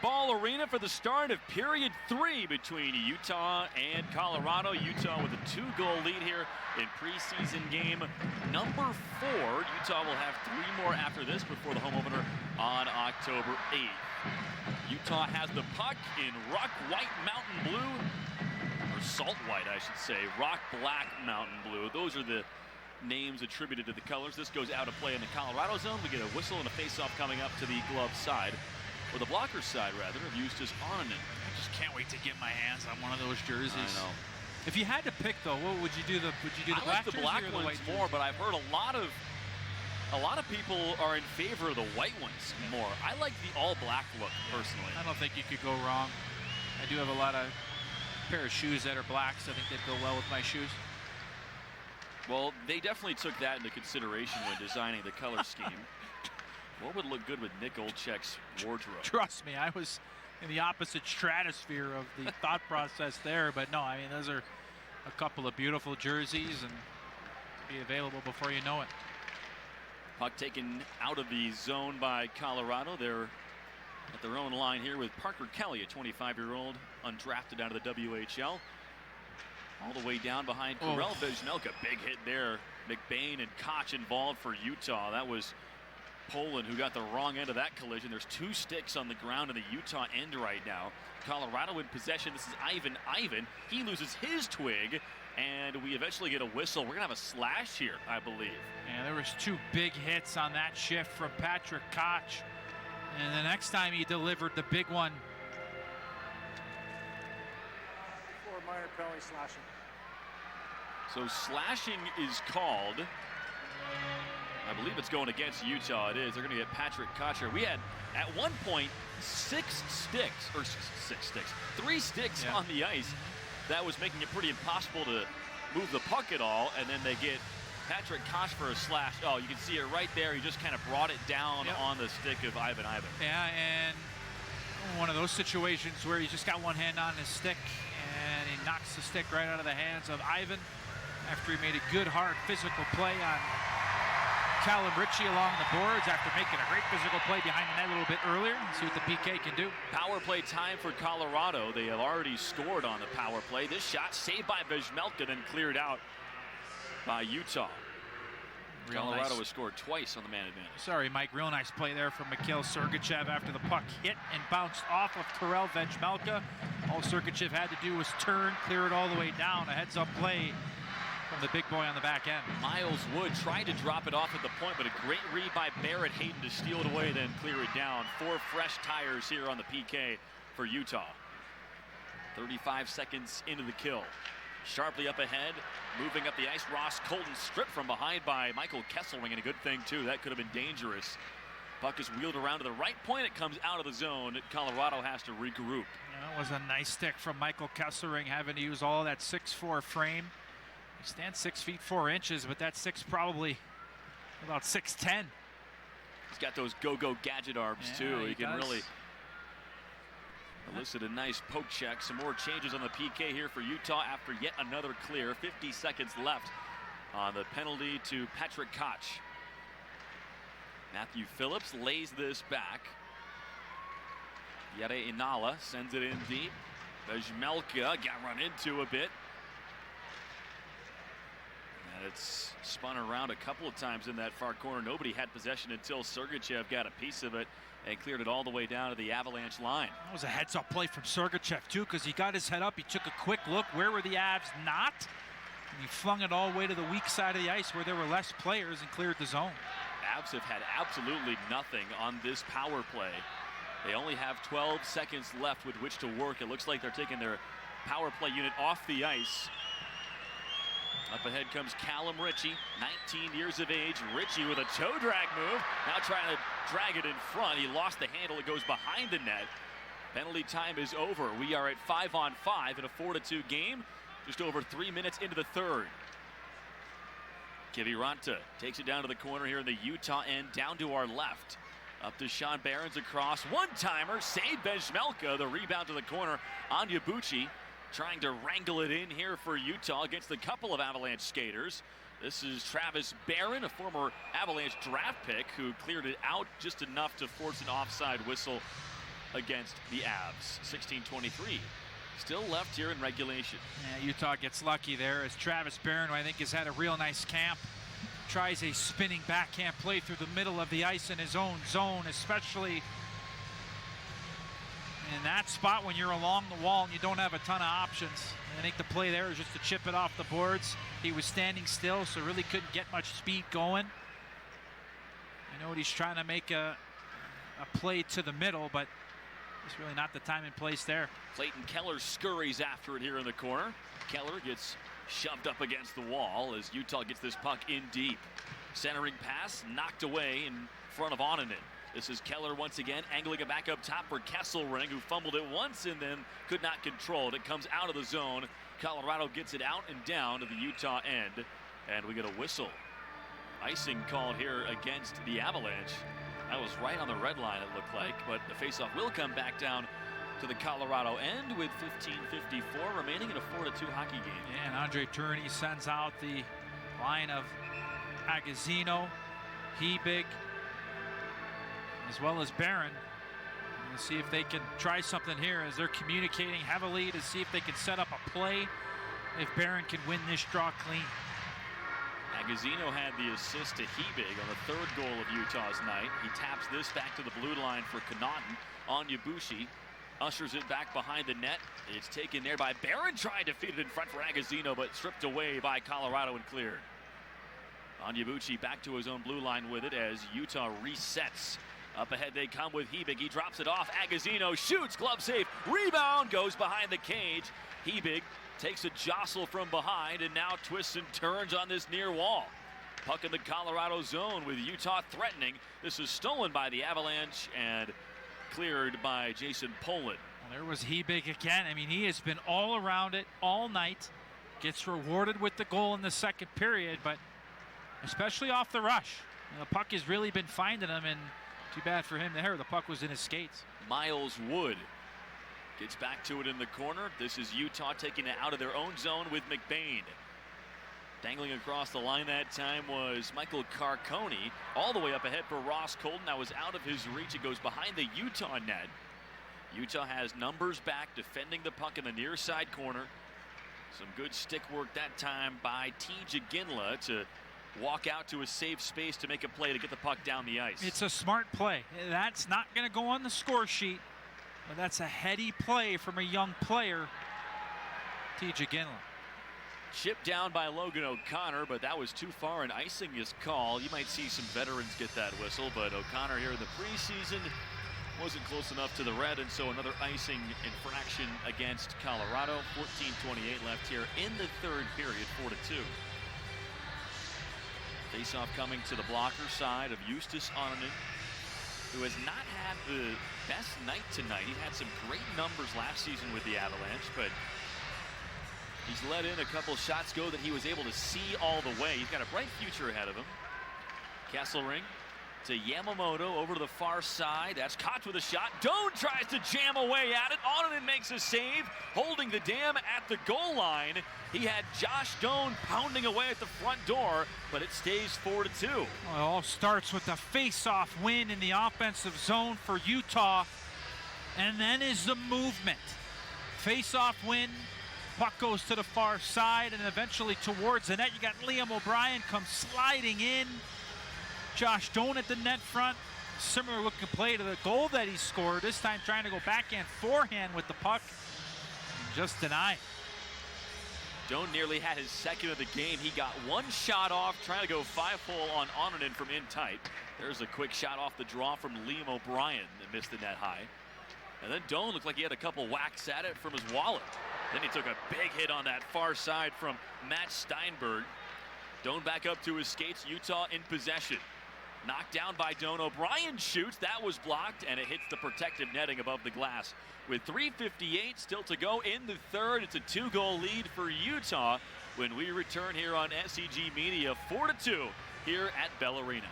Ball Arena for the start of period 3 between Utah and Colorado. Utah with a 2-goal lead here in preseason game number 4. Utah will have 3 more after this before the home opener on October 8th. Utah has the puck in rock white mountain blue, or salt white I should say, rock black mountain blue. Those are the names attributed to the colors. This goes out of play in the Colorado zone. We get a whistle and a face-off coming up to the glove side, or the blocker side rather, of Eustace Arnott. I just can't wait to get my hands on one of those jerseys. I know. If you had to pick though, what would you do? The I black like the jersey black or the ones white more, jersey? but I've heard a lot of people are in favor of the white ones more. I like the all-black look personally. I don't think you could go wrong. I do have a lot of pair of shoes that are black, so I think they'd go well with my shoes. Well, they definitely took that into consideration when designing the color scheme. What would look good with Nick Olczyk's wardrobe? Trust me, I was in the opposite stratosphere of the thought process there, but no, I mean, those are a couple of beautiful jerseys and be available before you know it. Puck taken out of the zone by Colorado. They're at their own line here with Parker Kelly, a 25-year-old undrafted out of the WHL. All the way down behind Karel Vejmelka. Big hit there. McBain and Koch involved for Utah. That was Poland who got the wrong end of that collision. There's 2 sticks on the ground in the Utah end right now. Colorado in possession. This is Ivan. He loses his twig, and we eventually get a whistle. We're going to have a slash here, I believe. Yeah, there was 2 big hits on that shift from Patrick Koch. And the next time he delivered the big one. For minor penalty slashing. So slashing is called. I believe it's going against Utah. It is. They're going to get Patrick Koch here. We had, at one point, 3 sticks on the ice. That was making it pretty impossible to move the puck at all. And then they get Patrick Koch for a slash. Oh, you can see it right there. He just kind of brought it down on the stick of Ivan. Yeah, and one of those situations where he's just got one hand on his stick and he knocks the stick right out of the hands of Ivan after he made a good, hard physical play on Callum Ritchie along the boards after making a great physical play behind the net a little bit earlier. See what the PK can do. Power play time for Colorado. They have already scored on the power play. This shot saved by Vejmelka, then cleared out by Utah. Colorado has scored twice on the man advantage. Sorry, Mike. Real nice play there from Mikhail Sergachev after the puck hit and bounced off of Karel Vejmelka. All Sergachev had to do was turn, clear it all the way down. A heads-up play from the big boy on the back end. Miles Wood tried to drop it off at the point, but a great read by Barrett Hayton to steal it away, then clear it down. 4 fresh tires here on the PK for Utah. 35 seconds into the kill. Sharply up ahead, moving up the ice. Ross Colton stripped from behind by Michael Kesselring, and a good thing too. That could have been dangerous. Puck is wheeled around to the right point. It comes out of the zone. Colorado has to regroup. That was a nice stick from Michael Kesselring, having to use all that 6'4" frame. He stands 6 feet 4 inches, but that 6 probably about 6'10". He's got those go-go gadget arms too. He can really elicit a nice poke check. Some more changes on the PK here for Utah after yet another clear. 50 seconds left on the penalty to Patrick Koch. Matthew Phillips lays this back. Jere Inala sends it in deep. Vejmelka got run into a bit. And it's spun around a couple of times in that far corner. Nobody had possession until Sergachev got a piece of it and cleared it all the way down to the Avalanche line. That was a heads-up play from Sergachev, too, because he got his head up. He took a quick look. Where were the Avs? Not. And he flung it all the way to the weak side of the ice where there were less players and cleared the zone. Avs have had absolutely nothing on this power play. They only have 12 seconds left with which to work. It looks like they're taking their power play unit off the ice. Up ahead comes Callum Ritchie, 19 years of age. Ritchie with a toe drag move. Now trying to drag it in front. He lost the handle. It goes behind the net. Penalty time is over. We are at 5-on-5 in a 4-2 game. Just over 3 minutes into the third. Kiviranta takes it down to the corner here in the Utah end, down to our left. Up to Sean Barons across. One-timer, saved Vejmelka. The rebound to the corner. Anya Bucci trying to wrangle it in here for Utah against a couple of Avalanche skaters. This is Travis Barron, a former Avalanche draft pick who cleared it out just enough to force an offside whistle against the Avs. 16:23 still left here in regulation. Yeah, Utah gets lucky there as Travis Barron, who I think has had a real nice camp, tries a spinning backhand play through the middle of the ice in his own zone, especially in that spot when you're along the wall and you don't have a ton of options. I think the play there is just to chip it off the boards. He was standing still, so really couldn't get much speed going. I know what he's trying to make a play to the middle, but it's really not the time and place there. Clayton Keller scurries after it here in the corner. Keller gets shoved up against the wall as Utah gets this puck in deep. Centering pass knocked away in front of Onanen. This is Keller once again, angling it back up top for Kesselring, who fumbled it once and then could not control it. It comes out of the zone. Colorado gets it out and down to the Utah end, and we get a whistle. Icing called here against the Avalanche. That was right on the red line, it looked like, but the faceoff will come back down to the Colorado end with 15:54 remaining in a 4-2 hockey game. Yeah, and Andre Tourigny sends out the line of Agazino, Hebig, as well as Barron. We'll see if they can try something here as they're communicating heavily to see if they can set up a play if Barron can win this draw clean. Agazino had the assist to Hebig on the third goal of Utah's night. He taps this back to the blue line for Connaughton. Onyebuchi ushers it back behind the net. It's taken there by Barron, trying to feed it in front for Agazino, but stripped away by Colorado and cleared. Onyebuchi back to his own blue line with it as Utah resets. Up ahead they come with Hebig. He drops it off. Agazino shoots, glove save, rebound, goes behind the cage. Hebig takes a jostle from behind and now twists and turns on this near wall. Puck in the Colorado zone with Utah threatening. This is stolen by the Avalanche and cleared by Jason Poland. Well, there was Hebig again. I mean, he has been all around it all night. Gets rewarded with the goal in the second period, but especially off the rush. The puck has really been finding him, and too bad for him there. The puck was in his skates. Miles Wood gets back to it in the corner. This is Utah taking it out of their own zone with McBain. Dangling across the line that time was Michael Carcone. All the way up ahead for Ross Colton. That was out of his reach. It goes behind the Utah net. Utah has numbers back, defending the puck in the near side corner. Some good stick work that time by T. Jaginla to walk out to a safe space to make a play to get the puck down the ice. It's a smart play. That's not going to go on the score sheet, but that's a heady play from a young player, T. Jaginla. Chipped down by Logan O'Connor, but that was too far, and icing is called. You might see some veterans get that whistle, but O'Connor here in the preseason wasn't close enough to the red, and so another icing infraction against Colorado. 14:28 left here in the third period, 4-2. Faceoff coming to the blocker side of Justus Onanen, who has not had the best night tonight. He had some great numbers last season with the Avalanche, but he's let in a couple shots go that he was able to see all the way. He's got a bright future ahead of him. Kesselring to Yamamoto over to the far side. That's caught with a shot. Doan tries to jam away at it. Onanen makes a save, holding the dam at the goal line. He had Josh Doan pounding away at the front door, but it stays 4-2. Well, it all starts with a face-off win in the offensive zone for Utah, and then is the movement. Face-off win, puck goes to the far side, and eventually towards the net. You got Liam O'Brien comes sliding in. Josh Doan at the net front. Similar looking play to the goal that he scored. This time trying to go backhand, forehand with the puck. And just denied. Doan nearly had his second of the game. He got one shot off, trying to go 5-hole on Onanen from in tight. There's a quick shot off the draw from Liam O'Brien that missed the net high. And then Doan looked like he had a couple whacks at it from his wallet. Then he took a big hit on that far side from Matt Steinberg. Doan back up to his skates. Utah in possession. Knocked down by Doan. O'Brien shoots. That was blocked, and it hits the protective netting above the glass. With 3:58 still to go in the third, it's a 2-goal lead for Utah when we return here on SCG Media. 4-2 here at Bell Arena.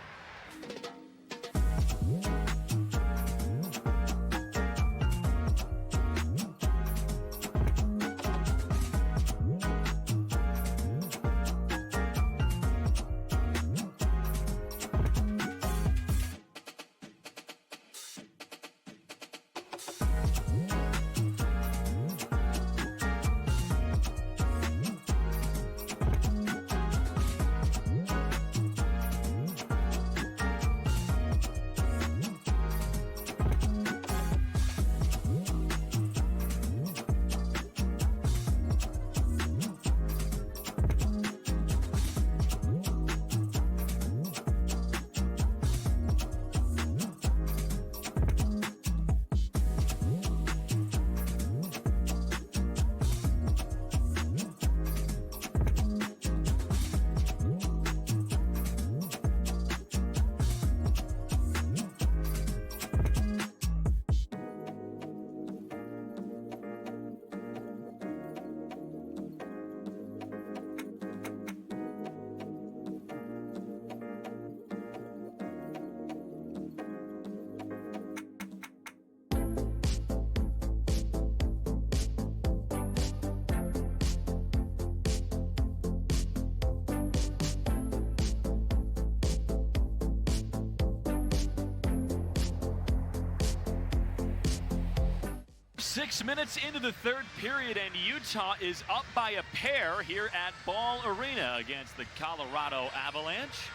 6 minutes into the third period, and Utah is up by a pair here at Ball Arena against the Colorado Avalanche.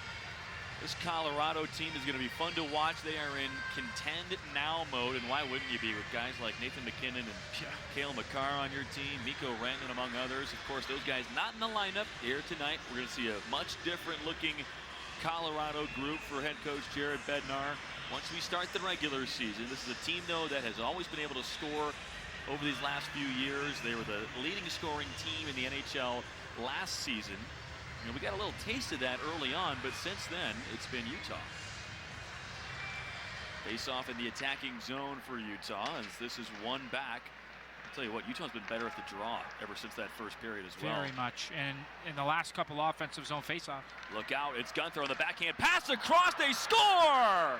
This Colorado team is going to be fun to watch. They are in contend now mode, and why wouldn't you be with guys like Nathan McKinnon and Cale Makar on your team, Mikko Rantanen among others. Of course, those guys not in the lineup here tonight. We're going to see a much different looking Colorado group for head coach Jared Bednar. Once we start the regular season, this is a team, though, that has always been able to score over these last few years. They were the leading scoring team in the NHL last season. You know, we got a little taste of that early on, but since then, it's been Utah. Face off in the attacking zone for Utah, as this is one back. I'll tell you what, Utah's been better at the draw ever since that first period as well. Very much. And in the last couple offensive zone face-off. Look out, it's Gunther on the backhand. Pass across, they score!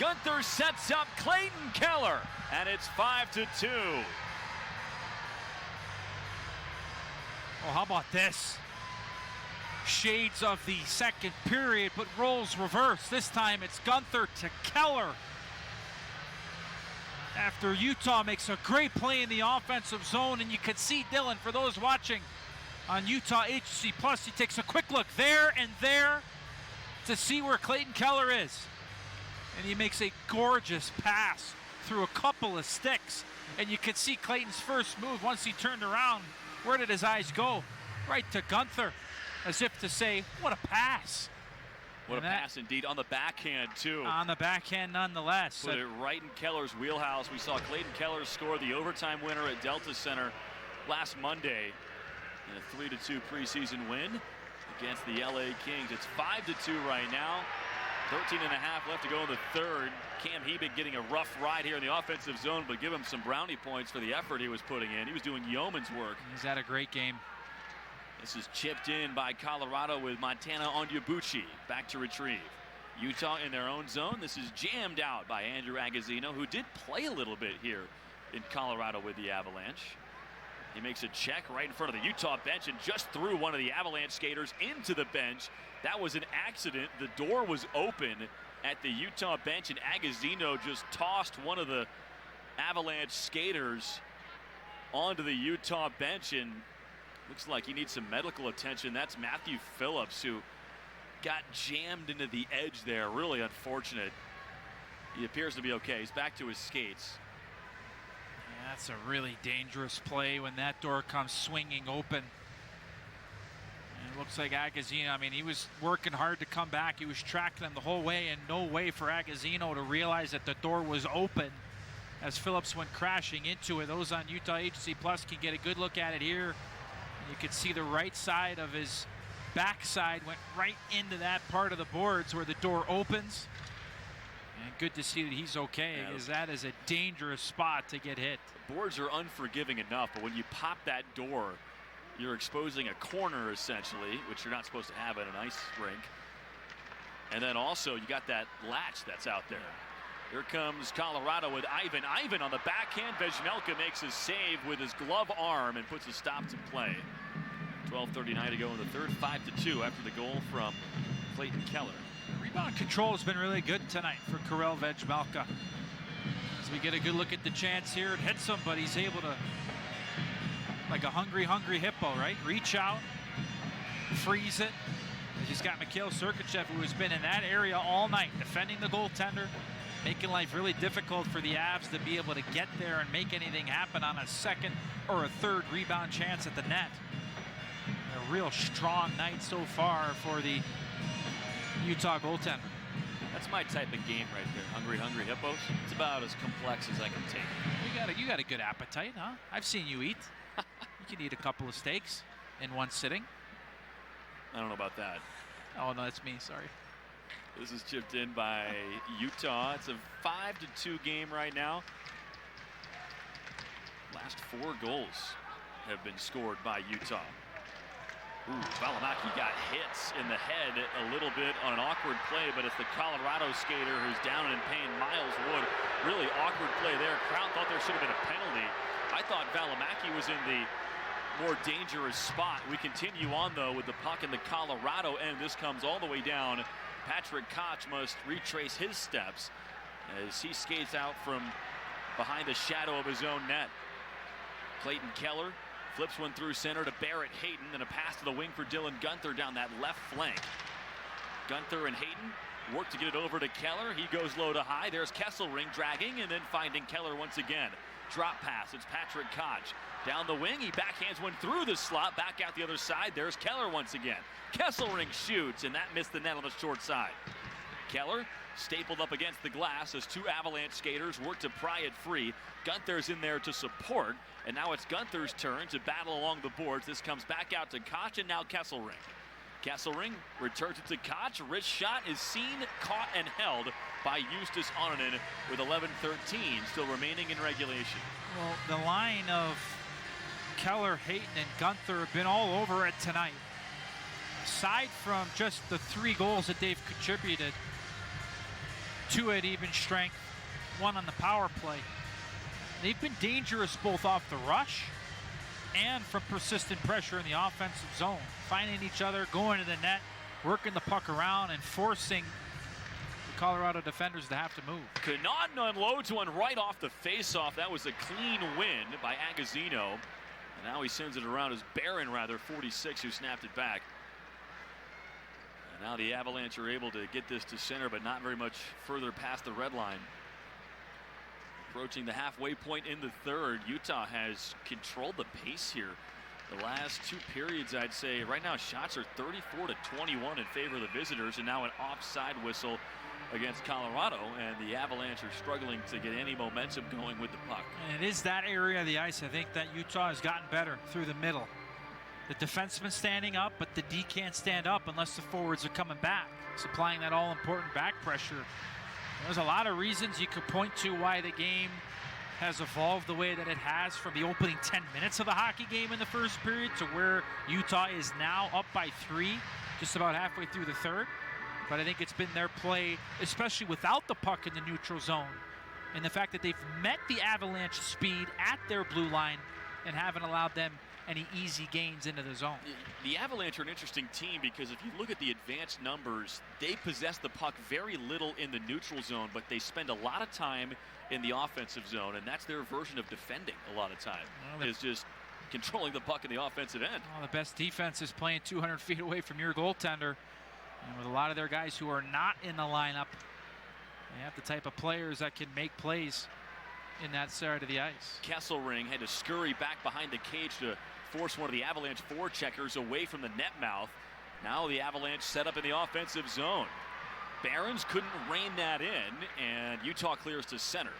Gunther sets up Clayton Keller, and it's 5-2. Well, how about this? Shades of the second period, but roles reverse. This time it's Gunther to Keller. After Utah makes a great play in the offensive zone, and you can see Dylan, for those watching on Utah HC Plus, he takes a quick look there and there to see where Clayton Keller is. And he makes a gorgeous pass through a couple of sticks. And you can see Clayton's first move once he turned around. Where did his eyes go? Right to Gunther, as if to say, what a pass. What a pass indeed, on the backhand too. On the backhand nonetheless. Put it right in Keller's wheelhouse. We saw Clayton Keller score the overtime winner at Delta Center last Monday in a 3-2 preseason win against the LA Kings. It's 5-2 right now. 13 and a half left to go in the third. Cam Hebig getting a rough ride here in the offensive zone, but give him some brownie points for the effort he was putting in. He was doing yeoman's work. He's had a great game. This is chipped in by Colorado with Montana Onyebuchi back to retrieve. Utah in their own zone. This is jammed out by Andrew Agazzino, who did play a little bit here in Colorado with the Avalanche. He makes a check right in front of the Utah bench and just threw one of the Avalanche skaters into the bench. That was an accident. The door was open at the Utah bench, and Agazzino just tossed one of the Avalanche skaters onto the Utah bench, and looks like he needs some medical attention. That's Matthew Phillips, who got jammed into the edge there. Really unfortunate. He appears to be okay. He's back to his skates. Yeah, that's a really dangerous play when that door comes swinging open. And it looks like Agazzino, I mean, he was working hard to come back. He was tracking him the whole way, and no way for Agazzino to realize that the door was open as Phillips went crashing into it. Those on Utah HC Plus can get a good look at it here. And you can see the right side of his backside went right into that part of the boards where the door opens. And good to see that he's okay, because that is a dangerous spot to get hit. The boards are unforgiving enough, but when you pop that door, you're exposing a corner essentially, which you're not supposed to have at an ice rink. And then also you got that latch that's out there. Here comes Colorado with Ivan. Ivan on the backhand. Vezmelka makes his save with his glove arm and puts a stop to play. 12:39 to go in the third. 5-2 after the goal from Clayton Keller. Rebound control has been really good tonight for Karel Vezmelka. As we get a good look at the chance here, it hits him, but he's able to, like a hungry hippo, right? Reach out, freeze it. He's got Mikhail Sergachev, who has been in that area all night, defending the goaltender, making life really difficult for the Avs to be able to get there and make anything happen on a second or a third rebound chance at the net. A real strong night so far for the Utah goaltender. That's my type of game right there. Hungry hippos. It's about as complex as I can take. You got a good appetite, huh? I've seen you eat. You can eat a couple of steaks in one sitting. I don't know about that. Oh no, that's me. Sorry. This is chipped in by Utah. It's a 5-2 game right now. Last 4 goals have been scored by Utah. Ooh, Valimaki got hits in the head a little bit on an awkward play, but it's the Colorado skater who's down and in pain. Miles Wood, really awkward play there. Crowd thought there should have been a penalty. I thought Valimaki was in the more dangerous spot. We continue on, though, with the puck in the Colorado end. This comes all the way down. Patrick Koch must retrace his steps as he skates out from behind the shadow of his own net. Clayton Keller flips one through center to Barrett Hayton, and a pass to the wing for Dylan Gunther down that left flank. Gunther and Hayton work to get it over to Keller. He goes low to high. There's Kesselring dragging and then finding Keller once again. Drop pass. It's Patrick Koch. Down the wing, he backhands one through the slot. Back out the other side. There's Keller once again. Kesselring shoots, and that missed the net on the short side. Keller stapled up against the glass as two Avalanche skaters work to pry it free. Gunther's in there to support, and now it's Gunther's turn to battle along the boards. This comes back out to Koch, and now Kesselring. Kesselring returns it to Koch. Wrist shot is seen, caught, and held by Justus Ononen with 11:13 still remaining in regulation. Well, the line of Keller, Hayton, and Gunther have been all over it tonight. Aside from just the 3 goals that they've contributed, 2 at even strength, 1 on the power play. They've been dangerous both off the rush and from persistent pressure in the offensive zone, finding each other, going to the net, working the puck around, and forcing the Colorado defenders to have to move. Connaughton unloads one right off the faceoff. That was a clean win by Agazino. And now he sends it around as Barron, 46, who snapped it back. And now the Avalanche are able to get this to center, but not very much further past the red line. Approaching the halfway point in the third, Utah has controlled the pace here. The last 2 periods, I'd say, right now shots are 34-21 in favor of the visitors, and now an offside whistle against Colorado, and the Avalanche are struggling to get any momentum going with the puck. And it is that area of the ice, I think, that Utah has gotten better through the middle. The defenseman standing up, but the D can't stand up unless the forwards are coming back, supplying that all-important back pressure. There's a lot of reasons you could point to why the game has evolved the way that it has from the opening 10 minutes of the hockey game in the first period to where Utah is now up by 3, just about halfway through the third. But I think it's been their play, especially without the puck in the neutral zone, and the fact that they've met the Avalanche speed at their blue line and haven't allowed them any easy gains into the zone. The Avalanche are an interesting team because if you look at the advanced numbers, they possess the puck very little in the neutral zone, but they spend a lot of time in the offensive zone, and that's their version of defending a lot of time, is just controlling the puck in the offensive end. Well, the best defense is playing 200 feet away from your goaltender. And with a lot of their guys who are not in the lineup, they have the type of players that can make plays in that side of the ice. Kesselring had to scurry back behind the cage to force one of the Avalanche forecheckers away from the net mouth. Now the Avalanche set up in the offensive zone. Barons couldn't rein that in, and Utah clears to center.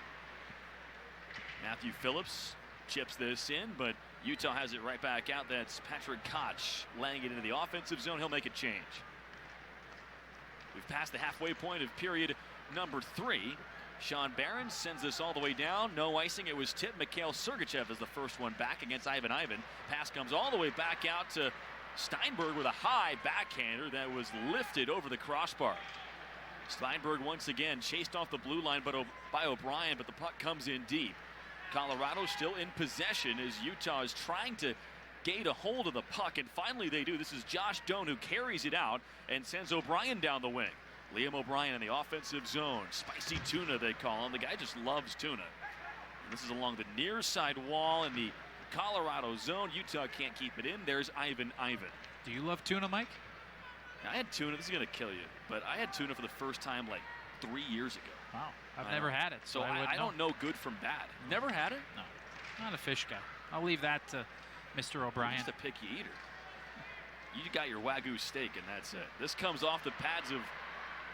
Matthew Phillips chips this in, but Utah has it right back out. That's Patrick Koch laying it into the offensive zone. He'll make a change. We've passed the halfway point of period number 3. Sean Barron sends this all the way down. No icing. It was tipped. Mikhail Sergachev is the first one back against Ivan. Pass comes all the way back out to Steinberg with a high backhander that was lifted over the crossbar. Steinberg once again chased off the blue line by O'Brien, but the puck comes in deep. Colorado still in possession as Utah is trying to gain a hold of the puck, and finally they do. This is Josh Doan who carries it out and sends O'Brien down the wing. Liam O'Brien in the offensive zone. Spicy tuna, they call him. The guy just loves tuna. And this is along the near side wall in the Colorado zone. Utah can't keep it in. There's Ivan. Do you love tuna, Mike? I had tuna. This is going to kill you. But I had tuna for the first time like 3 years ago. Wow. I've never had it. So I don't know good from bad. Never had it? No. Not a fish guy. I'll leave that to Mr. O'Brien. You're just a picky eater. You got your Wagyu steak, and that's it. This comes off the pads of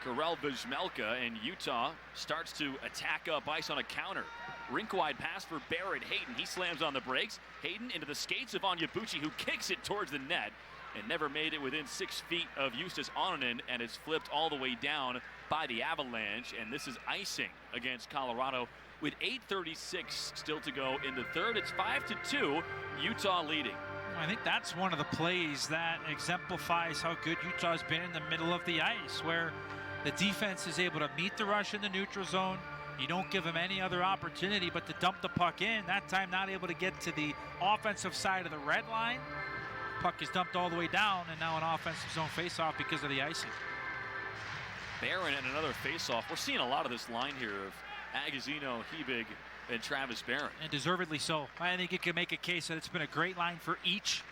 Karel Vizmelka, and Utah starts to attack up ice on a counter. Rink-wide pass for Barrett Hayton. He slams on the brakes. Hayton into the skates of Onyebuchi, who kicks it towards the net and never made it within 6 feet of Justus Ononen, and it's flipped all the way down by the Avalanche, and this is icing against Colorado with 8:36 still to go in the third. It's 5-2, Utah leading. I think that's one of the plays that exemplifies how good Utah's been in the middle of the ice, where the defense is able to meet the rush in the neutral zone. You don't give them any other opportunity but to dump the puck in. That time not able to get to the offensive side of the red line. Puck is dumped all the way down, and now an offensive zone faceoff because of the icing. Barron and another faceoff. We're seeing a lot of this line here of Agazino, Hebig, and Travis Barron. And deservedly so. I think you can make a case that it's been a great line for each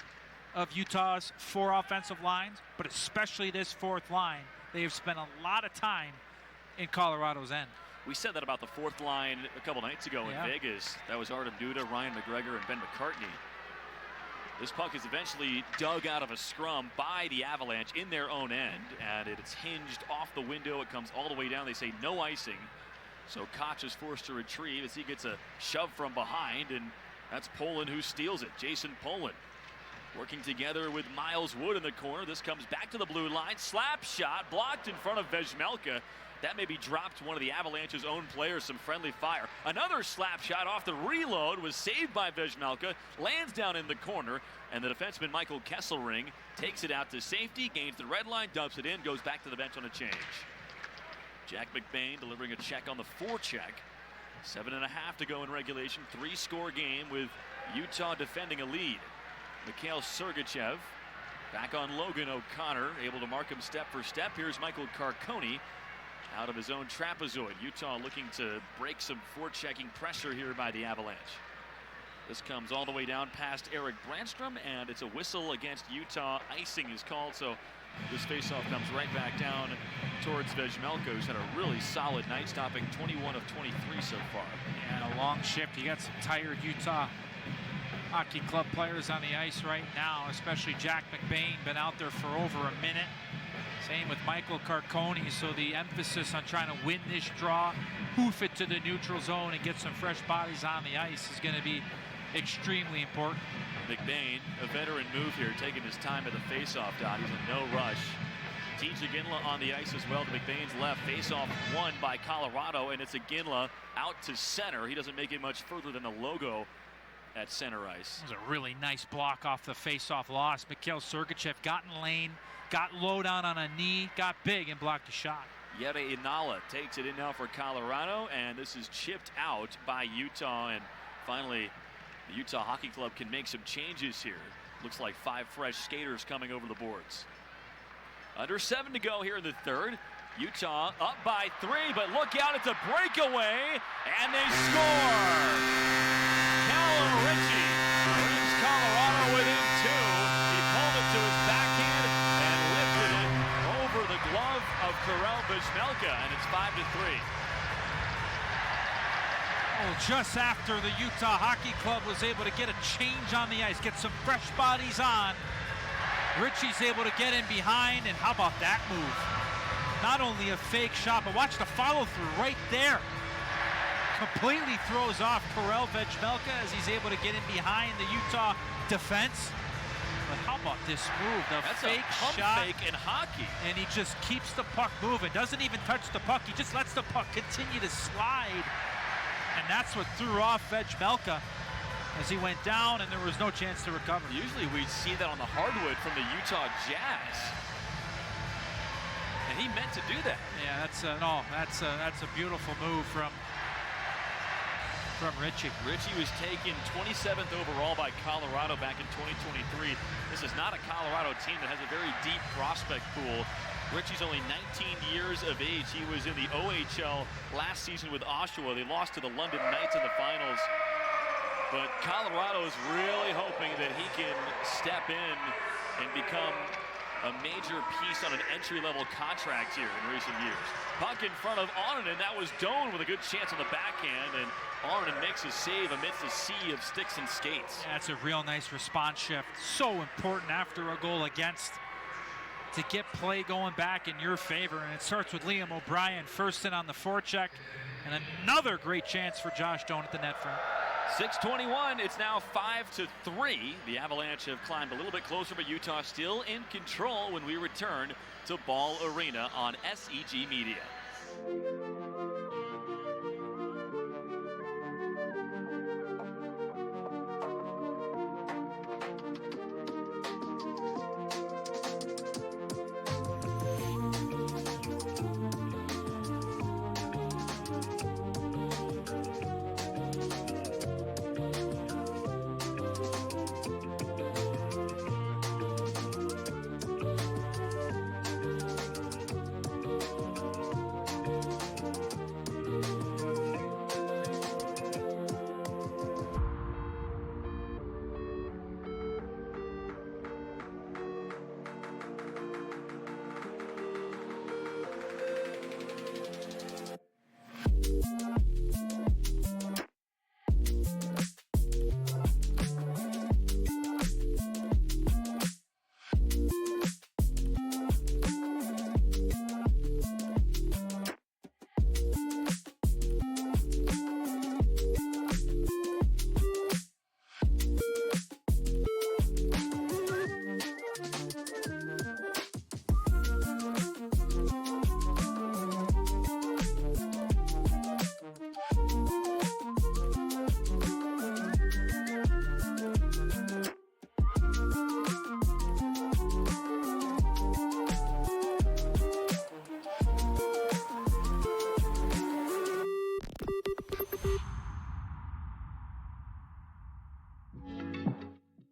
of Utah's 4 offensive lines, but especially this 4th line. They have spent a lot of time in Colorado's end. We said that about the 4th line a couple nights ago in Vegas. That was Artem Duda, Ryan McGregor, and Ben McCartney. This puck is eventually dug out of a scrum by the Avalanche in their own end, and it's hinged off the window. It comes all the way down. They say no icing. So Koch is forced to retrieve as he gets a shove from behind, and that's Poland who steals it. Jason Poland working together with Miles Wood in the corner. This comes back to the blue line. Slap shot blocked in front of Vezmelka. That maybe dropped one of the Avalanche's own players some friendly fire. Another slap shot off the reload was saved by Vezmelka, lands down in the corner, and the defenseman Michael Kesselring takes it out to safety, gains the red line, dumps it in, goes back to the bench on a change. Jack McBain delivering a check on the forecheck. 7.5 to go in regulation. 3-score game with Utah defending a lead. Mikhail Sergachev back on Logan O'Connor, able to mark him step for step. Here's Michael Carcone out of his own trapezoid. Utah looking to break some forechecking pressure here by the Avalanche. This comes all the way down past Eric Brandstrom, and it's a whistle against Utah. Icing is called, so this faceoff comes right back down towards Vezmelka, who's had a really solid night, stopping 21 of 23 so far. And a long shift. You got some tired Utah Hockey Club players on the ice right now, especially Jack McBain, been out there for over a minute. Same with Michael Carcone, so the emphasis on trying to win this draw, hoof it to the neutral zone and get some fresh bodies on the ice is going to be extremely important. McBain, a veteran move here, taking his time at the faceoff dot. He's in no rush. TJ Ginla on the ice as well to McBain's left. Faceoff won by Colorado, and it's a Ginla out to center. He doesn't make it much further than the logo at center ice. It was a really nice block off the faceoff loss. Mikhail Sergachev got in lane, got low down on a knee, got big, and blocked a shot. Jere Inala takes it in now for Colorado, and this is chipped out by Utah. And finally, the Utah Hockey Club can make some changes here. Looks like 5 fresh skaters coming over the boards. Under 7 to go here in the third. Utah up by 3, but look out, it's a breakaway, and they score! Callum Ritchie brings Colorado within 2. He pulled it to his backhand and lifted it over the glove of Karel Vezmelka, and it's 5-3. Oh, just after the Utah Hockey Club was able to get a change on the ice, get some fresh bodies on, Ritchie's able to get in behind, and how about that move? Not only a fake shot, but watch the follow-through right there. Completely throws off Karel Vezmelka as he's able to get in behind the Utah defense. But how about this move? That's fake a pump shot fake in hockey. And he just keeps the puck moving. Doesn't even touch the puck. He just lets the puck continue to slide. And that's what threw off Vezmelka as he went down, and there was no chance to recover. Usually we see that on the hardwood from the Utah Jazz. And he meant to do that. Yeah, that's a beautiful move from Ritchie. Ritchie was taken 27th overall by Colorado back in 2023. This is not a Colorado team that has a very deep prospect pool. Ritchie's only 19 years of age. He was in the OHL last season with Oshawa. They lost to the London Knights in the finals. But Colorado is really hoping that he can step in and become a major piece on an entry-level contract here in recent years. Puck in front of Onanen. That was Doan with a good chance on the backhand, and Onanen makes a save amidst a sea of sticks and skates. Yeah, that's a real nice response shift. So important after a goal against to get play going back in your favor. And it starts with Liam O'Brien first in on the forecheck, and another great chance for Josh Doan at the net front. 6:21, it's now 5-3. The Avalanche have climbed a little bit closer, but Utah still in control when we return to Ball Arena on SEG Media.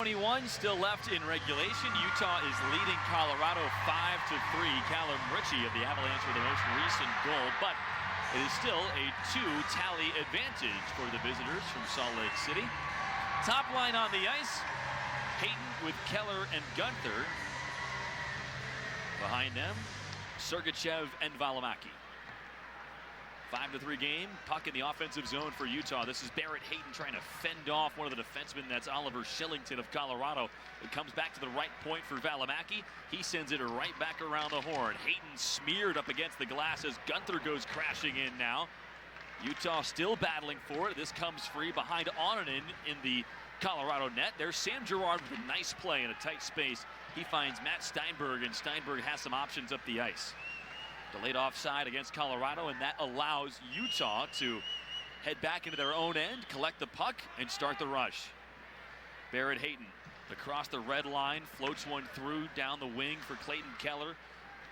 7:21 still left in regulation. Utah is leading Colorado 5-3. Callum Ritchie of the Avalanche with the most recent goal, but it is still a 2-tally advantage for the visitors from Salt Lake City. Top line on the ice, Hayton with Keller and Gunther. Behind them, Sergachev and Valimaki. 5-3 game, puck in the offensive zone for Utah. This is Barrett Hayton trying to fend off one of the defensemen. That's Oliver Shillington of Colorado. It comes back to the right point for Valimaki. He sends it right back around the horn. Hayton smeared up against the glass as Gunther goes crashing in now. Utah still battling for it. This comes free behind Onanen in the Colorado net. There's Sam Girard with a nice play in a tight space. He finds Matt Steinberg, and Steinberg has some options up the ice. Delayed offside against Colorado, and that allows Utah to head back into their own end, collect the puck, and start the rush. Barrett Hayton across the red line, floats one through down the wing for Clayton Keller.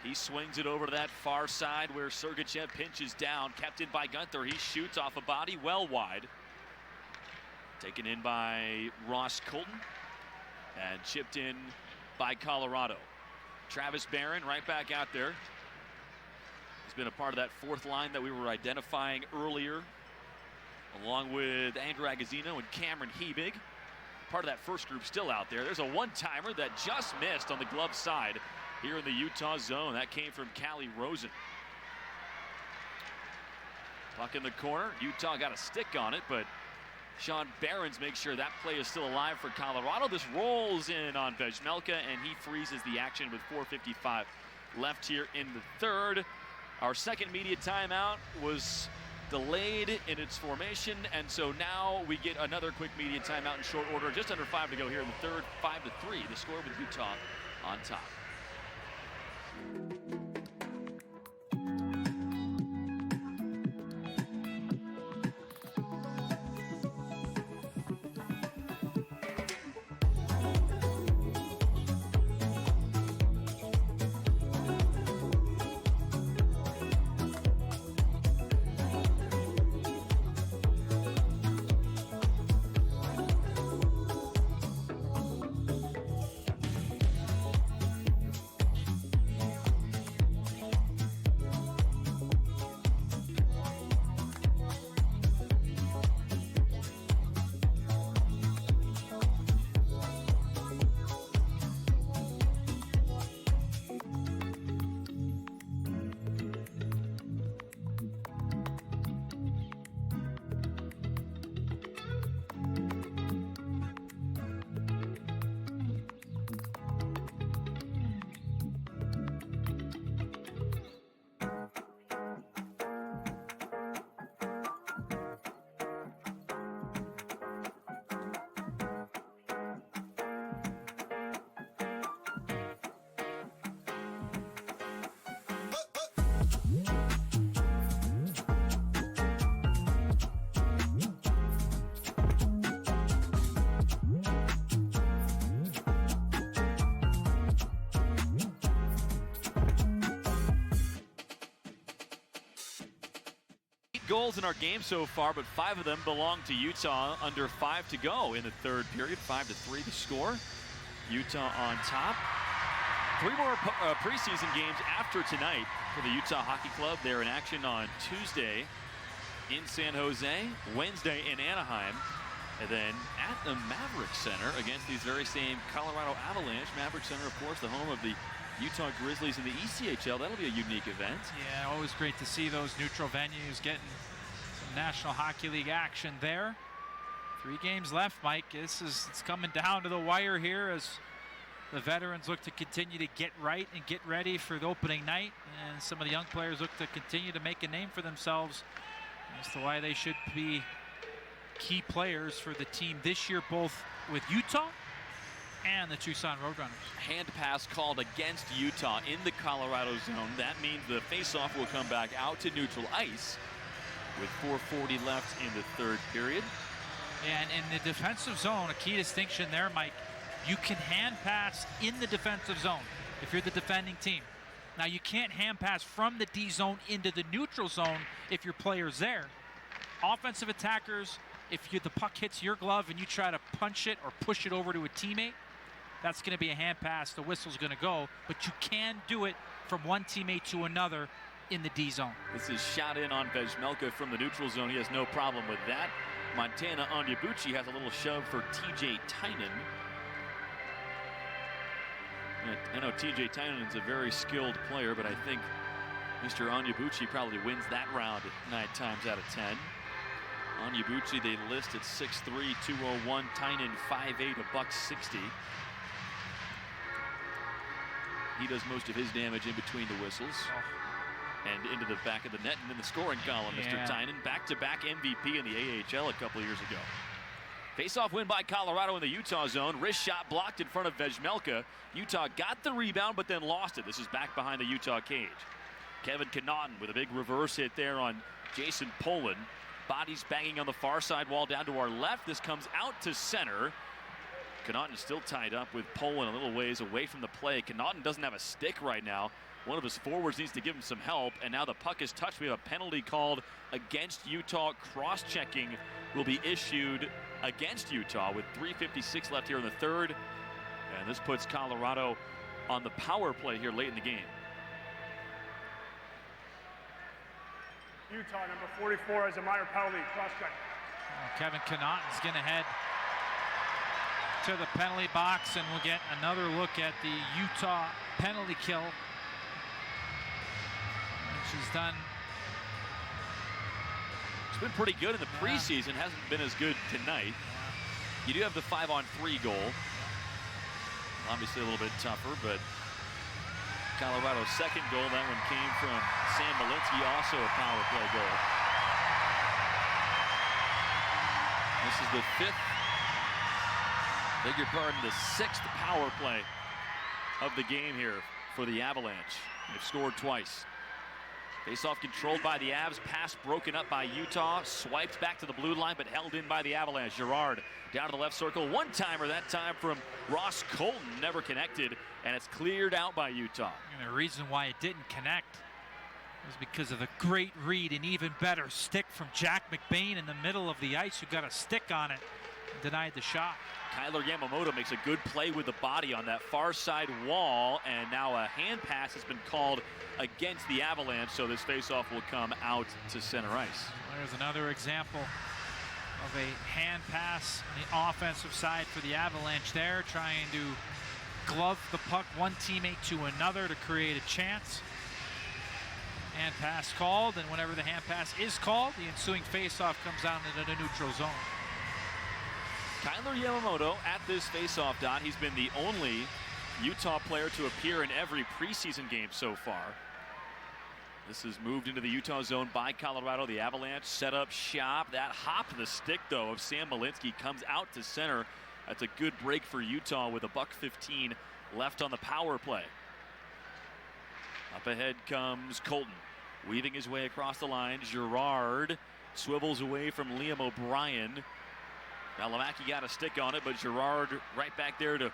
He swings it over to that far side where Sergachev pinches down, kept in by Gunther. He shoots off a body well wide. Taken in by Ross Colton and chipped in by Colorado. Travis Barron right back out there. He's been a part of that fourth line that we were identifying earlier, along with Andrew Agazzino and Cameron Hebig. Part of that first group still out there. There's a one-timer that just missed on the glove side here in the Utah zone. That came from Callie Rosen. Puck in the corner. Utah got a stick on it, but Sean Behrens makes sure that play is still alive for Colorado. This rolls in on Vejmelka, and he freezes the action with 4:55 left here in the third. Our second media timeout was delayed in its formation, and so now we get another quick media timeout in short order. Just under 5 to go here in the third. 5-3, the score with Utah on top. Goals in our game so far, but 5 of them belong to Utah. Under 5 to go in the third period. 5-3 the score. Utah on top. 3 more preseason games after tonight for the Utah Hockey Club. They're in action on Tuesday in San Jose, Wednesday in Anaheim, and then at the Maverick Center against these very same Colorado Avalanche. Maverick Center, of course, the home of the Utah Grizzlies in the ECHL. That'll be a unique event. Yeah, always great to see those neutral venues getting some National Hockey League action there. 3 games left, Mike. It's coming down to the wire here as the veterans look to continue to get right and get ready for the opening night, and some of the young players look to continue to make a name for themselves as to why they should be key players for the team this year, both with Utah and the Tucson Roadrunners. Hand pass called against Utah in the Colorado zone. That means the faceoff will come back out to neutral ice with 4:40 left in the third period. And in the defensive zone, a key distinction there, Mike, you can hand pass in the defensive zone if you're the defending team. Now, you can't hand pass from the D zone into the neutral zone if your player's there. Offensive attackers if the puck hits your glove and you try to punch it or push it over to a teammate, that's going to be a hand pass. The whistle's going to go, but you can do it from one teammate to another in the D zone. This is shot in on Vejmelka from the neutral zone. He has no problem with that. Montana Onyebuchi has a little shove for TJ Tynan. I know TJ Tynan is a very skilled player, but I think Mr. Onyebuchi probably wins that round 9 times out of 10. Onyebuchi, they list at 6'3", 201. Tynan 5'8", $160. He does most of his damage in between the whistles. And into the back of the net and in the scoring column, Mr. Tynan, back-to-back MVP in the AHL a couple of years ago. Face-off win by Colorado in the Utah zone. Wrist shot blocked in front of Vejmelka. Utah got the rebound, but then lost it. This is back behind the Utah cage. Kevin Connaughton with a big reverse hit there on Jason Poland. Bodies banging on the far side wall down to our left. This comes out to center. Connaughton is still tied up with Poland a little ways away from the play. Connaughton doesn't have a stick right now. One of his forwards needs to give him some help, and now the puck is touched. We have a penalty called against Utah. Cross-checking will be issued against Utah with 3:56 left here in the third. And this puts Colorado on the power play here late in the game. Utah, number 44, has a minor penalty, cross-check. Kevin Connaughton's going to head to the penalty box, and we'll get another look at the Utah penalty kill. She's done. It's been pretty good in the preseason. Hasn't been as good tonight. You do have the 5-on-3 goal. Obviously a little bit tougher, but Colorado's second goal, that one came from Sam Malinsky, also a power play goal. This is the the 6th power play of the game here for the Avalanche. They've scored twice. Face-off controlled by the Avs. Pass broken up by Utah. Swiped back to the blue line, but held in by the Avalanche. Girard down to the left circle. One-timer that time from Ross Colton. Never connected, and it's cleared out by Utah. And the reason why it didn't connect was because of the great read and even better stick from Jack McBain in the middle of the ice, who got a stick on it and denied the shot. Kyler Yamamoto makes a good play with the body on that far side wall, and now a hand pass has been called against the Avalanche, so this faceoff will come out to center ice. There's another example of a hand pass on the offensive side for the Avalanche there, trying to glove the puck one teammate to another to create a chance. Hand pass called, and whenever the hand pass is called, the ensuing faceoff comes down into the neutral zone. Kyler Yamamoto at this faceoff dot. He's been the only Utah player to appear in every preseason game so far. This is moved into the Utah zone by Colorado. The Avalanche set up shop. That hop the stick, though, of Sam Malinsky comes out to center. That's a good break for Utah with $1:15 left on the power play. Up ahead comes Colton, weaving his way across the line. Girard swivels away from Liam O'Brien. Now Lemacki got a stick on it, but Girard right back there to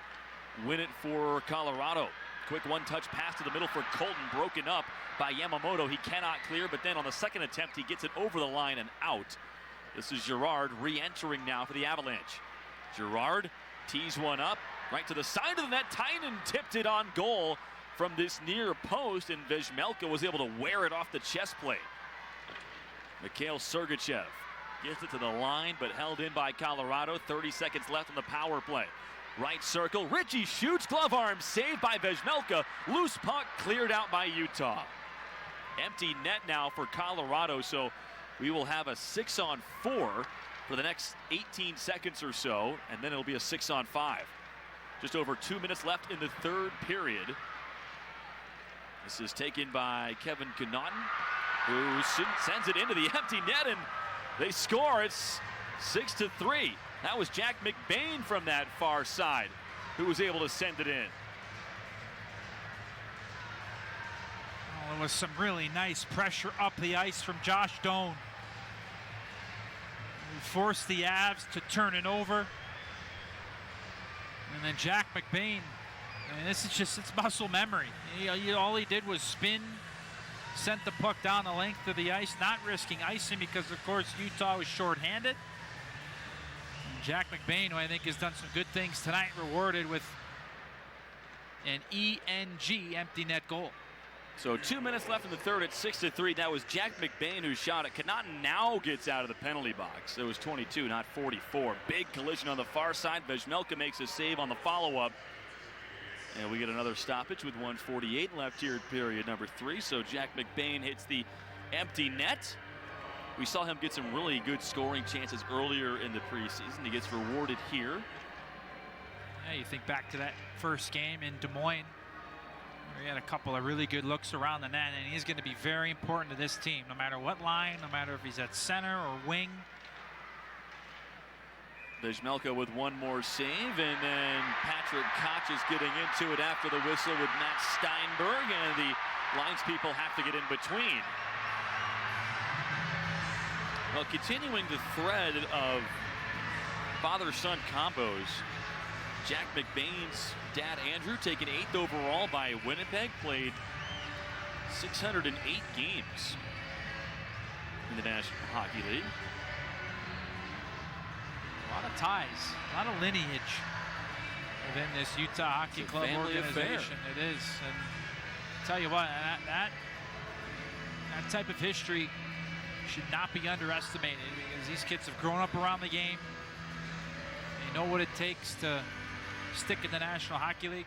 win it for Colorado. Quick one-touch pass to the middle for Colton, broken up by Yamamoto. He cannot clear, but then on the second attempt, he gets it over the line and out. This is Girard re-entering now for the Avalanche. Girard tees one up right to the side of the net. Tynan tipped it on goal from this near post, and Vejmelka was able to wear it off the chest plate. Mikhail Sergachev gets it to the line, but held in by Colorado. 30 seconds left on the power play. Right circle, Richie shoots, glove arm saved by Vejmelka. Loose puck cleared out by Utah. Empty net now for Colorado, so we will have a 6-on-4 for the next 18 seconds or so, and then it'll be a 6-on-5. Just over 2 minutes left in the third period. This is taken by Kevin Connaughton, who sends it into the empty net, and they score. It's 6-3. That was Jack McBain from that far side who was able to send it in. Well, it was some really nice pressure up the ice from Josh Doan. He forced the Avs to turn it over. And then Jack McBain, I mean, this is just, it's muscle memory. All he did was spin, sent the puck down the length of the ice, not risking icing because, of course, Utah was shorthanded. Jack McBain, who I think has done some good things tonight, rewarded with an ENG empty net goal. So 2 minutes left in the third at 6-3. That was Jack McBain who shot it. Connaughton now gets out of the penalty box. It was 22, not 44. Big collision on the far side. Vejmelka makes a save on the follow-up. And we get another stoppage with 1:48 left here at period number 3. So Jack McBain hits the empty net. We saw him get some really good scoring chances earlier in the preseason. He gets rewarded here. Yeah, you think back to that first game in Des Moines, where he had a couple of really good looks around the net, and he's going to be very important to this team, no matter what line, no matter if he's at center or wing. Vejmelka with one more save, and then Patrick Koch is getting into it after the whistle with Matt Steinberg, and the linespeople have to get in between. Well, continuing the thread of father-son combos, Jack McBain's dad, Andrew, taken 8th overall by Winnipeg, played 608 games in the National Hockey League. A lot of ties, a lot of lineage within this Utah Hockey Club organization. It is, and I'll tell you what, that type of history should not be underestimated, because these kids have grown up around the game. They know what it takes to stick in the National Hockey League.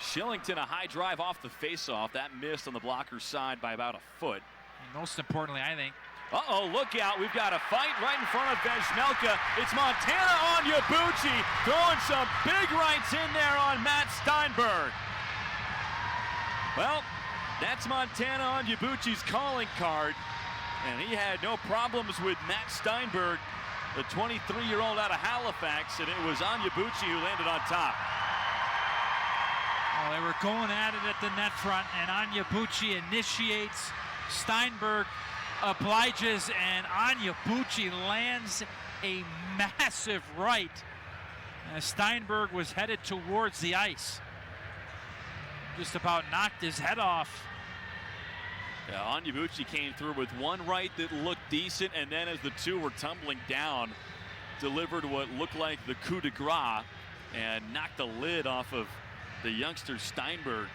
Shillington, a high drive off the faceoff. That missed on the blocker's side by about a foot. And most importantly, I think. Uh-oh, look out. We've got a fight right in front of Vejmelka. It's Montana Onyebuchi throwing some big rights in there on Matt Steinberg. Well, that's Montana Onyebuchi's calling card. And he had no problems with Matt Steinberg, the 23-year-old out of Halifax, and it was Onyebuchi who landed on top. Well, they were going at it at the net front, and Onyebuchi initiates. Steinberg obliges, and Onyebuchi lands a massive right as Steinberg was headed towards the ice. Just about knocked his head off. Yeah, Onyebuchi came through with one right that looked decent, and then as the two were tumbling down, delivered what looked like the coup de grace and knocked the lid off of the youngster Steinberg.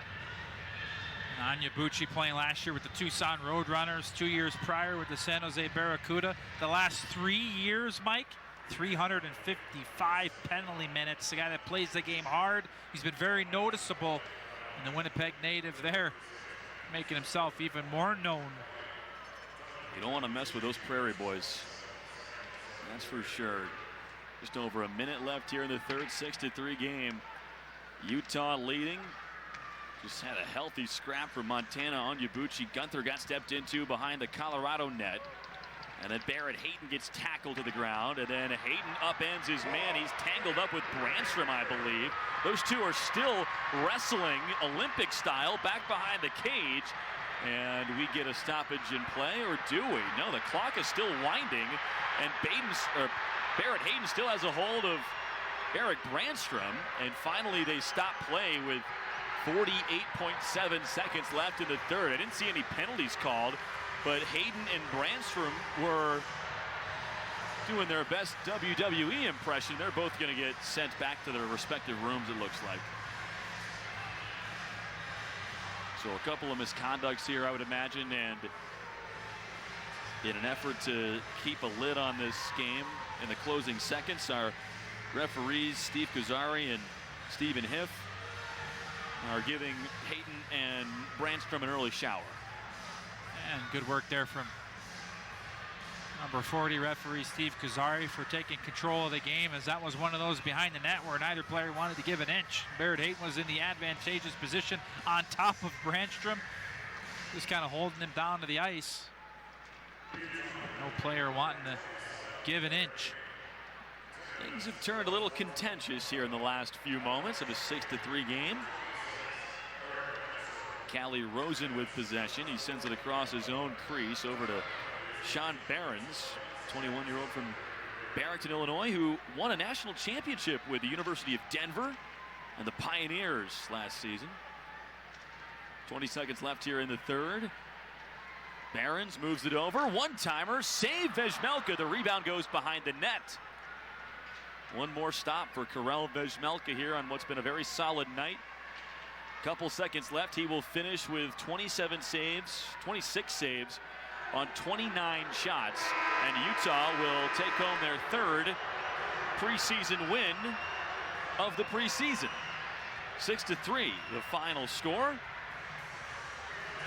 And Onyebuchi playing last year with the Tucson Roadrunners, 2 years prior with the San Jose Barracuda. The last 3 years, Mike, 355 penalty minutes. The guy that plays the game hard. He's been very noticeable, and the Winnipeg native there, making himself even more known. You don't want to mess with those Prairie boys. That's for sure. Just over a minute left here in the third, 6-3 game. Utah leading. Just had a healthy scrap for Montana Onyebuchi. Gunther got stepped into behind the Colorado net. And then Barrett Hayton gets tackled to the ground. And then Hayton upends his man. He's tangled up with Brandstrom, I believe. Those two are still wrestling Olympic style back behind the cage. And we get a stoppage in play, or do we? No, the clock is still winding. And Barrett Hayton still has a hold of Eric Brandstrom. And finally they stop play with 48.7 seconds left in the third. I didn't see any penalties called, but Hayden and Brandstrom were doing their best WWE impression. They're both going to get sent back to their respective rooms, it looks like. So a couple of misconducts here, I would imagine, and in an effort to keep a lid on this game in the closing seconds, our referees, Steve Kuzari and Stephen Hiff, are giving Hayton and Brandstrom an early shower. And good work there from number 40 referee Steve Kuzari for taking control of the game, as that was one of those behind the net where neither player wanted to give an inch. Barrett Hayton was in the advantageous position on top of Brandstrom, just kind of holding him down to the ice. No player wanting to give an inch. Things have turned a little contentious here in the last few moments of a 6-3 game. Callie Rosen with possession. He sends it across his own crease over to Sean Behrens, 21-year-old from Barrington, Illinois, who won a national championship with the University of Denver and the Pioneers last season. 20 seconds left here in the third. Behrens moves it over. One-timer, save Vejmelka. The rebound goes behind the net. One more stop for Karel Vejmelka here on what's been a very solid night. Couple seconds left. He will finish with 26 saves on 29 shots. And Utah will take home their third preseason win of the preseason. 6-3, the final score.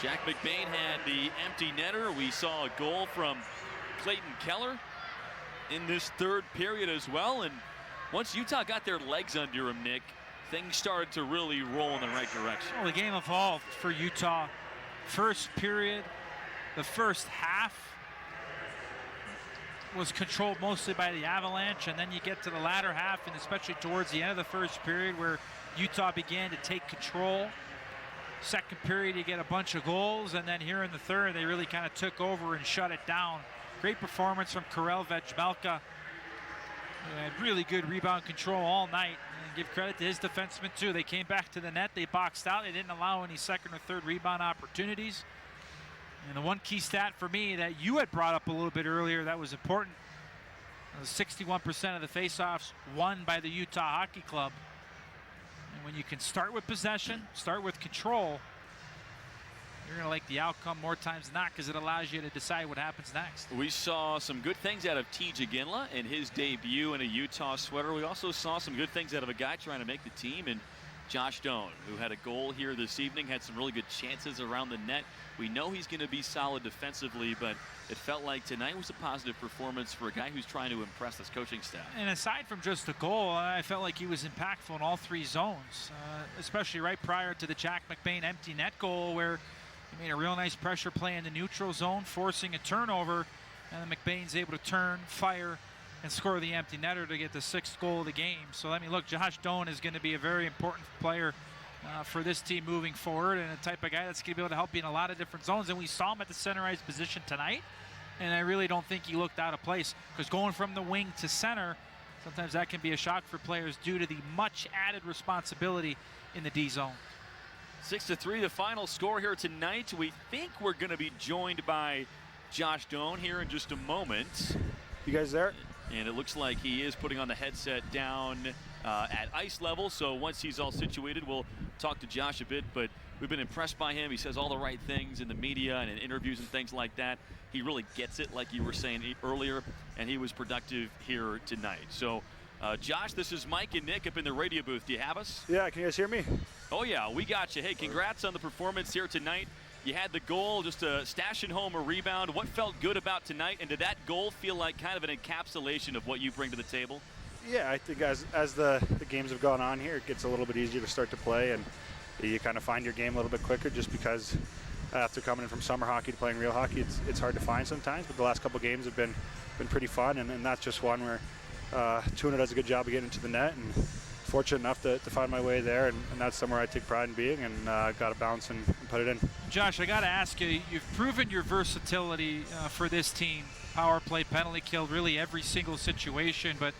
Jack McBain had the empty netter. We saw a goal from Clayton Keller in this third period as well. And once Utah got their legs under him, Nick, things started to really roll in the right direction. Well, the game evolved for Utah. First period, the first half was controlled mostly by the Avalanche, and then you get to the latter half, and especially towards the end of the first period where Utah began to take control. Second period, you get a bunch of goals, and then here in the third, they really kind of took over and shut it down. Great performance from Karel Vejmelka. Really good rebound control all night. And give credit to his defensemen too. They came back to the net, they boxed out, they didn't allow any second or third rebound opportunities. And the one key stat for me that you had brought up a little bit earlier that was important, 61% of the faceoffs won by the Utah Hockey Club. And when you can start with possession, start with control, you're going to like the outcome more times than not because it allows you to decide what happens next. We saw some good things out of T.J. Ginla in his debut in a Utah sweater. We also saw some good things out of a guy trying to make the team, and Josh Doan, who had a goal here this evening, had some really good chances around the net. We know he's going to be solid defensively, but it felt like tonight was a positive performance for a guy who's trying to impress this coaching staff. And aside from just the goal, I felt like he was impactful in all three zones, especially right prior to the Jack McBain empty net goal where he made a real nice pressure play in the neutral zone, forcing a turnover, and then McBain's able to turn, fire, and score the empty netter to get the sixth goal of the game. So let me look, Josh Doan is going to be a very important player for this team moving forward, and a type of guy that's going to be able to help you in a lot of different zones. And we saw him at the center ice position tonight, and I really don't think he looked out of place, because going from the wing to center, sometimes that can be a shock for players due to the much added responsibility in the D zone. 6-3, the final score here tonight. We think we're going to be joined by Josh Doan here in just a moment. You guys there? And it looks like he is putting on the headset down at ice level. So once he's all situated, we'll talk to Josh a bit. But we've been impressed by him. He says all the right things in the media and in interviews and things like that. He really gets it, like you were saying earlier, and he was productive here tonight. So, Josh, this is Mike and Nick up in the radio booth. Do you have us? Yeah, can you guys hear me? Oh, yeah, we got you. Hey, congrats on the performance here tonight. You had the goal, just stashing home a rebound. What felt good about tonight, and did that goal feel like kind of an encapsulation of what you bring to the table? Yeah, I think as the games have gone on here, it gets a little bit easier to start to play, and you kind of find your game a little bit quicker just because after coming in from summer hockey to playing real hockey, it's hard to find sometimes. But the last couple of games have been pretty fun, and that's just one where Tuna does a good job of getting into the net, and fortunate enough to find my way there, and that's somewhere I take pride in being, and got to bounce and put it in. Josh, I got to ask you, you've proven your versatility for this team. Power play, penalty kill, really every single situation. But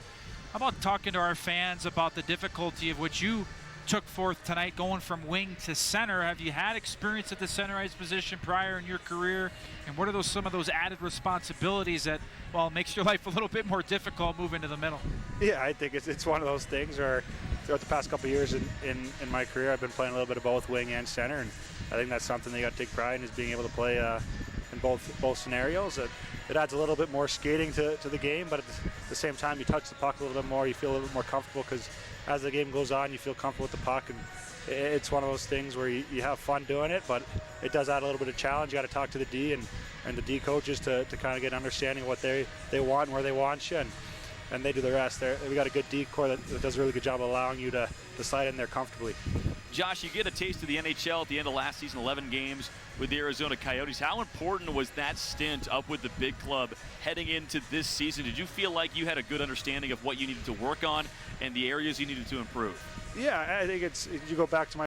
how about talking to our fans about the difficulty of what you took forth tonight, going from wing to center? Have you had experience at the center ice position prior in your career? And what are some of those added responsibilities that, well, makes your life a little bit more difficult moving to the middle? Yeah, I think it's one of those things where throughout the past couple of years in my career, I've been playing a little bit of both wing and center, and I think that's something they got to take pride in, is being able to play in both scenarios. It adds a little bit more skating to the game, but at the same time, you touch the puck a little bit more, you feel a little bit more comfortable, because as the game goes on, you feel comfortable with the puck, and it's one of those things where you have fun doing it, but it does add a little bit of challenge. You got to talk to the D and the D coaches to kind of get an understanding of what they want and where they want you, and they do the rest. We got a good D core that does a really good job of allowing you to slide in there comfortably. Josh, you get a taste of the NHL at the end of last season, 11 games with the Arizona Coyotes. How important was that stint up with the big club heading into this season? Did you feel like you had a good understanding of what you needed to work on and the areas you needed to improve? Yeah, I think you go back to my